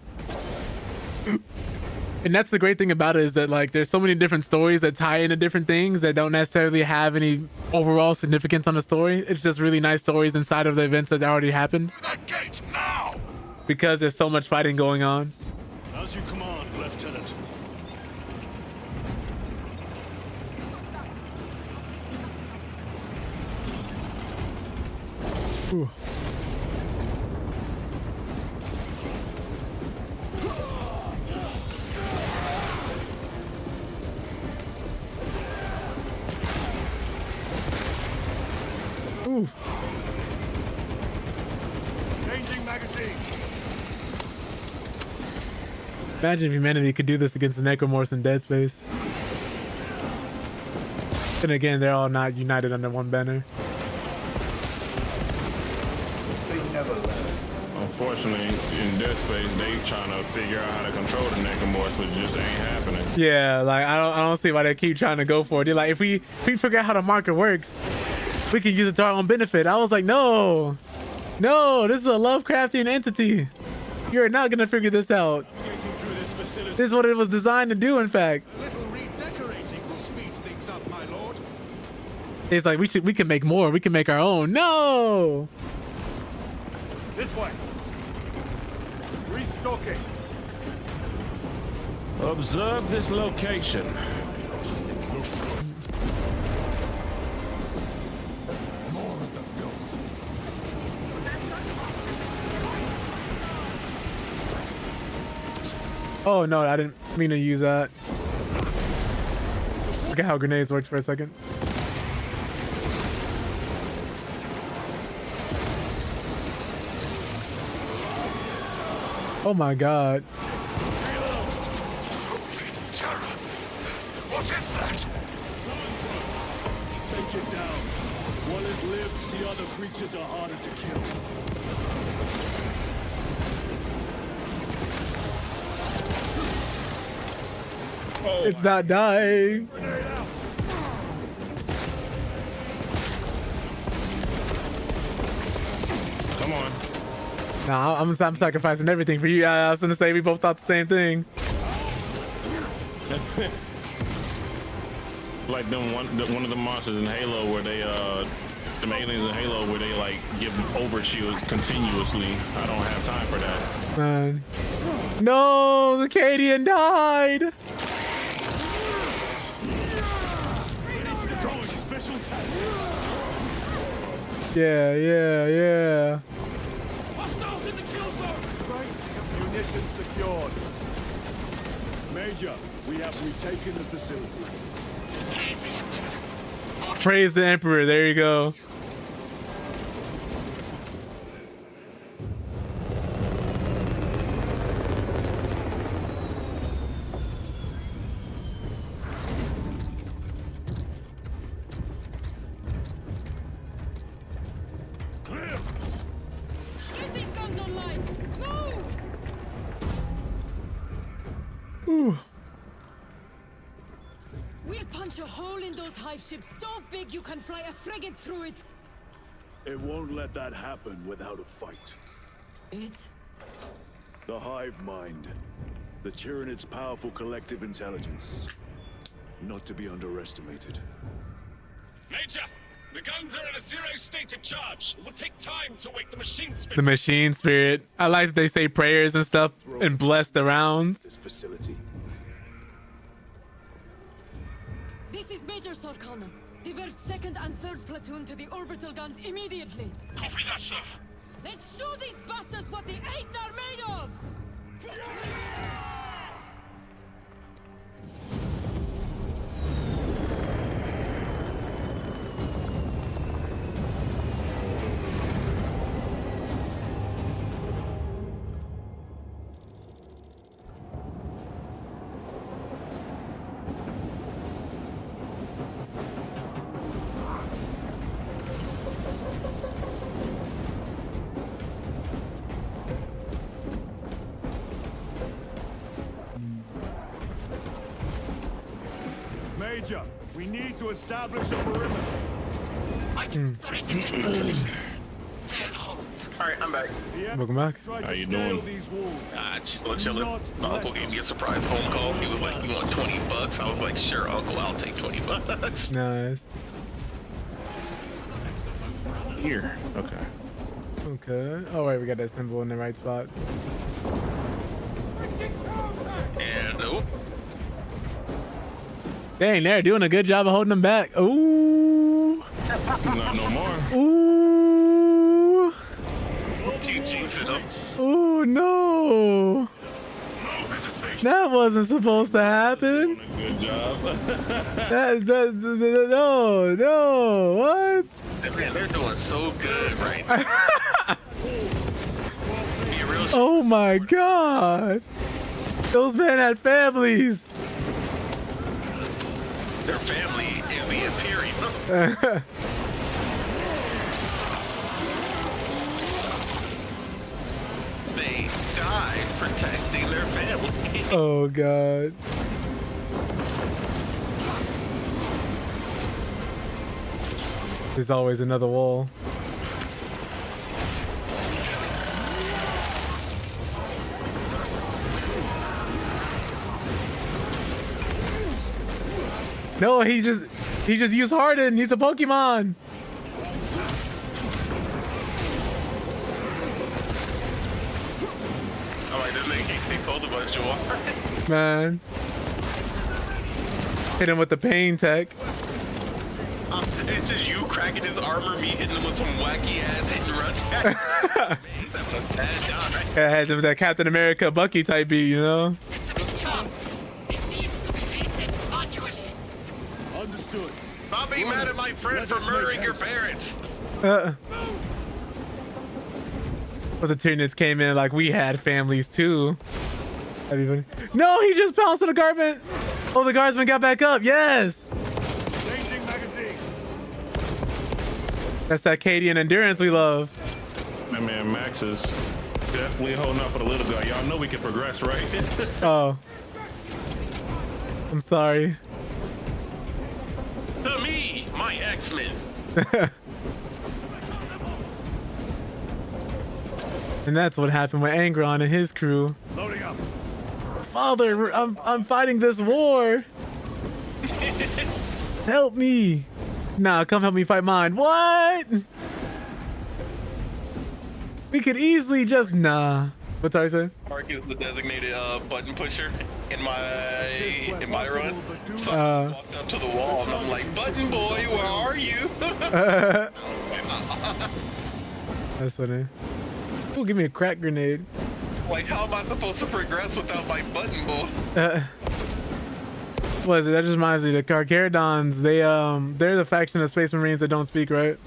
And that's the great thing about it, is that like there's so many different stories that tie into different things that don't necessarily have any overall significance on the story. It's just really nice stories inside of the events that already happened. That gate now! Because there's so much fighting going on. As you command, Lieutenant. Ooh. Ooh. Changing magazine. Imagine if humanity could do this against the Necromorphs in Dead Space. And again, they're all not united under one banner. Unfortunately, in Dead Space, they trying to figure out how to control the Necromorphs, but it just ain't happening. Yeah, like I don't see why they keep trying to go for it. They're like, if we figure out how the marker works, we can use it to our own benefit. I was like, no, this is a Lovecraftian entity. You're not gonna figure this out. This is what it was designed to do, in fact. A little redecorating will speed things up, my lord. It's like we can make more. We can make our own. No. This way. Restocking. Observe this location. More of the filth. Oh no, I didn't mean to use that. Look at how grenades worked for a second. Oh my god. Terror. What is that? Take it down. While it lives, the other creatures are harder to kill. It's not dying. Come on. Nah, I'm sacrificing everything for you. I was gonna say we both thought the same thing. Like one of the monsters in Halo where they the aliens in Halo where they like give overshields continuously. I don't have time for that. Man. No, the Cadian died. Special tactics. Yeah. Hostiles in the kill zone. Munitions secured. Major, we have retaken the facility. Praise the Emperor. There you go. Get these guns online. Move. Ooh. We'll punch a hole in those hive ships so big you can fly a frigate through it. It won't let that happen without a fight. It's The hive mind. The Tyranid's powerful collective intelligence. Not to be underestimated. Major, the guns are in a zero state of charge. It will take time to wake the machine spirit. The machine spirit. I like that they say prayers and stuff and bless the rounds. This facility. This is Major Sarkana. Divert 2nd and 3rd platoon to the orbital guns immediately. Copy that, sir. Let's show these bastards what the 8th are made of! Major, we need to establish a perimeter. My troops are in defensive positions. They'll hold. Alright, I'm back. Welcome back. How you doing? Chillin'. My uncle gave me a surprise phone call. He was like, "You want $20?" I was like, "Sure, uncle, I'll take $20." Nice. Here. Okay. Okay. Oh wait, we got that symbol in the right spot. And oh, Dang, they're doing a good job of holding them back. Ooh. Not no more. Ooh. GG's it up. Oh no. That wasn't supposed to happen. Good job. No, what? Man, they're doing so good right now. Be real Oh my god. Those men had families. Their family is the Imperium. They died protecting their family. Oh god. There's always another wall. No, he just He just used Harden. He's a Pokemon. I like this nigga. They told us you are. Man. Hit him with the pain tech. It's just you cracking his armor, me hitting him with some wacky ass hit and run. He's having a bad time, right? I had that Captain America Bucky type beat, you know? System is charmed. It needs to be reset manually. Understood. Stop being mad at my friend for murdering your parents. But the Tyranids came in like we had families too. Everybody. No, he just pounced on the guardsman. Oh, the guardsman got back up. Yes. Changing magazine. That's that Cadian endurance we love. My man Max is definitely holding out for the little guy. Y'all know we can progress, right? Oh. I'm sorry. To me, my X-Men. And that's what happened with Angron and his crew. Loading up. Father, I'm fighting this war. Help me. Nah, come help me fight mine. What? We could easily just nah. What's I saying? Mark is the designated button pusher in my run. So I walked up to the wall and I'm like, "Button boy, where are you?" That's funny. Oh, give me a crack grenade. Like, how am I supposed to progress without my button boy? What is it? That just reminds me, the Carcharodons, they're the faction of Space Marines that don't speak, right?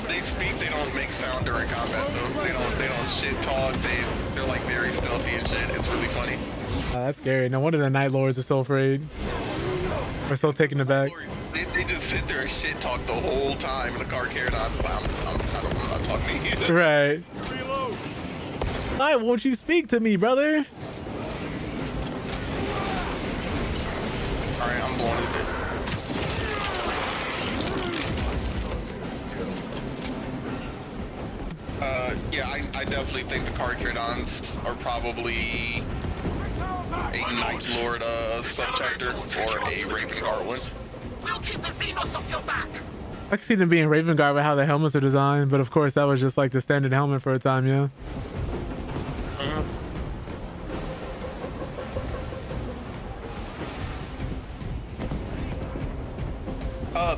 They speak, they don't make sound during combat though. They don't shit talk, they're like very stealthy and shit. It's really funny. That's scary. No wonder the Night Lords are so afraid. We're so taken aback. They just sit there and shit talk the whole time. The Carcharodons, I'm not talking to you. Right. Why won't you speak to me, brother? Alright, I'm blowing it. Yeah, I definitely think the Carcharodons are probably a Night Lord subchapter or a Raven Guard one. We'll keep the Xenos off your back. I can see them being Raven Guard with how the helmets are designed, but of course that was just like the standard helmet for a time, yeah.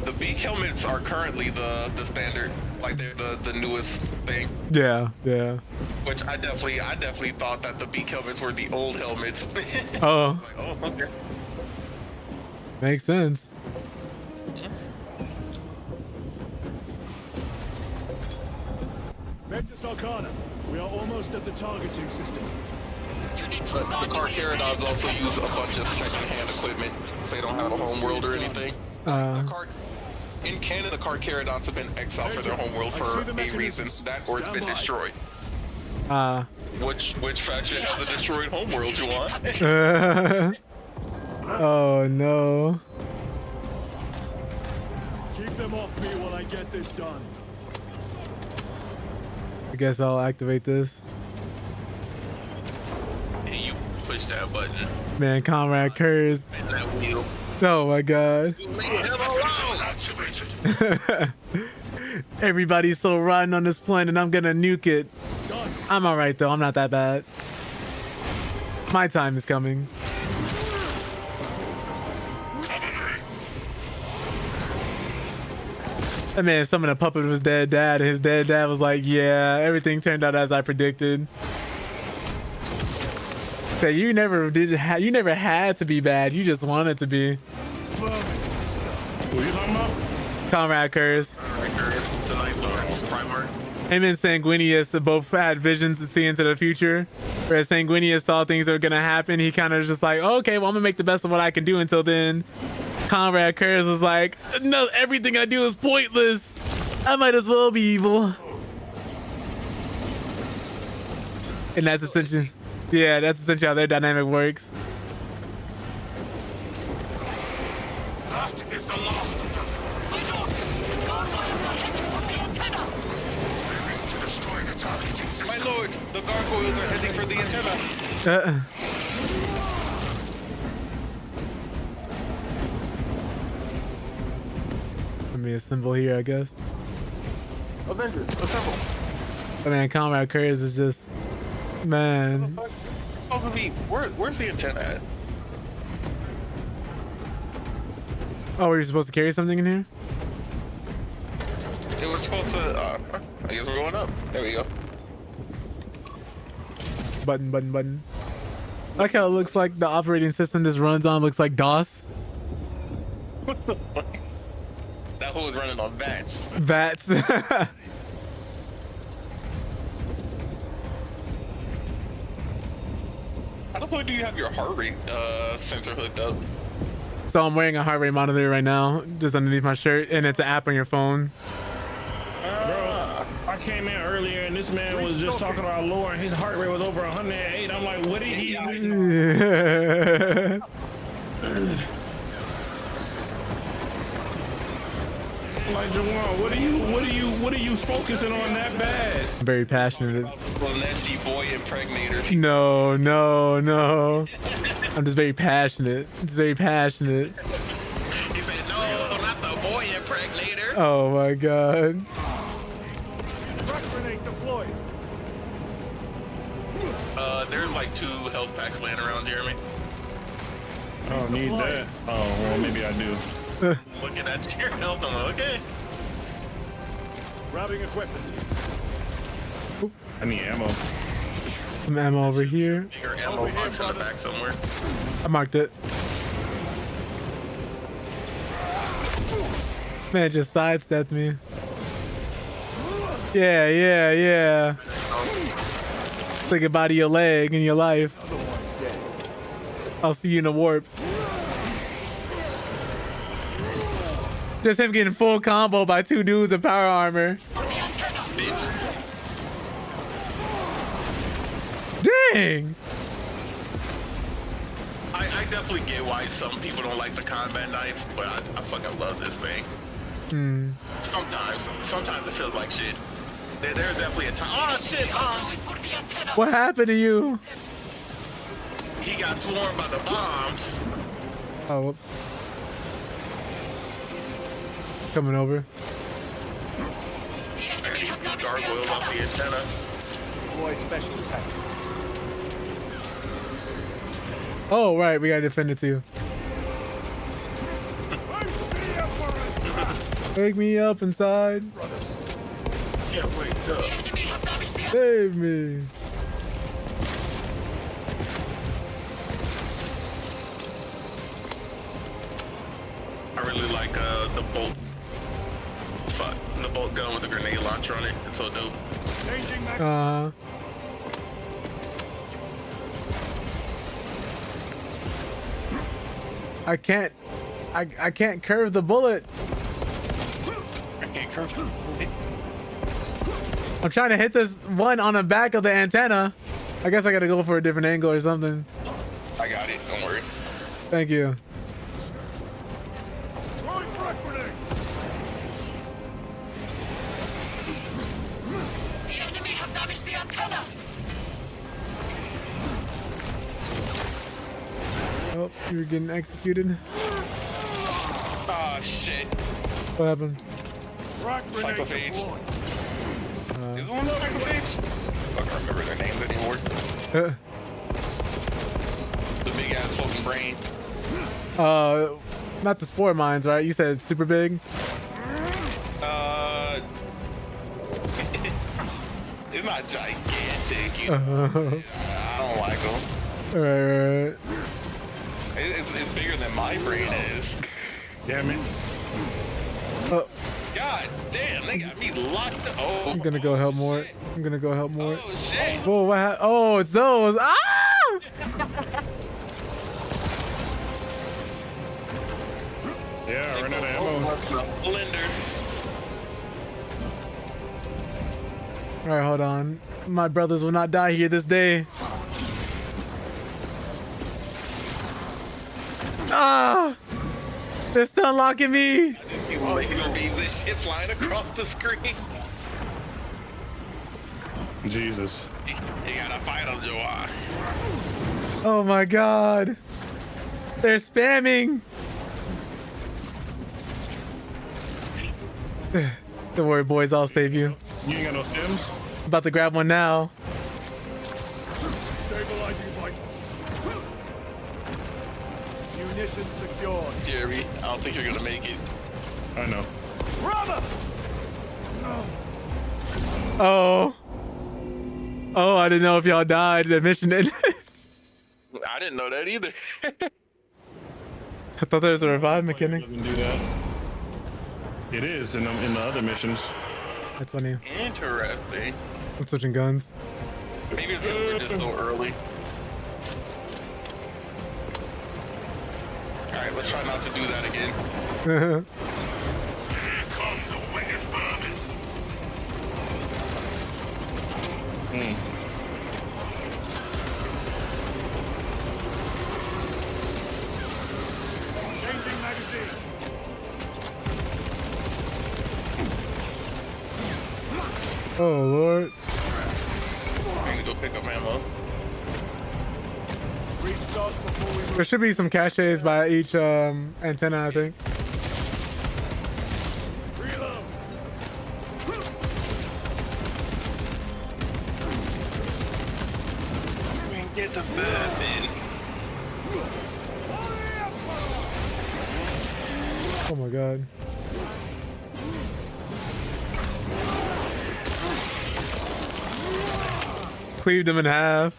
The beak helmets are currently the standard, like they're the newest thing. Yeah, yeah. Which I definitely thought that the beak helmets were the old helmets. Oh. Like, oh, okay. Makes sense. Ventus Arcana. We are almost at the targeting system. But the Carcharodons also use a bunch of second-hand equipment. They don't have a home world or anything. In canon, the Carcharodons have been exiled for their home world for a reason. That or it's been destroyed. Which faction has a destroyed home world, you want? Oh no. Keep them off me while I get this done. I guess I'll activate this. And you push that button. Man, Comrade Curse. And that wheel. Oh my god. Everybody's so rotten on this planet and I'm gonna nuke it. I'm alright though, I'm not that bad. My time is coming. That man summoned a puppet of his dead dad, and his dead dad was like, yeah, everything turned out as I predicted. So you never had to be bad, you just wanted to be. Who you talking about? Comrade Curse. Him and Sanguinius both had visions to see into the future. Whereas Sanguinius saw things that were gonna happen, he kind of just like, okay, well I'm gonna make the best of what I can do until then. Comrade Curse was like, no, everything I do is pointless. I might as well be evil. And that's essentially, yeah, that's essentially how their dynamic works. That is the last of them. My lord, the gargoyles are heading for the antenna. We're ready to destroy the targeting system. My lord, the gargoyles are heading for the antenna. me a symbol here, I guess. Avengers, assemble. I mean, Comrade Couriers is just, man. It's supposed to be, where's the antenna at? Oh, were you supposed to carry something in here? It was supposed to, I guess we're going up. There we go. Button. I like how it looks like the operating system this runs on looks like DOS. What the fuck? That whole is running on VATS. VATS. How the fuck do you have your heart rate sensor hooked up? So I'm wearing a heart rate monitor right now, just underneath my shirt, and it's an app on your phone. Bro, I came in earlier and this man was just talking about lore and his heart rate was over 108. I'm like, what did he? Like, Jawan, what are you focusing on that bad? I'm very passionate. Boy impregnators. No. I'm just very passionate. He said, no, not the boy impregnator. Oh my god. Grenade deployed. There's like 2 health packs laying around, Jeremy. I don't need that. Oh, well, maybe I do. Looking at your health, I'm like, okay. Grabbing equipment. I need ammo. Some ammo over here. Your ammo box in the back somewhere. I marked it. Man just sidestepped me. Yeah. Say goodbye to your leg and your life. I'll see you in a warp. Just him getting full combo by 2 dudes in power armor. Dang! I definitely get why some people don't like the combat knife, but I fucking love this thing. Sometimes it feels like shit. There's definitely a time. Oh shit! Bombs! What happened to you? He got swarmed by the bombs. Oh. Coming over. Gargoyle off the antenna. Deploy special tactics. Oh, right. We gotta defend it too. Wake me up inside. Can't wake up. Save me. I really like the bolt. Fuck, the bolt gun with the grenade launcher on it. It's so dope. I can't curve the bullet. I can't curve the bullet. I'm trying to hit this one on the back of the antenna. I guess I gotta go for a different angle or something. I got it. Don't worry. Thank you. The enemy have damaged the antenna. Oh, you were getting executed. Ah, shit. What happened? Psychophage. Is one of Psychophage? I can't remember their names anymore. The big ass fucking brain. Not the spore mines, right? You said super big. It's not gigantic. I don't like them. Right. It's bigger than my brain is. Damn it. God damn, they got me locked up. Oh, I'm gonna go help more. I'm gonna go help more. Oh shit. Whoa, what oh, it's those. Ah! Yeah, run out of ammo. Blender. All right, hold on. My brothers will not die here this day. Ah! They're still unlocking me. Laser beams and shit flying across the screen. Jesus. You gotta fight them, Joa. Oh my god. They're spamming. Don't worry, boys. I'll save you. You ain't got no stems? About to grab one now. Stabilizing vitals. Munitions secured. Jerry, I don't think you're gonna make it. I know. Brother! Oh. Oh, I didn't know if y'all died. The mission ended. I didn't know that either. I thought there was a revive mechanic. Doesn't do that. It is in the other missions. That's funny. Interesting. I'm switching guns. Maybe it's because we're just so early. Alright, let's try not to do that again. Here come the wicked vermin. Changing magazine. Oh Lord. I'm gonna go pick up ammo. Restart before we move. There should be some caches by each antenna, I think. Reload. Get the vermin. Oh my God. Cleaved him in half.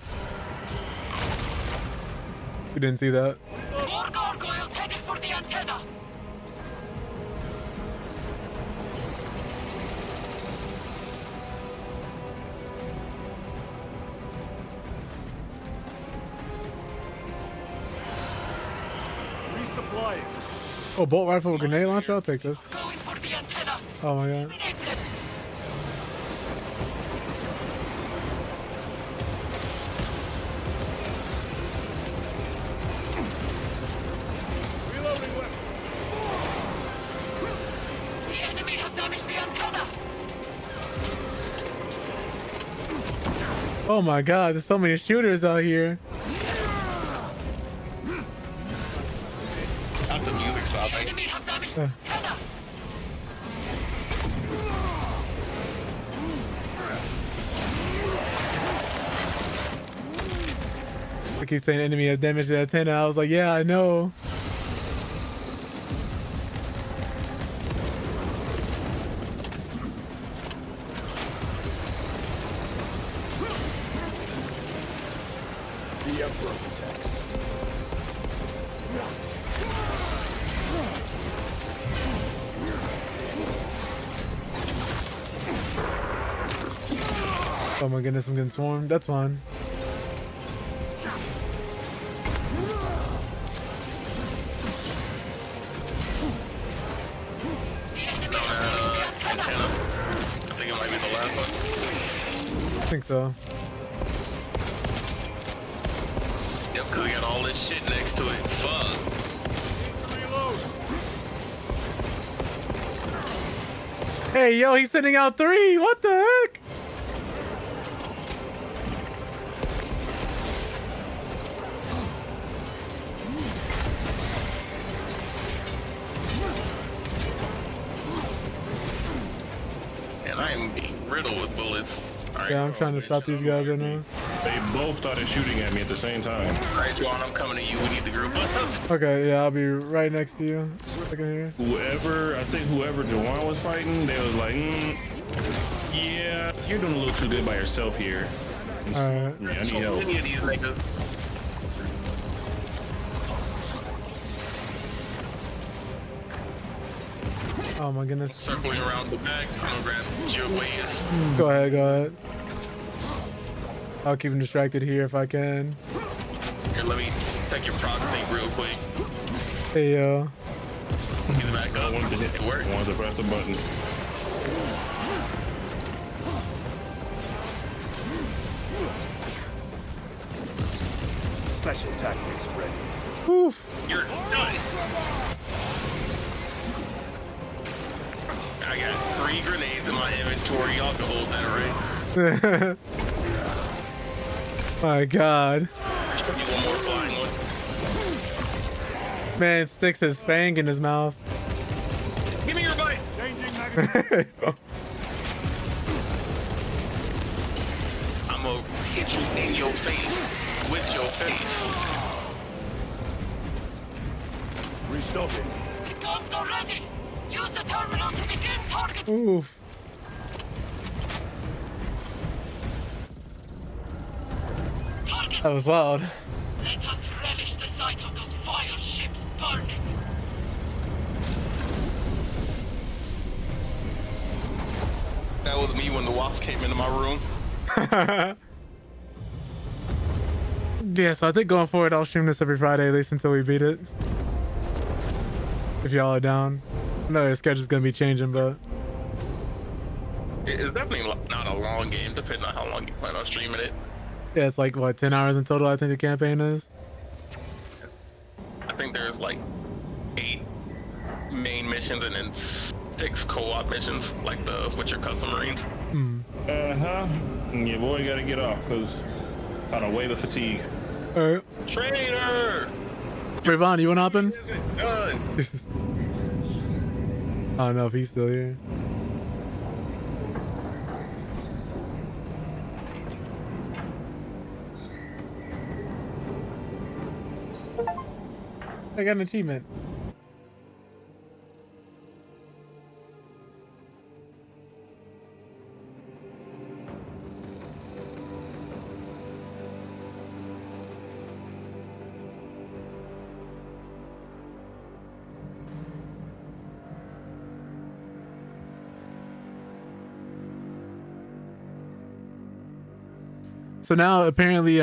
You didn't see that. More gargoyles headed for the antenna. Resupplying. Oh, bolt rifle with grenade launcher? I'll take this. Going for the antenna. Oh my God. Eliminate them. Reloading weapon. The enemy have damaged the antenna. Oh my God, there's so many shooters out here. Not the music The stopping. enemy have damaged the antenna. I keep saying enemy has damaged the antenna. I was like, yeah, I know. The Emperor protects. Oh my goodness, I'm getting swarmed. That's fine. The enemy have damaged the antenna. Antenna. I think it might be the last one. I think so. Yep, because we got all this shit next to it. Fuck. Reload. Hey, yo, he's sending out 3. What the heck? And I am being riddled with bullets. Alright. Yeah, I'm trying to stop these guys right now. They both started shooting at me at the same time. Alright, Juan, I'm coming to you. We need to group up. Okay, yeah, I'll be right next to you. Second here. I think whoever Jawan was fighting, they was like, yeah, you're doing a little too good by yourself here. Alright. Yeah, I need So help. many of these niggas. Oh my goodness. Circling around the back. I'm gonna grab Giovanni's. Go ahead, go ahead. I'll keep him distracted here if I can. Here, let me take your prop thing real quick. Hey, yo. Get it back up. One to hit. It worked. One to press the button. Special tactics ready. Oof. You're done. I got 3 grenades in my inventory. Y'all can hold that, right? My God. Show you one more flying one. Man, sticks his fang in his mouth. Give me your bite. Changing magazine. I'm gonna hit you in your face with your face. Restocking. The guns are ready! Use the terminal to begin targeting! Oof. That was wild. Let us relish the sight of those vile ships burning! That was me when the wasp came into my room. Yeah, so I think going forward, I'll stream this every Friday, at least until we beat it. If y'all are down. I know your schedule's gonna be changing, but It's definitely not a long game, depending on how long you plan on streaming it. yeah, it's like what, 10 hours in total, I think the campaign is. I think there's like 8 main missions and then 6 co-op missions, like the with your custom marines. Uh-huh. Your boy gotta get off, because on a wave of fatigue. Alright. Traitor! Rayvon, you wanna hop in? Done. I don't know if he's still here. I got an achievement. So now apparently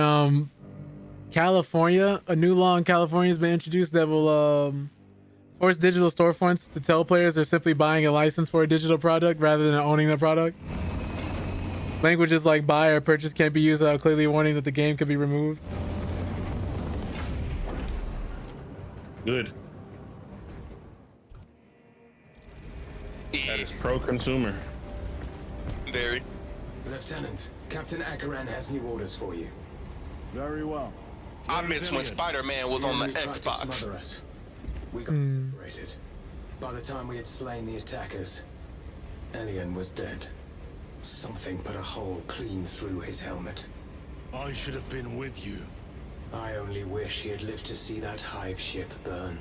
California, a new law in California has been introduced that will force digital storefronts to tell players they're simply buying a license for a digital product rather than owning the product. Languages like buy or purchase can't be used without clearly warning that the game could be removed. Good. That is pro-consumer. Very. Lieutenant, Captain Akaran has new orders for you. Very well. I missed when Spider-Man was on the Tried to smother Xbox. us. We got separated. By the time we had slain the attackers, Elian was dead. Something put a hole clean through his helmet. I should have been with you. I only wish he had lived to see that hive ship burn.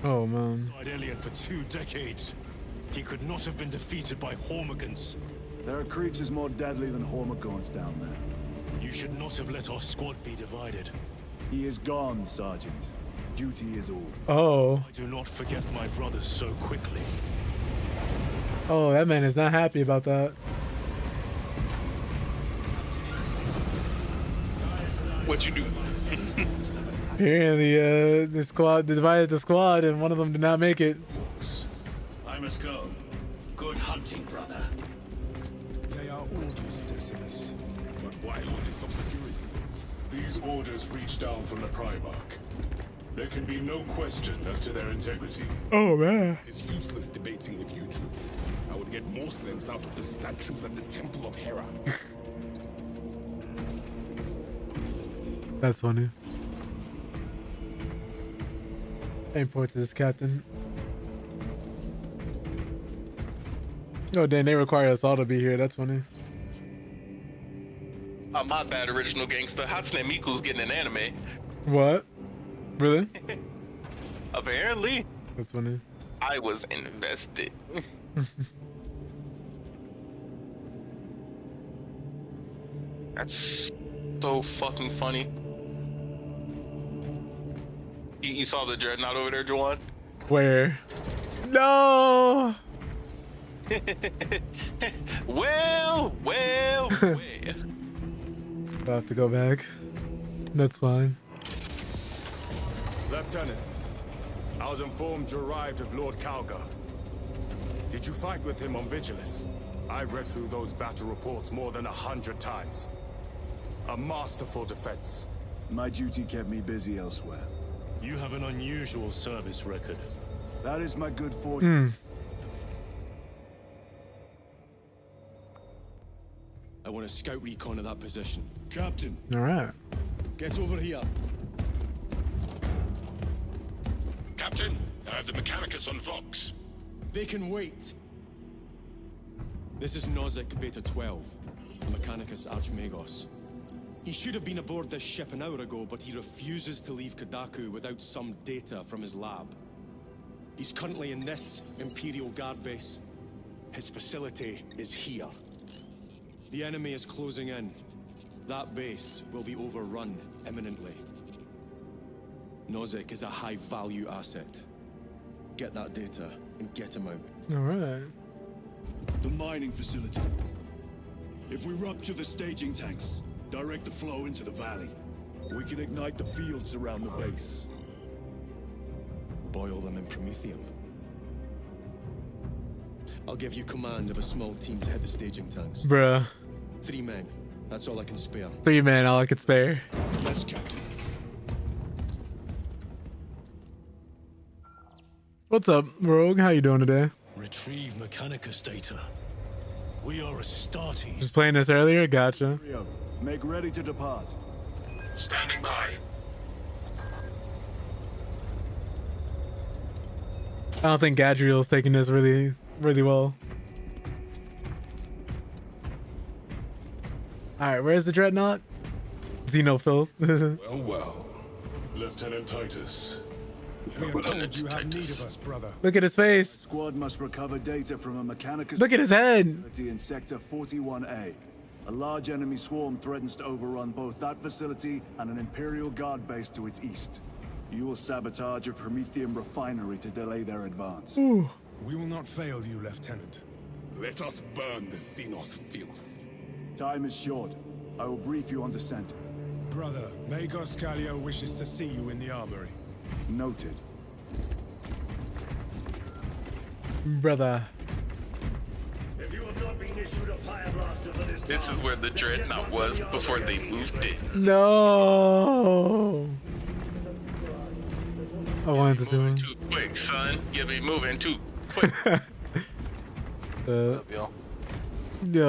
Oh man. Inside Alien for 2 decades. He could not have been defeated by Hormigans. There are creatures more deadly than Hormigons down there. You should not have let our squad be divided. He is gone, Sergeant. Duty is all. Oh. I do not forget my brothers so quickly. Oh, that man is not happy about that. What you do? Apparently, the squad divided the squad, and one of them did not make it. I must go. Good hunting, brother. They are orders, Decimus. But why all this obscurity? These orders reach down from the Primarch. There can be no question as to their integrity. Oh man. It's useless debating with you two. I would get more sense out of the statues at the Temple of Hera. That's funny. Import to this captain. Oh damn, they require us all to be here. That's funny. Oh, my bad, original gangster. Hatsune Miku's getting an anime. What? Really? Apparently. That's funny. I was invested. That's so fucking funny. You saw the Dreadnought over there, Jawan? Where? No. well. I'll have to go back. That's fine. Lieutenant, I was informed you arrived with Lord Calgar. Did you fight with him on Vigilus? I've read through those battle reports more than 100 times. A masterful defense. My duty kept me busy elsewhere. You have an unusual service record. That is my good fortune. I want a scout recon of that position. Captain. All right. Get over here. Captain, I have the Mechanicus on Vox. They can wait. This is Nozick Beta 12, a Mechanicus Archmagos. He should have been aboard this ship an hour ago, but he refuses to leave Kadaku without some data from his lab. He's currently in this Imperial Guard base. His facility is here. The enemy is closing in. That base will be overrun imminently. Nozick is a high-value asset. Get that data and get him out. All right. The mining facility. If we rupture the staging tanks, direct the flow into the valley, we can ignite the fields around the base. Boil them in promethium. I'll give you command of a small team to hit the staging tanks. Bruh. 3 men. That's all I can spare. 3 men, all I could spare. Yes, Captain. What's up, Rogue? How you doing today? Retrieve Mechanicus data. We are Astartes. Just playing this earlier? Gotcha. Rio, make ready to depart. Standing by. I don't think Gadriel's taking this really well. Alright, where's the Dreadnought? Xenofilth. Well. Lieutenant Titus. We are told you have need of us, brother. Look at his face. Squad must recover data from a Mechanicus. Look at his head. Facility in Sector 41A. A large enemy swarm threatens to overrun both that facility and an Imperial Guard base to its east. You will sabotage a Promethium refinery to delay their advance. Ooh. We will not fail you, Lieutenant. Let us burn the Xenos filth. Time is short. I will brief you on descent. Brother, Magos Kallio wishes to see you in the armory. Noted. Brother. If you have not been issued a fire blaster for this This is where the Dreadnought was before they moved it. No. I wanted to do him. Too quick, son. You be moving too quick. Yo,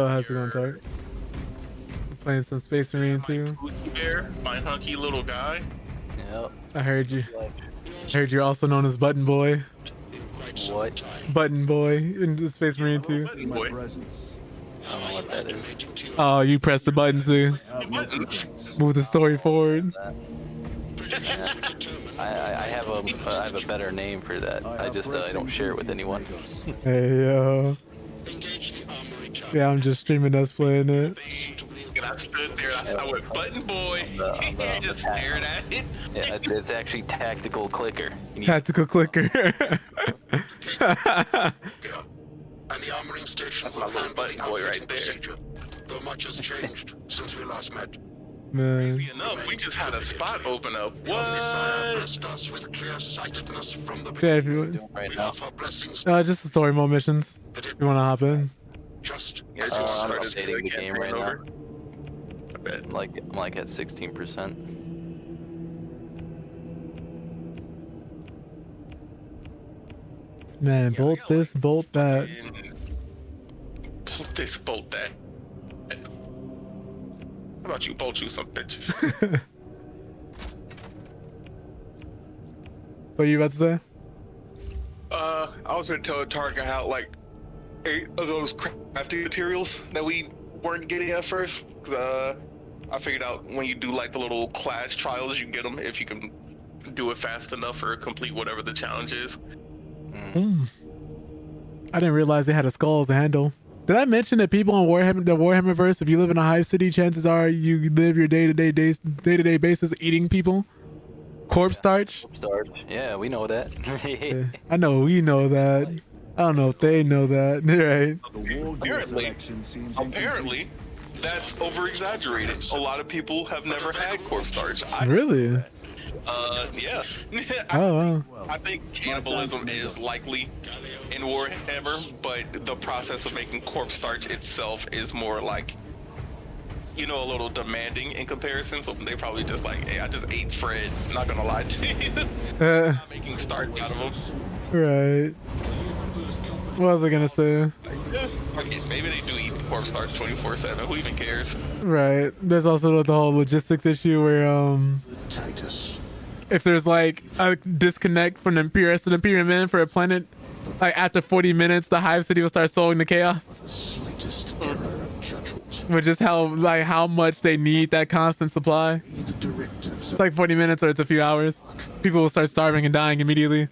how's it going, Tark? Playing some Space Marine too. My hunky little guy. Yep. I heard you. I heard you're also known as Button Boy. What? Button Boy in the Space Marine too. I don't know what that is. Oh, you press the button too. Move the story forward. I have a better name for that. I don't share it with anyone. Hey yo. Yeah, I'm just streaming us playing it. And I stood there, I went, Button Boy. You just stared at it. Yeah, it's actually tactical clicker. Tactical clicker. And the armoring station will handle the outfitting procedure, though much has changed since we last met. Man. Crazy enough, we just had a spot open up. Messiah blessed us with clear-sightedness from the Yeah, beginning. if you We offer blessings just the story mode missions. You wanna hop in? just I'm updating the game right now. I'm like at 16%. Man, bolt this, bolt that. Bolt this, bolt that. How about you bolt you some bitches? What you about to say? I was gonna tell Targa how like 8 of those crafting materials that we weren't getting at first. I figured out when you do like the little class trials, you get them if you can do it fast enough or complete whatever the challenge is. I didn't realize they had a skull as a handle. Did I mention that people in Warhammer, the Warhammer verse, if you live in a hive city, chances are you live your day-to-day basis eating people? Corpse starch? Corpse starch. Yeah, we know that. Yeah, I know we know that. I don't know if they know that. Right? Apparently, that's over-exaggerated. A lot of people have never had corpse starch. Really? Yeah. Oh, wow. I think cannibalism is likely in Warhammer, but the process of making corpse starch itself is more like, you know, a little demanding in comparison. So they probably just like, hey, I just ate Fred. Not gonna lie to you. Not making starch out of them. Right. What was I gonna say? Okay, maybe they do eat corpse starch 24/7. Who even cares? Right. There's also the whole logistics issue where if there's like a disconnect from the Imperium men for a planet Like after 40 minutes, the Hive City will start sowing the chaos. The slightest error of judgment. Which is how much they need that constant supply. The directives. It's like 40 minutes or it's a few hours. People will start starving and dying immediately.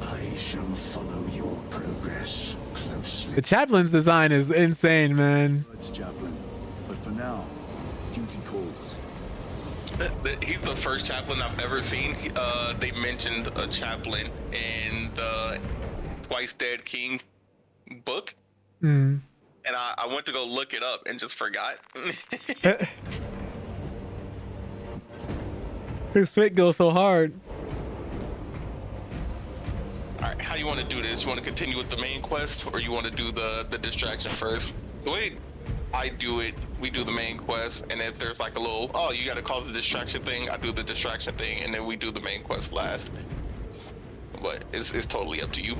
I shall follow your progress closely. The chaplain's design is insane, man. It's chaplain, but for now, duty calls. He's the first chaplain I've ever seen. They mentioned a chaplain in the Twice Dead King book. Mm. And I went to go look it up and just forgot. His fit goes so hard. Alright, how you want to do this? You want to continue with the main quest, or you want to do the distraction first? The way I do it, we do the main quest, and if there's like a little, oh, you got to call the distraction thing, I do the distraction thing, and then we do the main quest last. But it's totally up to you.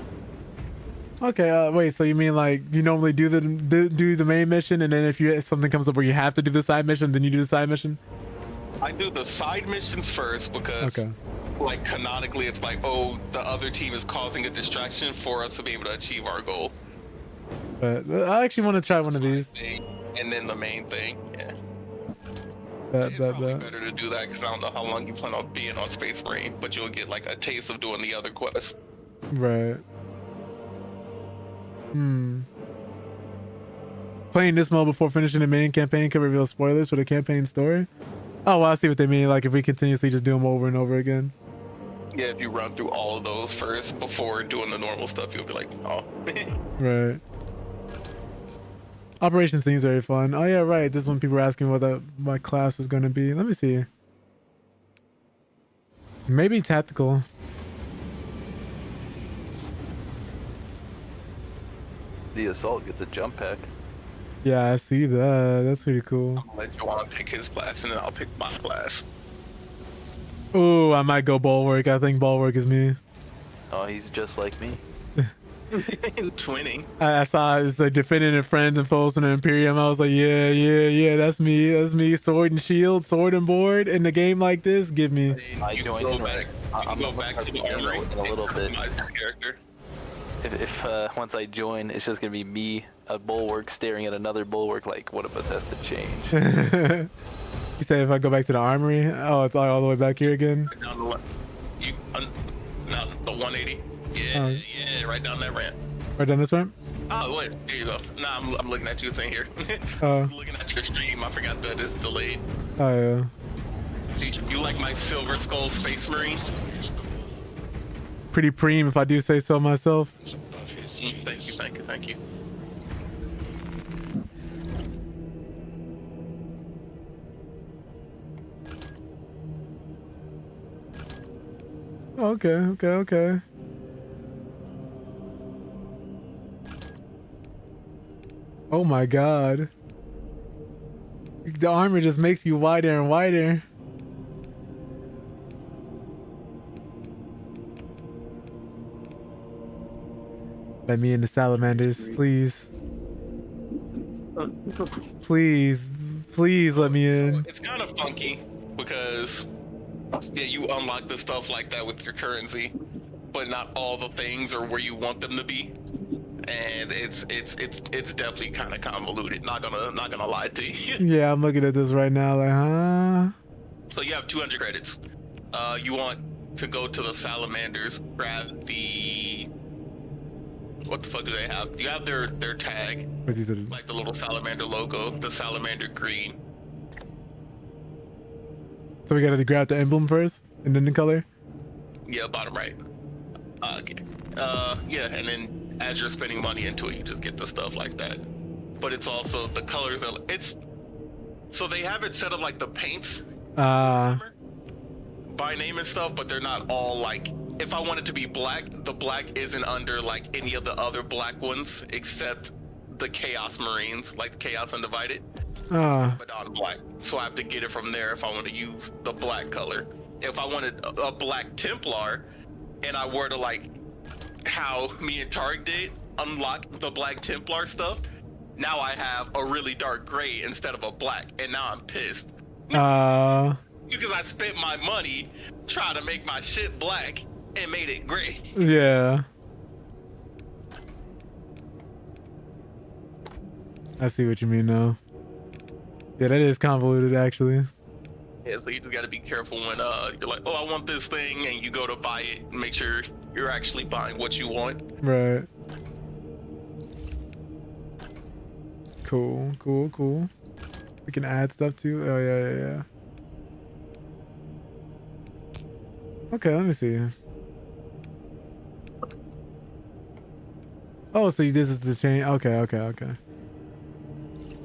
Okay, wait, so you mean like you normally do the main mission, and then if something comes up where you have to do the side mission, then you do the side mission? I do the side missions first because like canonically it's like, oh, the other team is causing a distraction for us to be able to achieve our goal. But I actually want to try one of these. And then the main thing, yeah. It's probably better to do that because I don't know how long you plan on being on Space Marine, but you'll get like a taste of doing the other quests. Right. Playing this mode before finishing the main campaign could reveal spoilers for the campaign story. Oh, well, I see what they mean. Like if we continuously just do them over and over again. Yeah, if you run through all of those first before doing the normal stuff, you'll be like, oh. Right. Operation seems very fun. Oh yeah, right. This one people were asking what my class was going to be. Let me see. Maybe tactical. The assault gets a jump pack. Yeah, I see that. That's pretty cool. I'm gonna let Joanne pick his class and then I'll pick my class. Ooh, I might go Bulwark. I think Bulwark is me. Oh, he's just like me. Twinning. I saw it's like definitive friends and foes in the Imperium. I was like, yeah, that's me. That's me. Sword and shield, sword and board in a game like this. Give me. You can go back. I'm going back to the armory in a little bit. Customize his character. If once I join, it's just gonna be me, a Bulwark staring at another Bulwark. Like one of us has to change. You say if I go back to the armory? Oh, it's all the way back here again. Down the the 180. Yeah, right down that ramp. Right down this ramp? Oh wait, here you go. Nah, I'm looking at you thing here. Looking at your stream. I forgot that it's delayed. Oh yeah. You like my Silver Skull Space Marine? Pretty preem, if I do say so myself. Thank you. Okay. Oh my god. The armor just makes you wider and wider. Let me in the salamanders, please. Please let me in. It's kind of funky because yeah, you unlock the stuff like that with your currency, but not all the things are where you want them to be, and it's definitely kind of convoluted. Not gonna lie to you. Yeah, I'm looking at this right now, like, huh? So you have 200 credits. You want to go to the salamanders, grab the. What the fuck do they have? You have their tag, like the little salamander logo, the salamander green. So we gotta grab the emblem first, and then the color? Yeah, bottom right. Okay. Yeah, and then as you're spending money into it, you just get the stuff like that. But it's also the colors. So they have it set up like the paints by name and stuff, but they're not all like. If I want it to be black, the black isn't under like any of the other black ones except the Chaos Marines, like Chaos Undivided. But not black. So I have to get it from there if I want to use the black color. If I wanted a black Templar and I were to like how me and Tarek did, unlock the black Templar stuff, now I have a really dark gray instead of a black, and now I'm pissed. Because I spent my money trying to make my shit black and made it gray. Yeah. I see what you mean now. Yeah, that is convoluted actually. Yeah, so you just gotta be careful when you're like, oh, I want this thing, and you go to buy it, and make sure you're actually buying what you want. Right. Cool, cool, cool. We can add stuff too. Oh yeah. Okay, let me see. Oh, so this is the chain. Okay.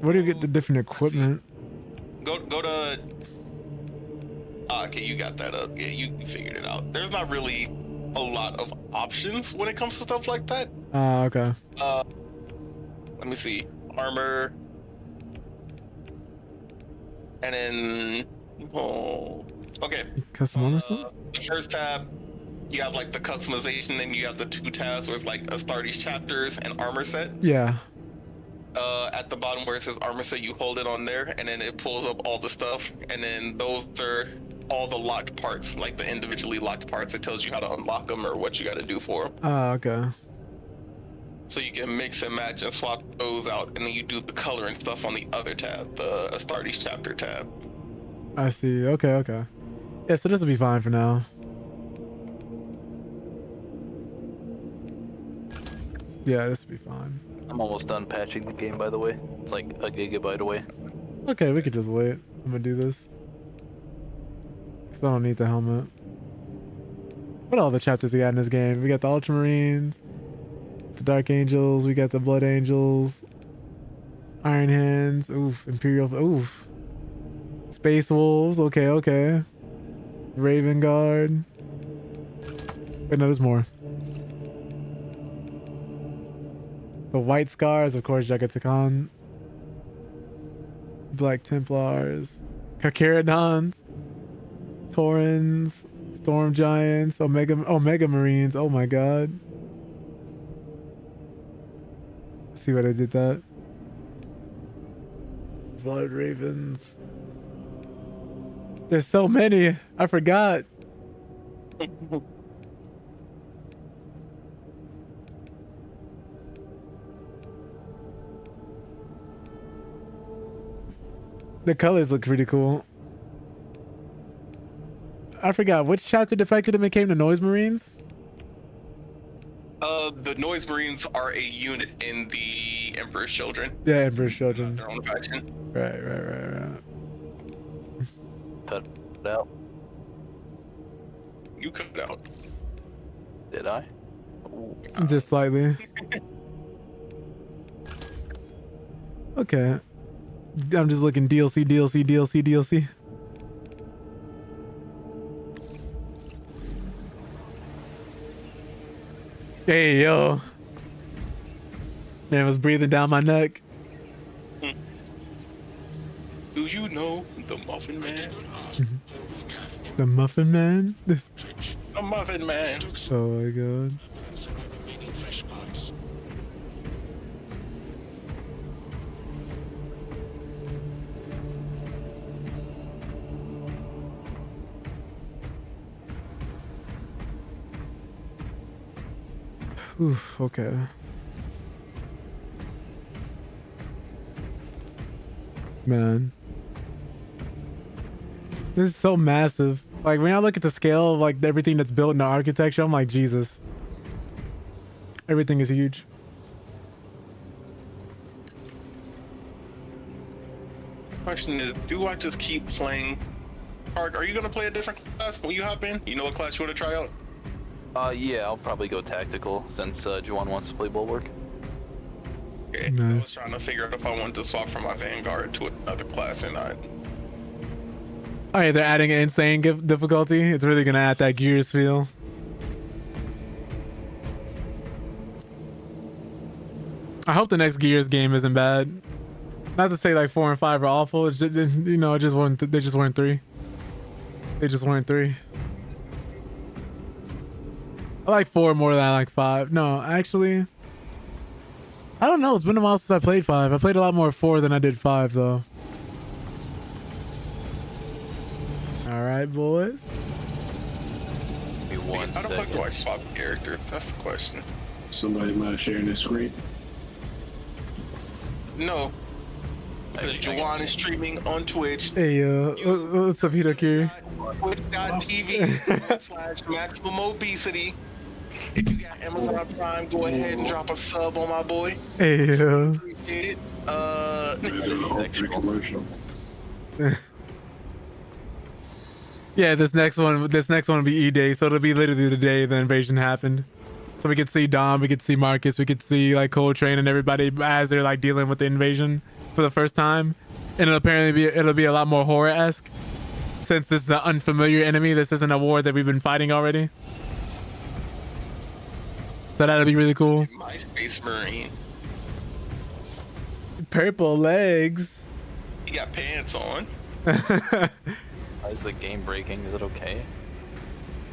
Where do you get the different equipment? Go to. Okay, you got that up. Yeah, you figured it out. There's not really a lot of options when it comes to stuff like that. Okay. Let me see. Armor. And then, okay. Custom armor stuff? The first tab, you have like the customization, then you have the 2 tabs where it's like a start each chapters and armor set. Yeah. At the bottom where it says armor set, you hold it on there, and then it pulls up all the stuff, and then those are all the locked parts, like the individually locked parts. It tells you how to unlock them or what you got to do for them. Okay. So you can mix and match and swap those out, and then you do the color and stuff on the other tab, the start each chapter tab. I see. Okay. Yeah, so this will be fine for now. Yeah, this will be fine. I'm almost done patching the game, by the way. It's like a gigabyte away. Okay, we could just wait. I'm gonna do this. Cause I don't need the helmet. What all the chapters we got in this game? We got the Ultramarines, the Dark Angels, we got the Blood Angels, Iron Hands, oof, Imperial, oof. Space Wolves, okay. Raven Guard. Wait, no, there's more. The White Scars, of course, Jagatakon. Black Templars. Carcharodons. Taurens. Storm Giants. Omega Marines. Oh my god. See what I did that? Blood Ravens. There's so many. I forgot. The colors look pretty cool. I forgot which chapter defected and became the Noise Marines. The Noise Marines are a unit in the Emperor's Children. Yeah, Emperor's Children. Their own faction. Right. Cut it out. You cut it out. Did I? Just slightly. Okay. I'm just looking DLC. Hey, yo. Man was breathing down my neck. Do you know the Muffin Man? The Muffin Man? The Muffin Man. Oh my god. Oof, okay. Man. This is so massive. Like, when I look at the scale of, like, everything that's built in the architecture, I'm like, Jesus. Everything is huge. Question is, do I just keep playing? Are you gonna play a different class when you hop in? You know what class you want to try out? Yeah, I'll probably go tactical since Juwan wants to play Bulwark. Okay, nice. I was trying to figure out if I wanted to swap from my Vanguard to another class or not. Oh yeah, they're adding an insane difficulty. It's really gonna add that Gears feel. I hope the next Gears game isn't bad. Not to say like 4 and 5 are awful. It's just, you know, it just weren't. They just weren't 3. They just weren't 3. I like 4 more than I like 5. No, actually, I don't know. It's been a while since I played 5. I played a lot more 4 than I did 5, though. All right, boys. How the fuck do I swap characters? That's the question. Somebody mind sharing their screen? No, Because Juwan is streaming on Twitch. Hey, what's up, Hitokiri? Twitch.tv/maximumobesity. If you got Amazon Prime, go ahead and drop a sub on my boy. Hey, Appreciate it. yeah, this next one will be E-Day, so it'll be literally the day the invasion happened. So we could see Dom, we could see Marcus, we could see like Coltrane and everybody as they're like dealing with the invasion for the first time, and it'll be a lot more horror-esque since this is an unfamiliar enemy. This isn't a war that we've been fighting already. So that'll be really cool. My Space Marine. Purple legs. He got pants on. Why is the game breaking? Is it okay?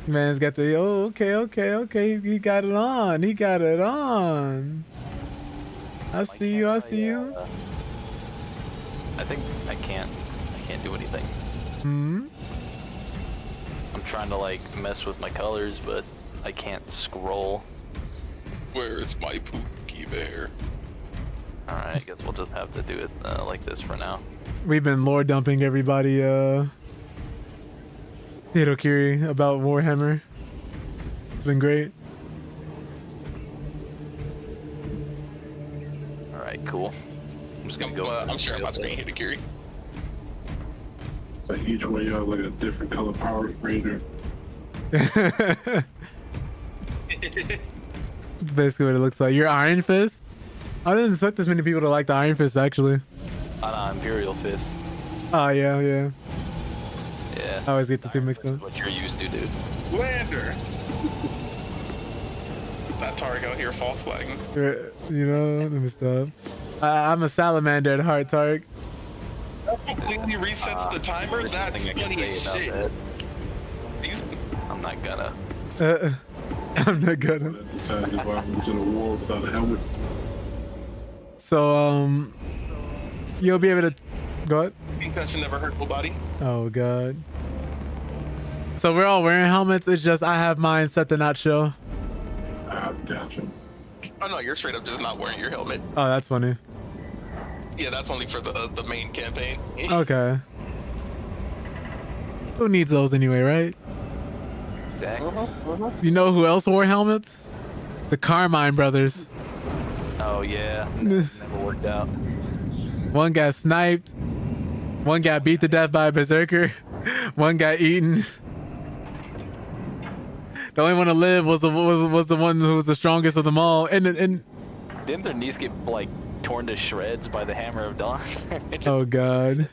Man's got the okay. He got it on. He got it on. I see you. I think I can't do anything. Hmm. I'm trying to like mess with my colors, but I can't scroll. Where is my Pookie Bear? Alright, I guess we'll just have to do it like this for now. We've been lore dumping everybody, Hitokiri about Warhammer. It's been great. Alright, cool. I'm just gonna go. I'm sharing my screen, Hitokiri. So each one of y'all like a different color Power Ranger. It's basically what it looks like. You're Iron Fist? I didn't expect this many people to like the Iron Fist, actually. Imperial Fist. Oh, yeah. Yeah. I always get the two mixed up. What you're used to, dude. Lander. That Targ out here false flagging. You know, let me stop. I'm a salamander at heart, Targ. Completely resets the timer? That's funny as shit. I'm not gonna. I'm not gonna. So, you'll be able to go ahead. Concussion never hurt nobody. Oh god. So we're all wearing helmets. It's just I have mine set to not show. Gotcha. Oh no, you're straight up just not wearing your helmet. Oh, that's funny. Yeah, that's only for the main campaign. Okay. Who needs those anyway, right? Exactly. You know who else wore helmets? The Carmine brothers. Oh yeah. Never worked out. One got sniped. One got beat to death by a berserker. One got eaten. The only one to live was the one who was the strongest of them all. And didn't their knees get like torn to shreds by the Hammer of Dawn? Oh god.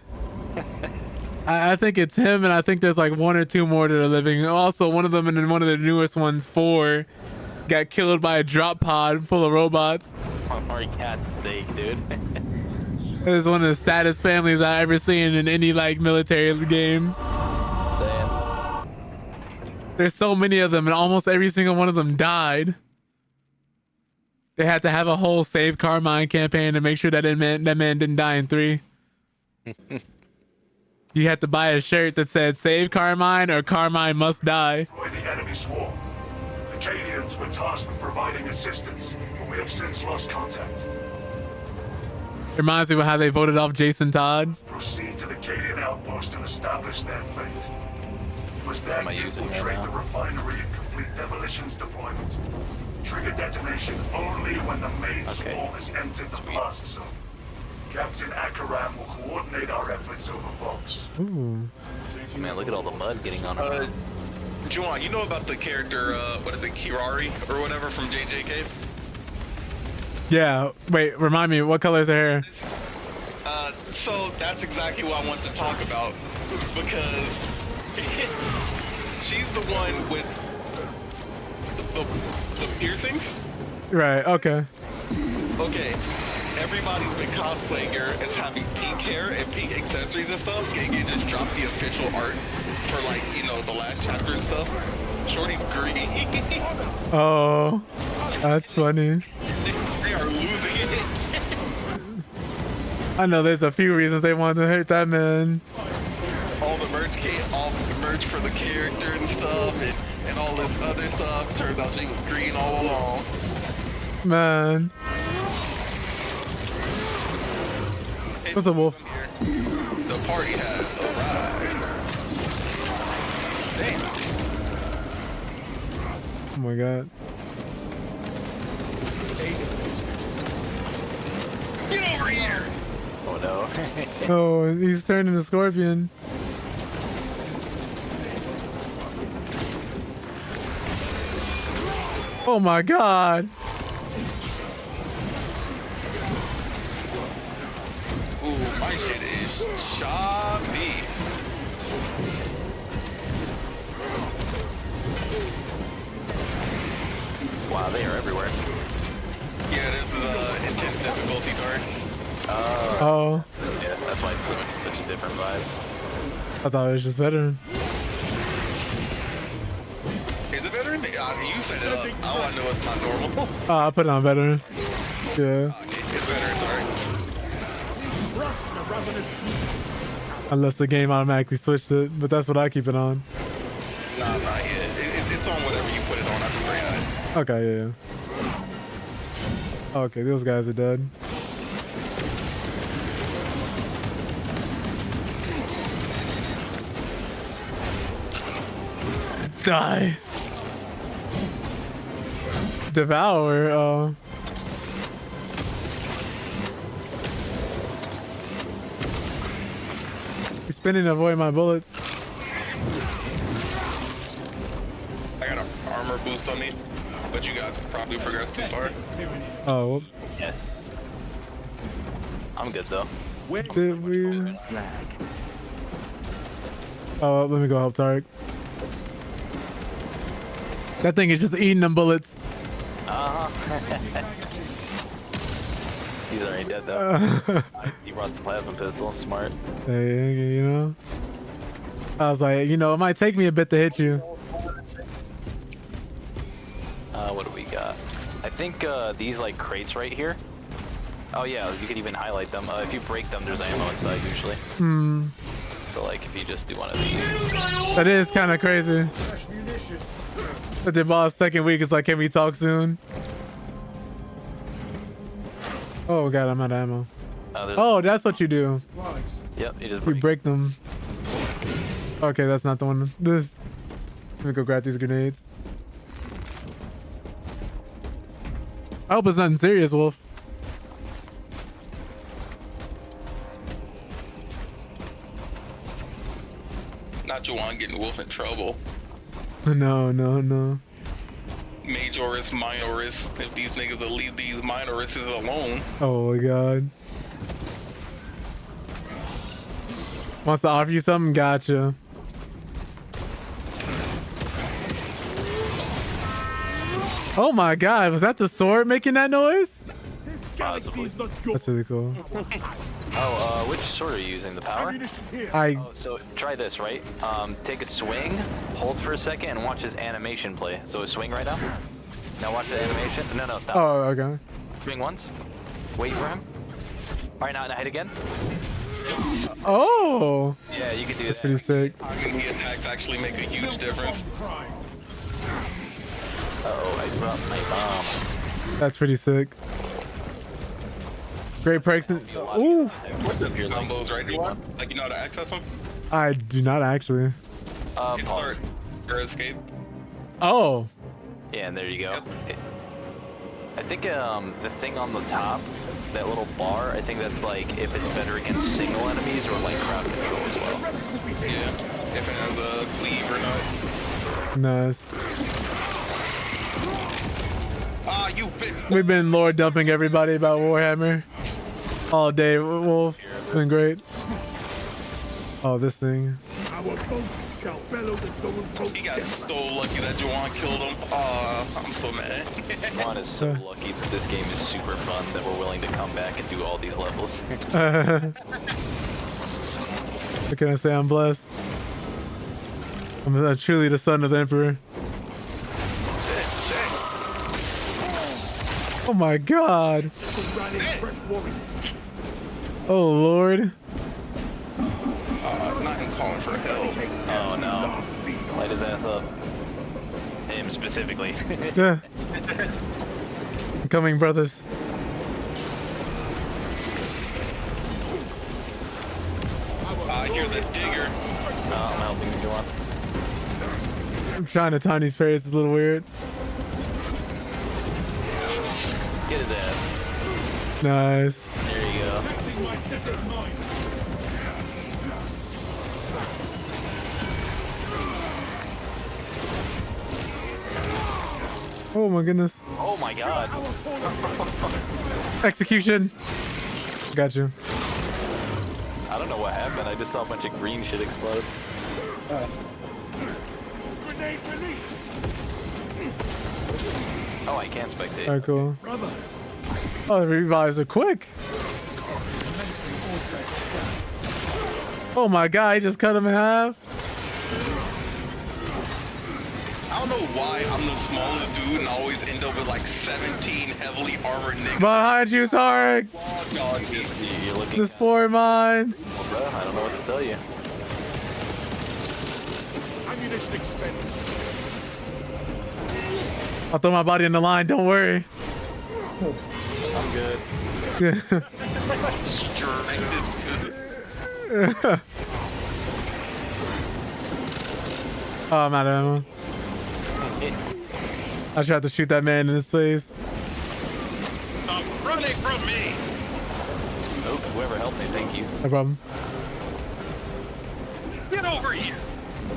I think it's him, and I think there's like one or two more that are living. Also, one of them, and then one of the newest ones, 4, got killed by a drop pod full of robots. Oh my god, dude. It is one of the saddest families I've ever seen in any like military game. Same. There's so many of them, and almost every single one of them died. They had to have a whole Save Carmine campaign to make sure that man didn't die in 3. You had to buy a shirt that said "Save Carmine" or "Carmine must die." The enemy swarm. The Cadians were tasked with providing assistance, but we have since lost contact. Reminds me of how they voted off Jason Todd. Proceed to the Cadian outpost and establish their fate. You must then infiltrate the refinery and complete demolitions deployment. Trigger detonation only when the main swarm has entered the plaza zone. Captain Akaram will coordinate our efforts over Vox. Ooh. Man, look at all the mud getting on her. Juwan, you know about the character, what is it, Kirari or whatever from JJK? Yeah. Wait, remind me, what color is her hair? So that's exactly what I want to talk about, because she's the one with the piercings. Right. Okay. Okay. Everybody's been cosplaying her as having pink hair and pink accessories and stuff. Can you just drop the official art for like, you know, the last chapter and stuff? Shorty's green. Oh, that's funny. They are losing it. I know there's a few reasons they wanted to hurt that man. All the merch for the character and stuff, and all this other stuff. Turns out she was green all along. Man. What's up, Wolf? The party has arrived. Damn. Oh my god. Get over here! Oh no. Oh, he's turning to Scorpion. Oh my god. Ooh, my shit is choppy. Wow, they are everywhere. Yeah, this is intense difficulty turn. Oh. Yeah, that's why it's such a different vibe. I thought it was just veteran. Is it veteran? You set it up. I want to know it's not normal. Oh, I put it on veteran. Yeah. It's veteran, sorry. Unless the game automatically switched it, but that's what I keep it on. Nah, not yet. It's on whatever you put it on. I can bring it. Okay, yeah. Okay, those guys are dead. Die. Devour. Oh. He's spinning to avoid my bullets. I got an armor boost on me, but you guys probably progressed too far. Oh, whoops. Yes. I'm good though. Did we? Oh, let me go help Tarek. That thing is just eating them bullets. He's already dead though. He brought the plasma pistol. Smart. Hey, you know. I was like, you know, it might take me a bit to hit you. What do we got? I think these like crates right here. Oh yeah, you could even highlight them. If you break them, there's ammo inside usually. Hmm. So like if you just do one of these. That is kind of crazy. But the boss second week is like, can we talk soon? Oh god, I'm out of ammo. Oh, that's what you do. Yep, you just break them. Okay, that's not the one. This. Let me go grab these grenades. I hope it's nothing serious, Wolf. Not Juwan getting Wolf in trouble. No. Majoris, minoris. If these niggas will leave these minorists alone. Oh my god. Wants to offer you something? Gotcha. Oh my god, was that the sword making that noise? That's really cool. Oh, which sword are you using? The power? Oh, so try this, right? Take a swing, hold for a second, and watch his animation play. So a swing right now. Now watch the animation. No, stop. Oh, okay. Swing once. Wait for him. All right, now hit again. Oh. Yeah, you can do That's that. pretty sick. The attacks actually make a huge difference. Uh-oh, I dropped my bomb. That's pretty sick. Great perks. Ooh. Combos, right? Like you know how to access them? I do not actually. Hit start or escape. Oh. Yeah, and there you go. I think the thing on the top, that little bar, I think that's like if it's better against single enemies or like crowd control as well. Yeah, if it has a cleave or not. Nice. Ah, you bit. We've been lore dumping everybody about Warhammer all day. Wolf, been great. Oh, this thing. He got so lucky that Juwan killed him. I'm so mad. Juwan is so lucky that this game is super fun that we're willing to come back and do all these levels. What can I say? I'm blessed. I'm truly the son of the Emperor. Oh my god. Oh lord. Not him calling for help. Oh no. Light his ass up. Him specifically. Yeah. Coming, brothers. You're the digger. I'm helping you on. I'm trying to time these parries. It's a little weird. Get his ass. Nice. There you go. Oh my goodness. Oh my god. Execution. Got you. I don't know what happened. I just saw a bunch of green shit explode. Grenade release. Oh, I can't spectate. Alright, cool. Oh, the revives are quick. Oh my god, he just cut him in half. I don't know why I'm the smallest dude and always end up with like 17 heavily armored niggas. Behind you, Tarek. God, You're looking. The spore mines. Well, bro, I don't know what to tell you. Ammunition expended. I'll throw my body in the line. Don't worry. I'm good. Oh, I'm out of ammo. I tried to shoot that man in his face. Stop running from me. Oh, whoever helped me, thank you. No problem. Get over here.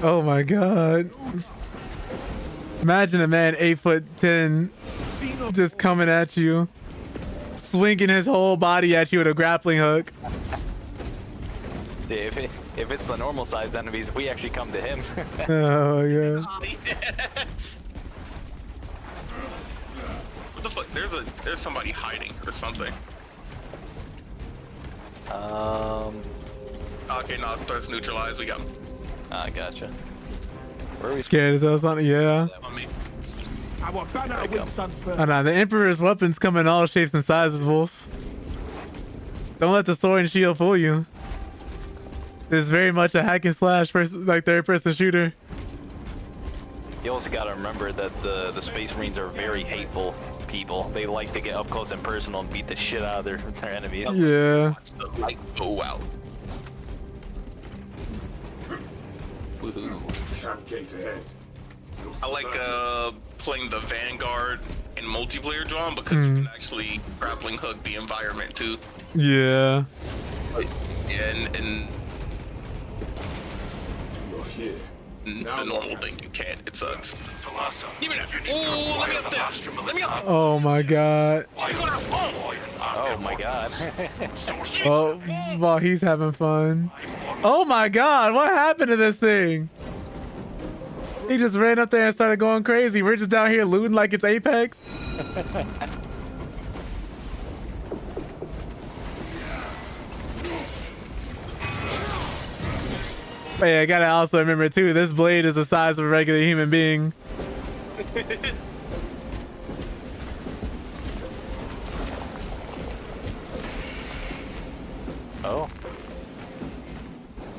Oh my god. Imagine a man 8'10" just coming at you, swinging his whole body at you with a grappling hook. Yeah, if it's the normal sized enemies, we actually come to him. Oh my god. What the fuck? There's somebody hiding or something. Okay, no, threats neutralized. We got him. Ah, gotcha. Where are we? Scared as hell, something. Yeah. Our banner wins unfurled. Oh no, the Emperor's weapons come in all shapes and sizes, Wolf. Don't let the sword and shield fool you. This is very much a hack and slash like third-person shooter. You also gotta remember that the Space Marines are very hateful people. They like to get up close and personal and beat the shit out of their enemies. Yeah. The light go out. Woohoo. Camp gate ahead. I like playing the Vanguard in multiplayer drawn because you can actually grappling hook the environment too. Yeah. Yeah, and You're here. the normal thing you can't. It sucks. Talassa, Give me that. you need to Ooh, let me acquire up the there. master Let me up. Oh my god. Oh my god. Well, he's having fun. Oh my god, what happened to this thing? He just ran up there and started going crazy. We're just down here looting like it's Apex. But yeah, I gotta also remember too, this blade is the size of a regular human being. Oh.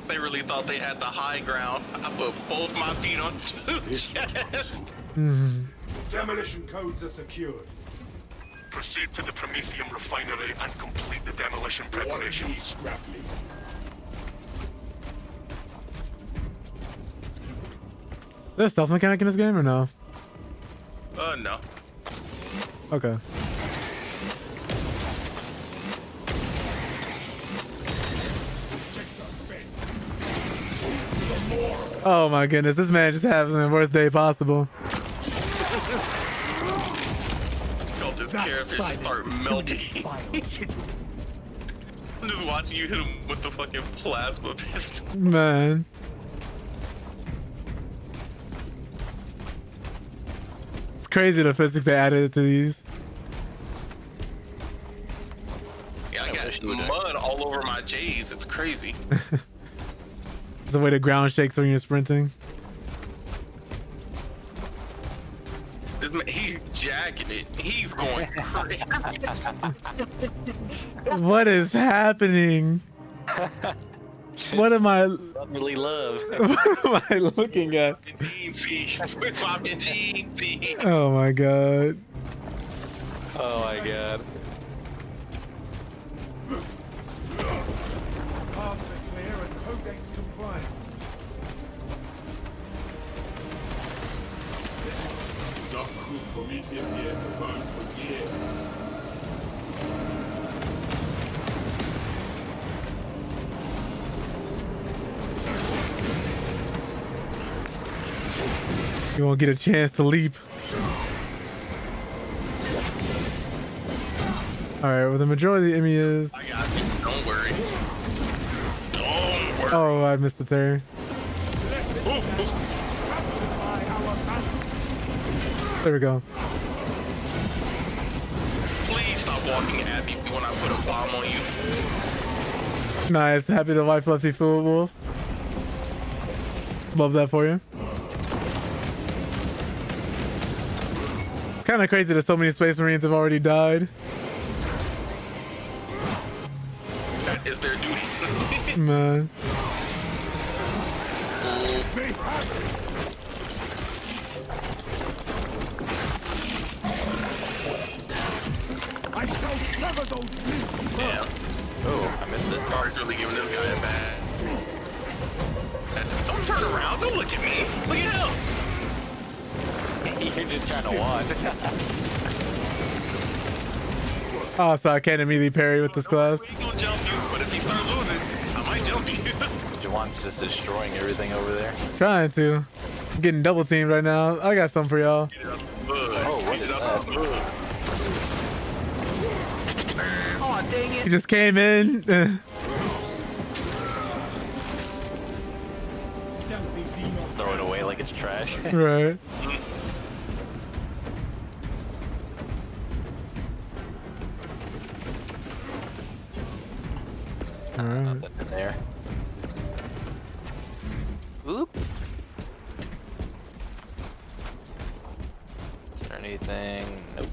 They really thought they had the high ground. I put both my feet on Dude's chest. Demolition codes are secured. Proceed to the Prometheum refinery and complete the demolition preparations. There's stealth mechanic in this game or no? No. Okay. Oh my goodness, this man just having the worst day possible. Felt this character just start melting. I'm just watching you hit him with the fucking plasma pistol. Man. It's crazy the physics they added to these. Yeah, I got mud all over my J's. It's crazy. It's the way the ground shakes when you're sprinting. This man, he's jacking it. He's going crazy. What is happening? What am I? Brotherly love. What am I looking at? Switch off your GP. Oh my god. Oh my god. Paths are clear and codex Prometheum here to burn for years. You won't get a chance to leap. Alright, well the majority of the enemy is... I got it. Don't worry. Don't worry. Oh, I missed the turn. There we go. Please stop walking at me when I put a bomb on you. Nice. Happy the wife left you fool, Wolf. Love that for you. It's kind of crazy that so many Space Marines have already died. That is their duty. Man. I shall sever those limbs. Yeah. Oh, I missed it. Car's really giving this guy a bad. Don't turn around. Don't look at me. Look at him. You're just trying to watch. Oh, so I can't immediately parry with this class. He's gonna jump you, but if you start losing, I might jump you. Jawan's just destroying everything over there. Trying to. I'm getting double teamed right now. I got something for y'all. Oh, what is that? Oh, dang it. He just came in. Throw it away like it's trash. Right. Alright. Nothing in there. Oop. Is there anything? Nope.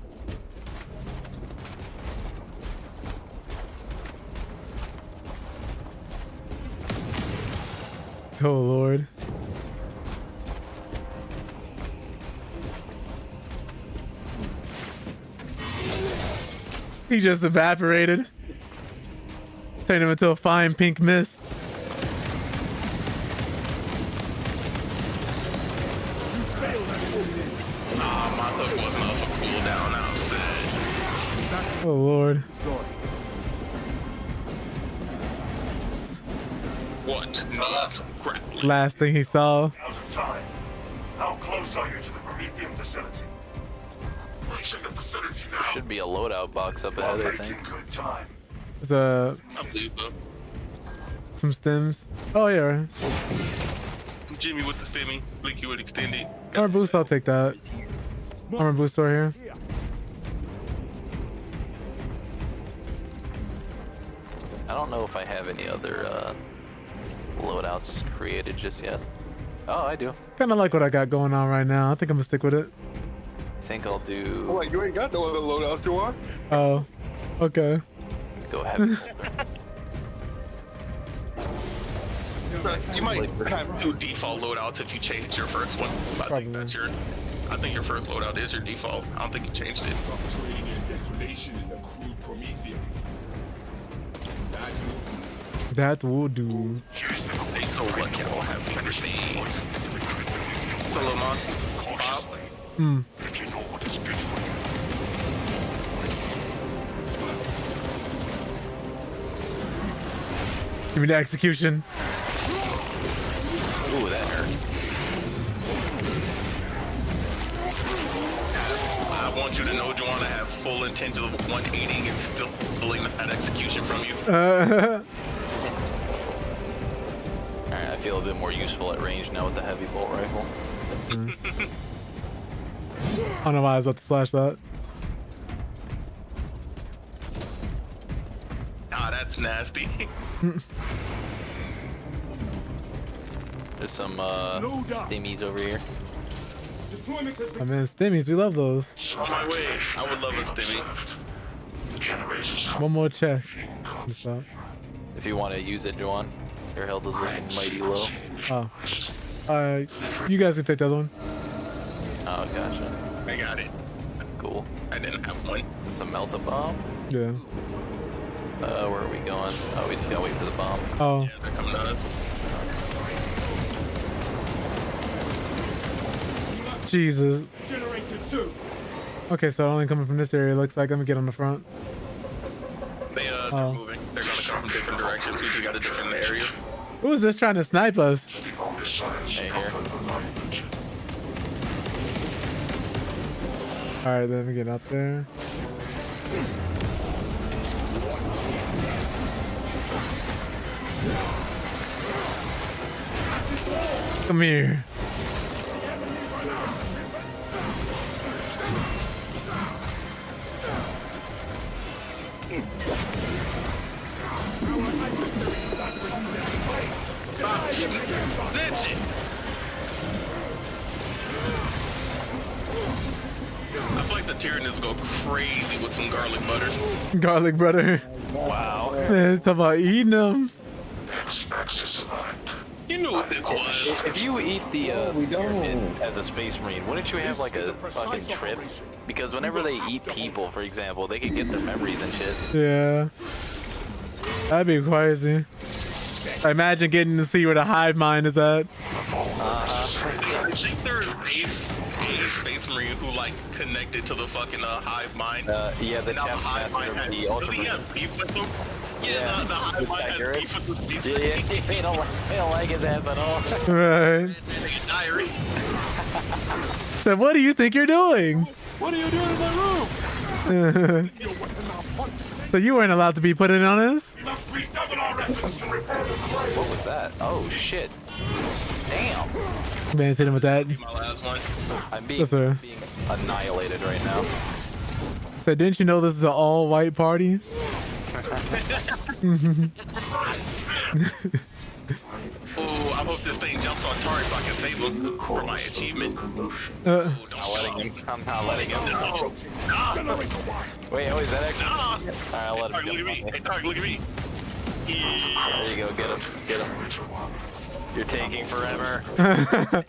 Oh Lord. He just evaporated. Turned him into a fine pink mist. Nah, my hook wasn't off a cooldown. I'm sad. Oh Lord. What? Not grappling. Last thing he saw. Out of time. How close are you to the Prometheum facility? Reaching the facility now. Should be a loadout box up ahead, I think. Good time. There's I believe so. some stems. Oh yeah. Jimmy with the stimmy. Blinky with extended. Armor boost, I'll take that. Armor boost right here. I don't know if I have any other loadouts created just yet. Oh, I do. Kind of like what I got going on right now. I think I'm gonna stick with it. I think I'll do. Oh, wait, you ain't got no other loadouts, you want? Oh, okay. Go ahead. You might have two default loadouts if you change your first one. I think that's your. I think your first loadout is your default. I don't think you changed it. Training and detonation in the crude Prometheum. That will do. They so lucky I don't have better things. So Lamont, Bob, If you know what is good for you. Give me the execution. Ooh, that hurt. I want you to know, Joanna, I have full intention of 180 and still pulling that execution from you. Alright, I feel a bit more useful at range now with the heavy bolt rifle. I don't know why I was about to slash that. Ah, that's nasty. There's some stimmies over here. I mean, stimmies, we love those. On my way, I would love a stimmy. One more check. Just out. If you want to use it, Joanne, your health is looking mighty low. Oh. You guys can take that one. Oh, gotcha. I got it. Cool. I didn't have one. Is this a melt-a-bomb? Yeah. Where are we going? Oh, we just gotta wait for the bomb. Oh. Yeah, they're coming at us. Jesus. Generator 2. Okay, so only coming from this area. Looks like I'm gonna get on the front. They're moving. They're gonna come from different directions. We just gotta defend the area. Who is this trying to snipe us? Hey, here. All right, let me get up there. Come here. I feel like the Tyranids go crazy with some garlic butter. Garlic butter. Wow. Man, it's about eating them. You knew what this was. If you eat the Tyranid as a space marine, wouldn't you have like a fucking trip? Because whenever they eat people, for example, they can get their memories and shit. Yeah. That'd be crazy. Imagine getting to see where the hive mind is at. I think there's a space marine who like connected to the fucking hive mind. Yeah, the hive mind has beef with them. Yeah, the hive mind has beef with the space marine. Yeah, they don't like his ass at all. Right. Diary. So what do you think you're doing? What are you doing in my room? So you weren't allowed to be put in on this? What was that? Oh shit. Damn. Man's hitting with that. My last one. I'm being, Yes, sir. being annihilated right now. So didn't you know this is an all-white party? Oh, I hope this thing jumps on target so I can save him for my achievement. I'm not letting him. No. Wait, oh, is that actually? Alright, I'll let him Look at me. Hey, Tark, look at me. There you go, get him. Get him. You're taking forever. I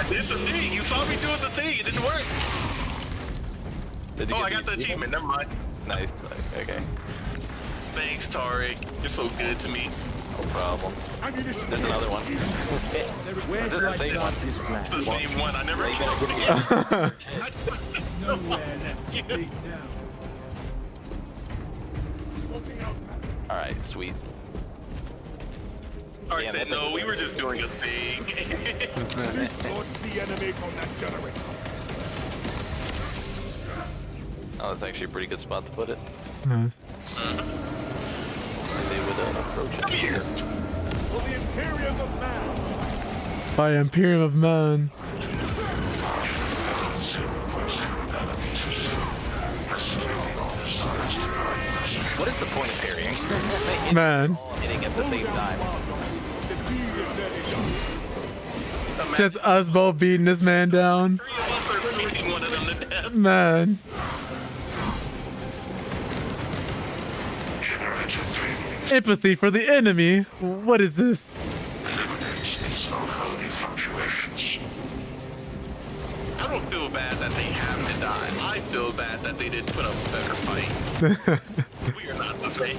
did the thing. You saw me doing the thing. It didn't work. I got the achievement. Never mind. Nice. Okay. Thanks, Tariq. You're so good to me. No problem. There's another one. This is the same one. It's the same one. I never Nowhere left to dig now. Alright, sweet. Alright, said no, we were just doing a thing. The enemy from that generator. Oh, that's actually a pretty good spot to put it. Nice. They would approach it. Here. For the Imperium of Man. By Imperium of Man. What is the point of parrying? Man. Hitting at the same time. Just us both beating this man down. Man. Empathy for the enemy? What is this? I don't feel bad that they have to die. I feel bad that they didn't put up a better fight. We are not the same.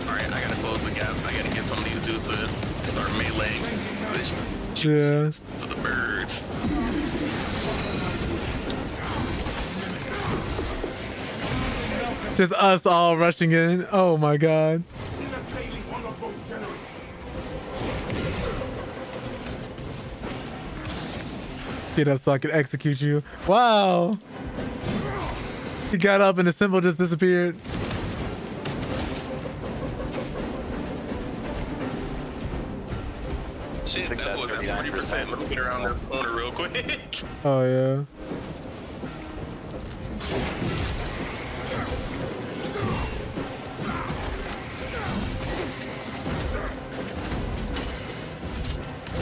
Alright, I gotta close the gap. I gotta get some of these dudes to start meleeing. Yeah. For the birds. Just us all rushing in. Oh my god. Get up so I can execute you. Wow. He got up and the symbol just disappeared. Shit, that was at 40%. Let me get around that corner real quick. Oh yeah.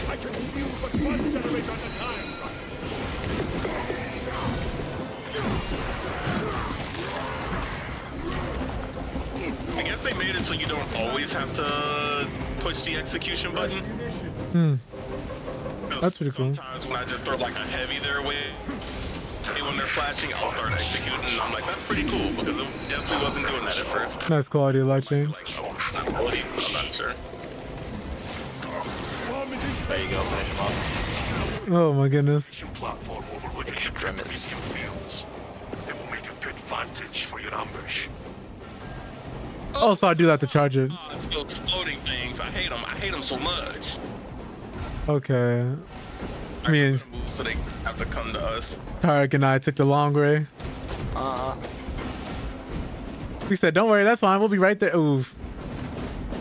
I can feel but one generator at a time. I guess they made it so you don't always have to push the execution button. That's pretty cool. Sometimes when I just throw like a heavy their way, when they're flashing, I'll start executing. And I'm like, that's pretty cool because it definitely wasn't doing that at first. Nice quality of light change. I'm not sure. Hey, you go, finish him up. Oh my goodness. Platform overlooking the Grimace. fields. It will make a good vantage for your ambush. Also, I do have to charge it. Oh, it's those floating things. I hate them. I hate them so much. Okay. Me and So they have to come to us. Tarek and I took the long way. We said, don't worry, that's fine. We'll be right there. Oof.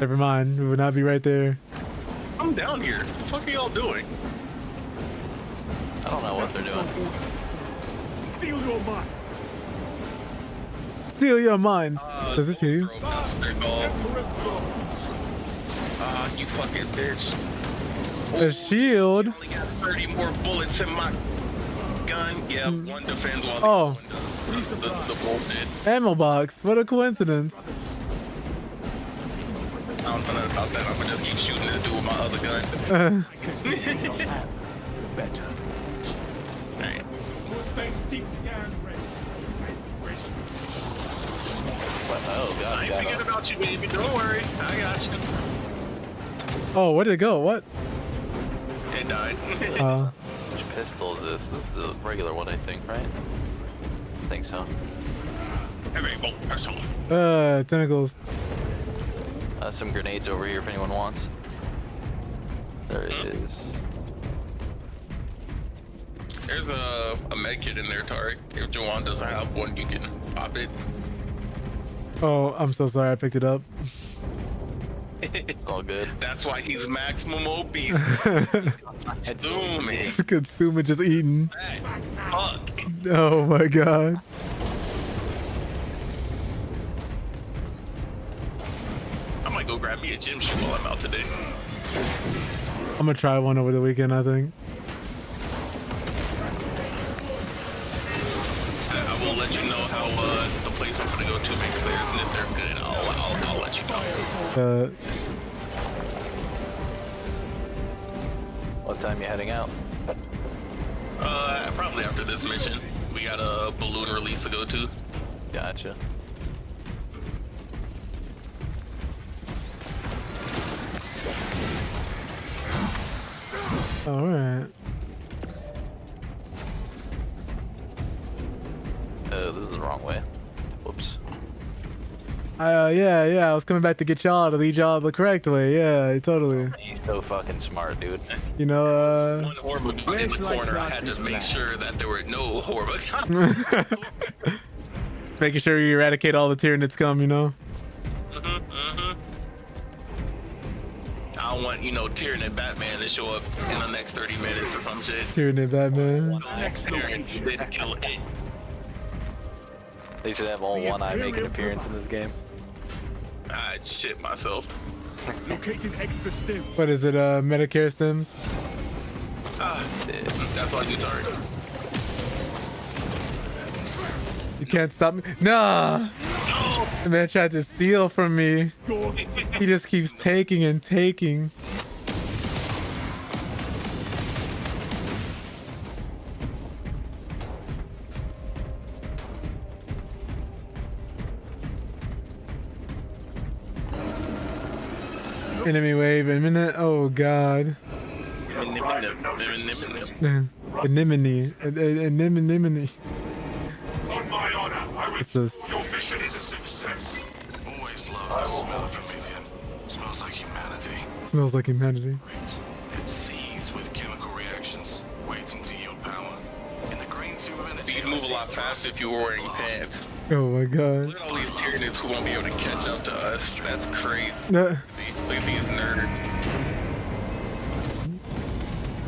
Never mind. We would not be right there. I'm down here. What the fuck are y'all doing? I don't know what they're doing. Steal your mind. Steal your minds. Does this hear you? You fucking bitch. A shield. Only got 30 more bullets in my gun. Yeah, one defends while Oh. the bullshit. Ammo box. What a coincidence. I don't know about that. I'm gonna just keep shooting this dude with my other gun. The better. Alright. Oh god, I ain't forget about you, baby. Don't worry. I got you. Oh, where did it go? What? It died. Which pistol is this? This is the regular one, I think, right? I think so. Heavy bolt pistol. Tentacles. Some grenades over here if anyone wants. There it is. There's a med kit in there, Tarek. If Jawan doesn't have one, you can pop it. Oh, I'm so sorry. I picked it up. All good. That's why he's maximum obese. Consume it. Consumer just eating. Fuck. Oh my god. I might go grab me a gym shoe while I'm out today. I'm gonna try one over the weekend, I think. I will let you know how the place I'm gonna go to makes theirs, and if they're good, I'll let you know. What time you heading out? Probably after this mission. We got a balloon release to go to. Gotcha. All right. Oh, this is the wrong way. Whoops. Yeah. I was coming back to get y'all to lead y'all the correct way. Yeah, totally. He's so fucking smart, dude. You know, One Horba in the corner. I had to make sure that there were no Horba. making sure you eradicate all the Tyranids come, you know? I don't want, Tyranid Batman to show up in the next 30 minutes or some shit. Tyranid Batman. Next location. Didn't kill it. They should have all one eye make an appearance in this game. I'd shit myself. Locating extra stim. What is it, Medicare stims? That's all you target. You can't stop me. Nah! The man tried to steal from me. He just keeps taking and taking. Enemy wave, imminent. Oh god. Anemone. Anemone. On my honor, What's this? your mission is a success. Always loved the smell of Promethean. Smells like humanity. Smells like humanity. It seethes with chemical reactions, waiting to yield power. In the green suit of energy, You'd move a lot faster if you were wearing pants. Oh my god. Look at all these Tyranids who won't be able to catch up to us. That's crazy. Nah. Look at these nerds.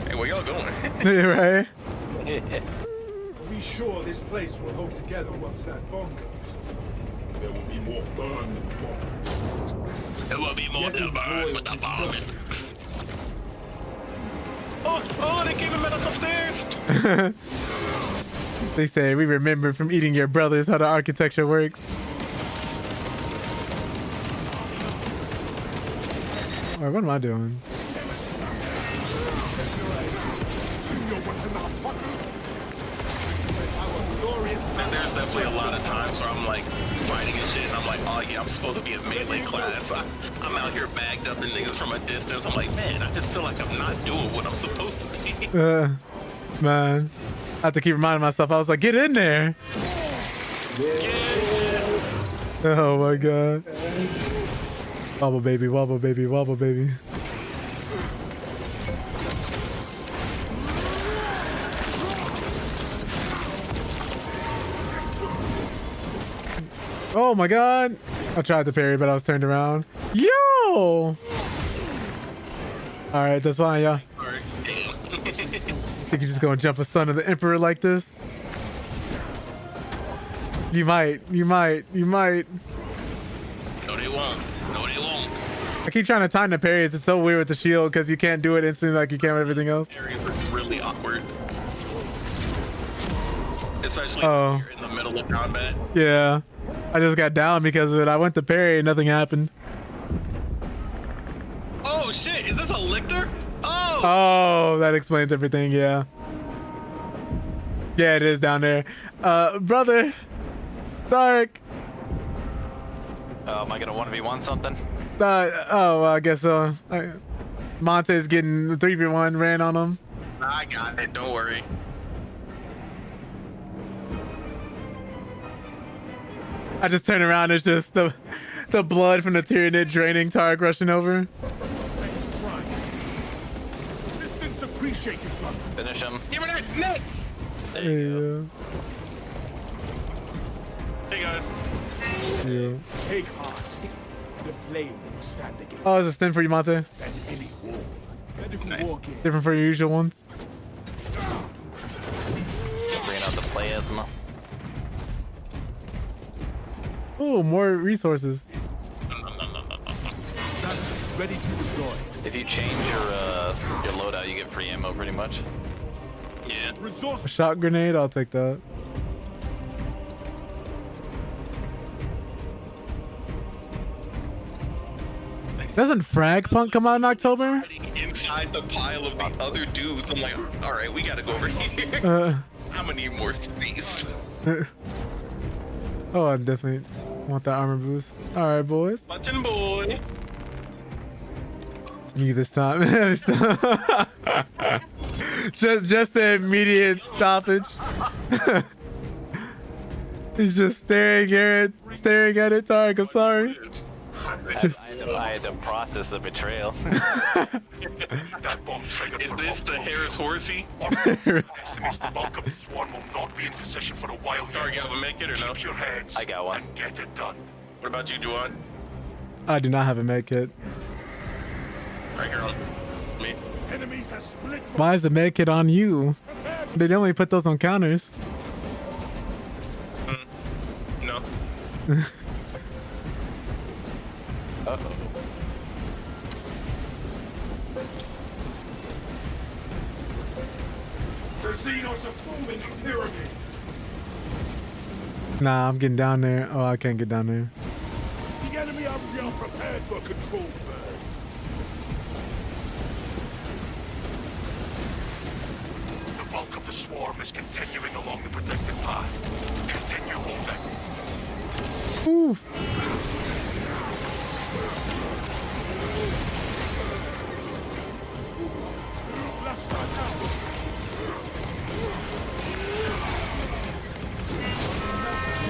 Hey, where y'all going? Right? Are we sure this place will hold together once that bomb goes? There will be more burn than bombs. There will be more to burn with the bomb. Oh, they came and met us upstairs. They say we remember from eating your brothers how the architecture works. Alright, what am I doing? And there's that definitely a lot of times where I'm like fighting and shit, and I'm like, oh yeah, I'm supposed to be a melee class. I'm out here bagged up in niggas from a distance. I'm like, man, I just feel like I'm not doing what I'm supposed to be. Man, I have to keep reminding myself. I was like, get in there. Yeah. Oh my god. Wobble baby, wobble baby, wobble baby. Oh my god. I tried to parry, but I was turned around. Yo! Alright, that's fine, y'all. Think you're just gonna jump a son of the Emperor like this? You might. No, they won't. No, they won't. I keep trying to time the parries. It's so weird with the shield because you can't do it instantly like you can with everything else. Parries are really awkward. Especially when you're in the middle of combat. Yeah. I just got down because of it. I went to parry and nothing happened. Oh shit, is this a lictor? Oh! Oh, that explains everything, yeah. Yeah, it is down there. Brother. Dark. Am I gonna 1v1 something? I guess so. Monte's getting the 3v1 ran on him. I got it, don't worry. I just turn around, it's just the blood from the Tyranid draining Tarek rushing over. Distance appreciated, brother. Finish him. Give me that neck! There you go. Hey guys. Yeah. Take heart. The flame will stand again. Oh, it's a stim for you, Monte. Than any war. Medical walk in. Different from your usual ones. Bring out the plasma. Oh, more resources. Ready to deploy. If you change your loadout, you get free ammo pretty much. Yeah. A shot grenade, I'll take that. Doesn't Frag Punk come out in October? Inside the pile of the other dudes, I'm like, all right, we gotta go over here. I'm gonna need more space. Oh, I definitely want that armor boost. All right, boys. Button boy. It's me this time. just the immediate stoppage. He's just staring at it. Tarek, I'm sorry. I had to process the betrayal. That bomb triggered Is this the Heresy? Estimates the bulk of the swarm will not be in position for a while Sorry, yet. you have a med kit or no? Keep your heads I got one. and get it done. What about you, Juwan? I do not have a med kit. Right here on me. Enemies have split from Why is the med kit on you? They only put those on counters. No. Uh-oh. the Xenos are forming a pyramid. Nah, I'm getting down there. Oh, I can't get down there. The enemy are prepared for control burn. The bulk of the swarm is continuing along the protected path. Continue holding. Ooh.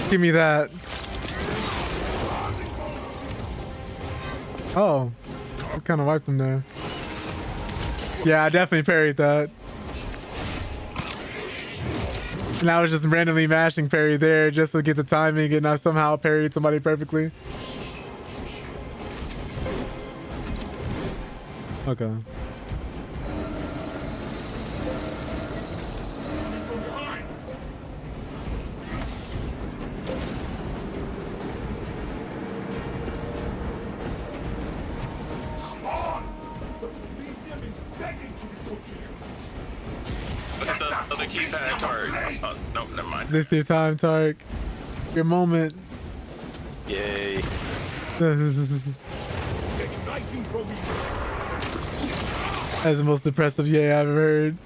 Give me that. Oh, I kind of wiped him there. Yeah, I definitely parried that. And I was just randomly mashing parry there just to get the timing, and I somehow parried somebody perfectly. Okay. Look at the other keypad, Tarek. Oh, no, never mind. This is your time, Tarek. Your moment. Yay. That's the most depressive yay I've ever heard.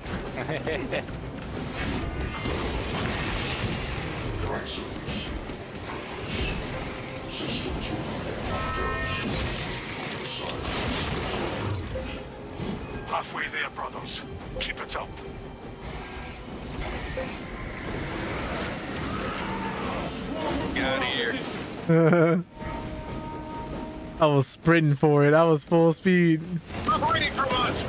Halfway there, brothers. Keep it up. Get out of here. I was sprinting for it. I was full speed. Separating from us.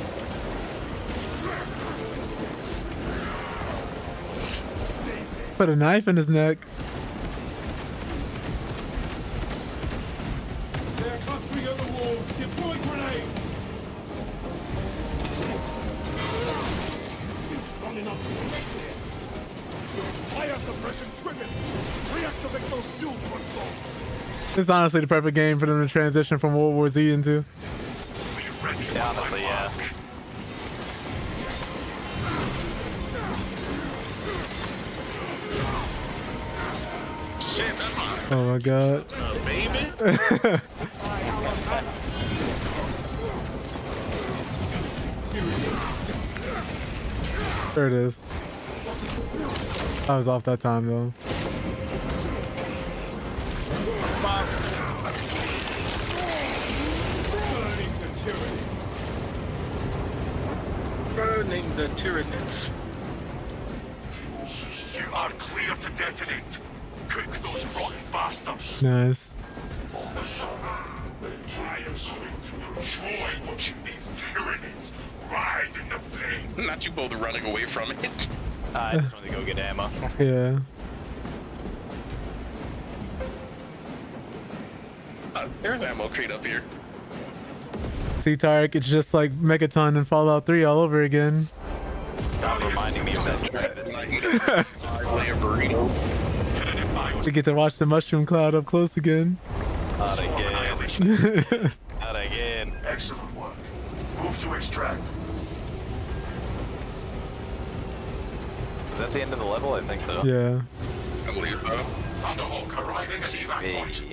Put a knife in his neck. They're clustering at the walls. Deploy grenades. Long enough to make it. Fire suppression triggered. Reactivate those fuel controls. It's honestly the perfect game for them to transition from World War Z into. Yeah, honestly, yeah. Shit, that's hot. Oh my god. Baby. There it is. I was off that time though. Burning the Tyranids. You are clear to detonate. Cook those rotten bastards. Nice. I am going to enjoy watching these Tyranids ride in the pain. Not you both running away from it. I just want to go get ammo. Yeah. There's ammo crate up here. See, Tarek, it's just like Megaton and Fallout 3 all over again. Stop reminding me of that trip. We get to watch the mushroom cloud up close again. Not again. Not again. Excellent work. Move to extract. Is that the end of the level? I think so. Yeah. I believe so. Thunderhawk arriving at evac point.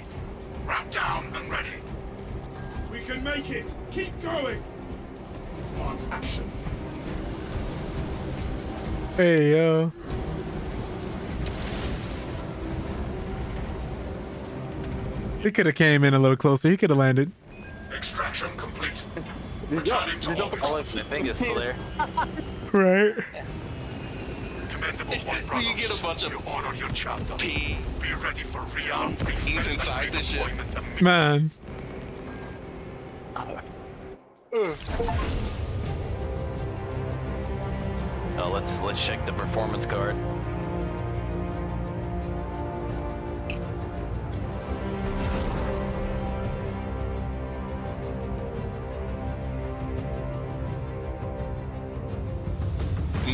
Ramp down and ready. We can make it. Keep going. Launch action. Hey, yo. He could have came in a little closer. He could have landed. Extraction complete. Returning to orbit. Oh, the thing is still there. Right. Commendable one, brothers. You get a bunch of you honor your chapter. P. Be ready for rearm. He's inside this shit. Man. Oh, let's check the performance card.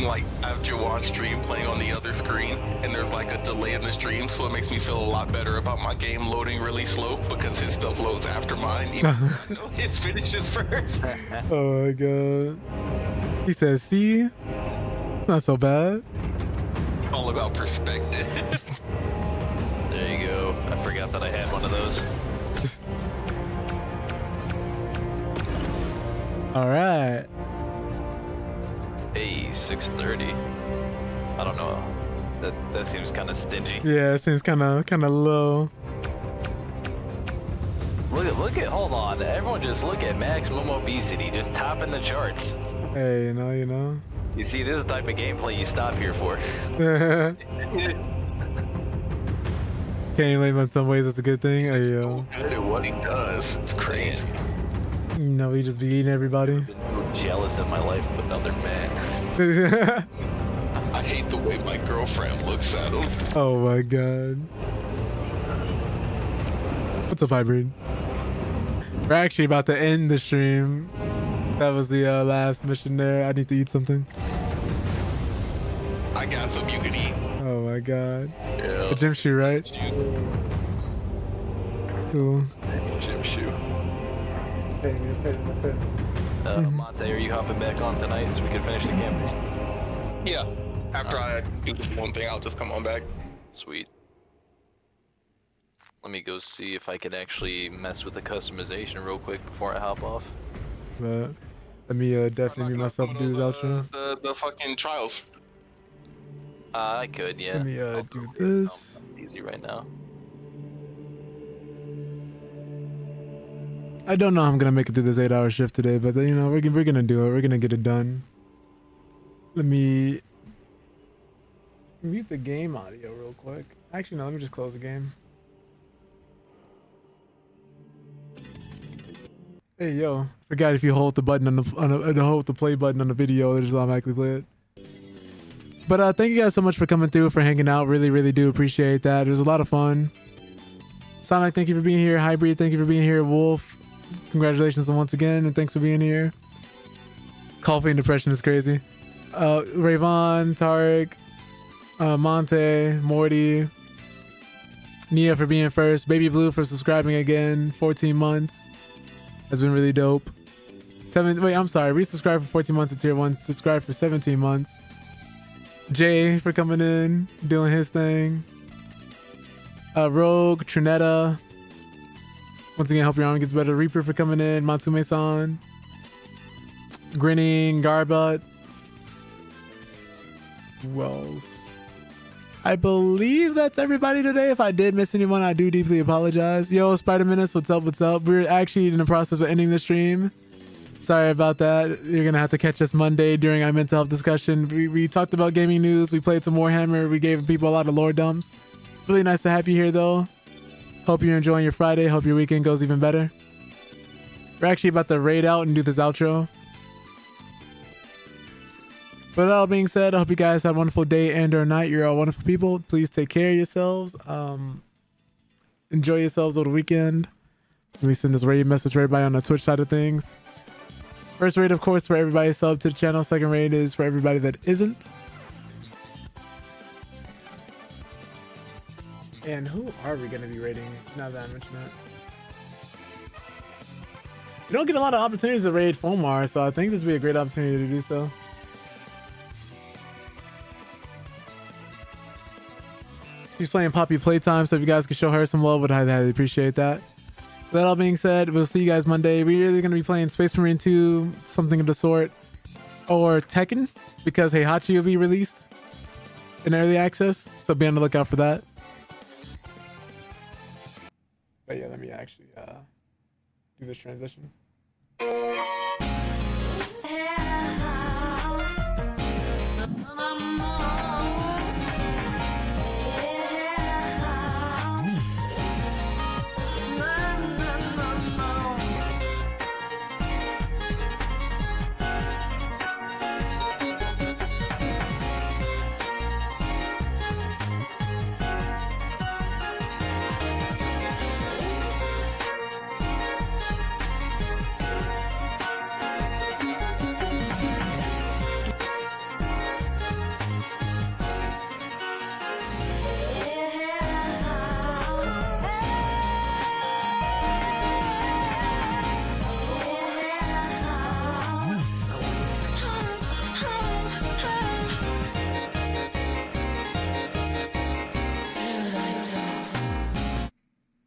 Like, I have Jawan's stream playing on the other screen, and there's like a delay in the stream, so it makes me feel a lot better about my game loading really slow because his stuff loads after mine, even though his finishes first. Oh my god. He says, see? It's not so bad. All about perspective. There you go. I forgot that I had one of those. All right. Hey, 6:30. I don't know. That seems kind of stingy. Yeah, it seems kind of low. Look at. Hold on. Everyone, just look at maximum obesity, just topping the charts. Hey, you know. You see, this is the type of gameplay you stop here for. Can't blame him in some ways. That's a good thing. Hey, yo. Good at what he does. It's crazy. No, he just be eating everybody. I'm jealous of my life of another man. I hate the way my girlfriend looks at him. Oh my god. What's up, Hybrid? We're actually about to end the stream. That was the last mission there. I need to eat something. I got some you could eat. Oh my god. Yeah. A gym shoe, right? Cool. Gym shoe. Monte, are you hopping back on tonight so we can finish the campaign? Yeah. After I do this one thing, I'll just come on back. Sweet. Let me go see if I can actually mess with the customization real quick before I hop off. But let me definitely mute myself and do this outro. The fucking trials. I could, yeah. Let me do this. Easy right now. I don't know how I'm gonna make it through this 8-hour shift today, but you know, we're gonna do it. We're gonna get it done. Let me mute the game audio real quick. Actually, no, let me just close the game. Hey, yo, forgot if you hold the button hold the play button on the video, it'll just automatically play it. But thank you guys so much for coming through, for hanging out. Really, really do appreciate that. It was a lot of fun. Sonic, thank you for being here. Hybrid, thank you for being here. Wolf, congratulations once again, and thanks for being here. Coffee and depression is crazy. Rayvon, Tarek, Monte, Morty, Nia for being first. Baby Blue for subscribing again. 14 months. That's been really dope. I'm sorry. Resubscribe for 14 months to tier 1. Subscribe for 17 months. Jay for coming in, doing his thing. Rogue, Trinetta. Once again, hope your arm gets better. Reaper for coming in. Matsume-san. Grinning, Garbut. Who else? I believe that's everybody today. If I did miss anyone, I do deeply apologize. Yo, Spider-Menace, what's up? What's up? We're actually in the process of ending the stream. Sorry about that. You're going to have to catch us Monday during our mental health discussion. We talked about gaming news. We played some Warhammer. We gave people a lot of lore dumps. Really nice to have you here, though. Hope you're enjoying your Friday. Hope your weekend goes even better. We're actually about to raid out and do this outro. With that all being said, I hope you guys have a wonderful day and or night. You're all wonderful people. Please take care of yourselves. Enjoy yourselves over the weekend. Let me send this raid message for everybody on the Twitch side of things. First raid, of course, for everybody sub to the channel. Second raid is for everybody that isn't. And who are we going to be raiding now that I mention that? You don't get a lot of opportunities to raid Fomar, so I think this would be a great opportunity to do so. She's playing Poppy Playtime, so if you guys could show her some love, would highly appreciate that. With that all being said, we'll see you guys Monday. We're either going to be playing Space Marine 2, something of the sort, or Tekken, because Heihachi will be released in early access, so be on the lookout for that. But yeah, let me actually do this transition.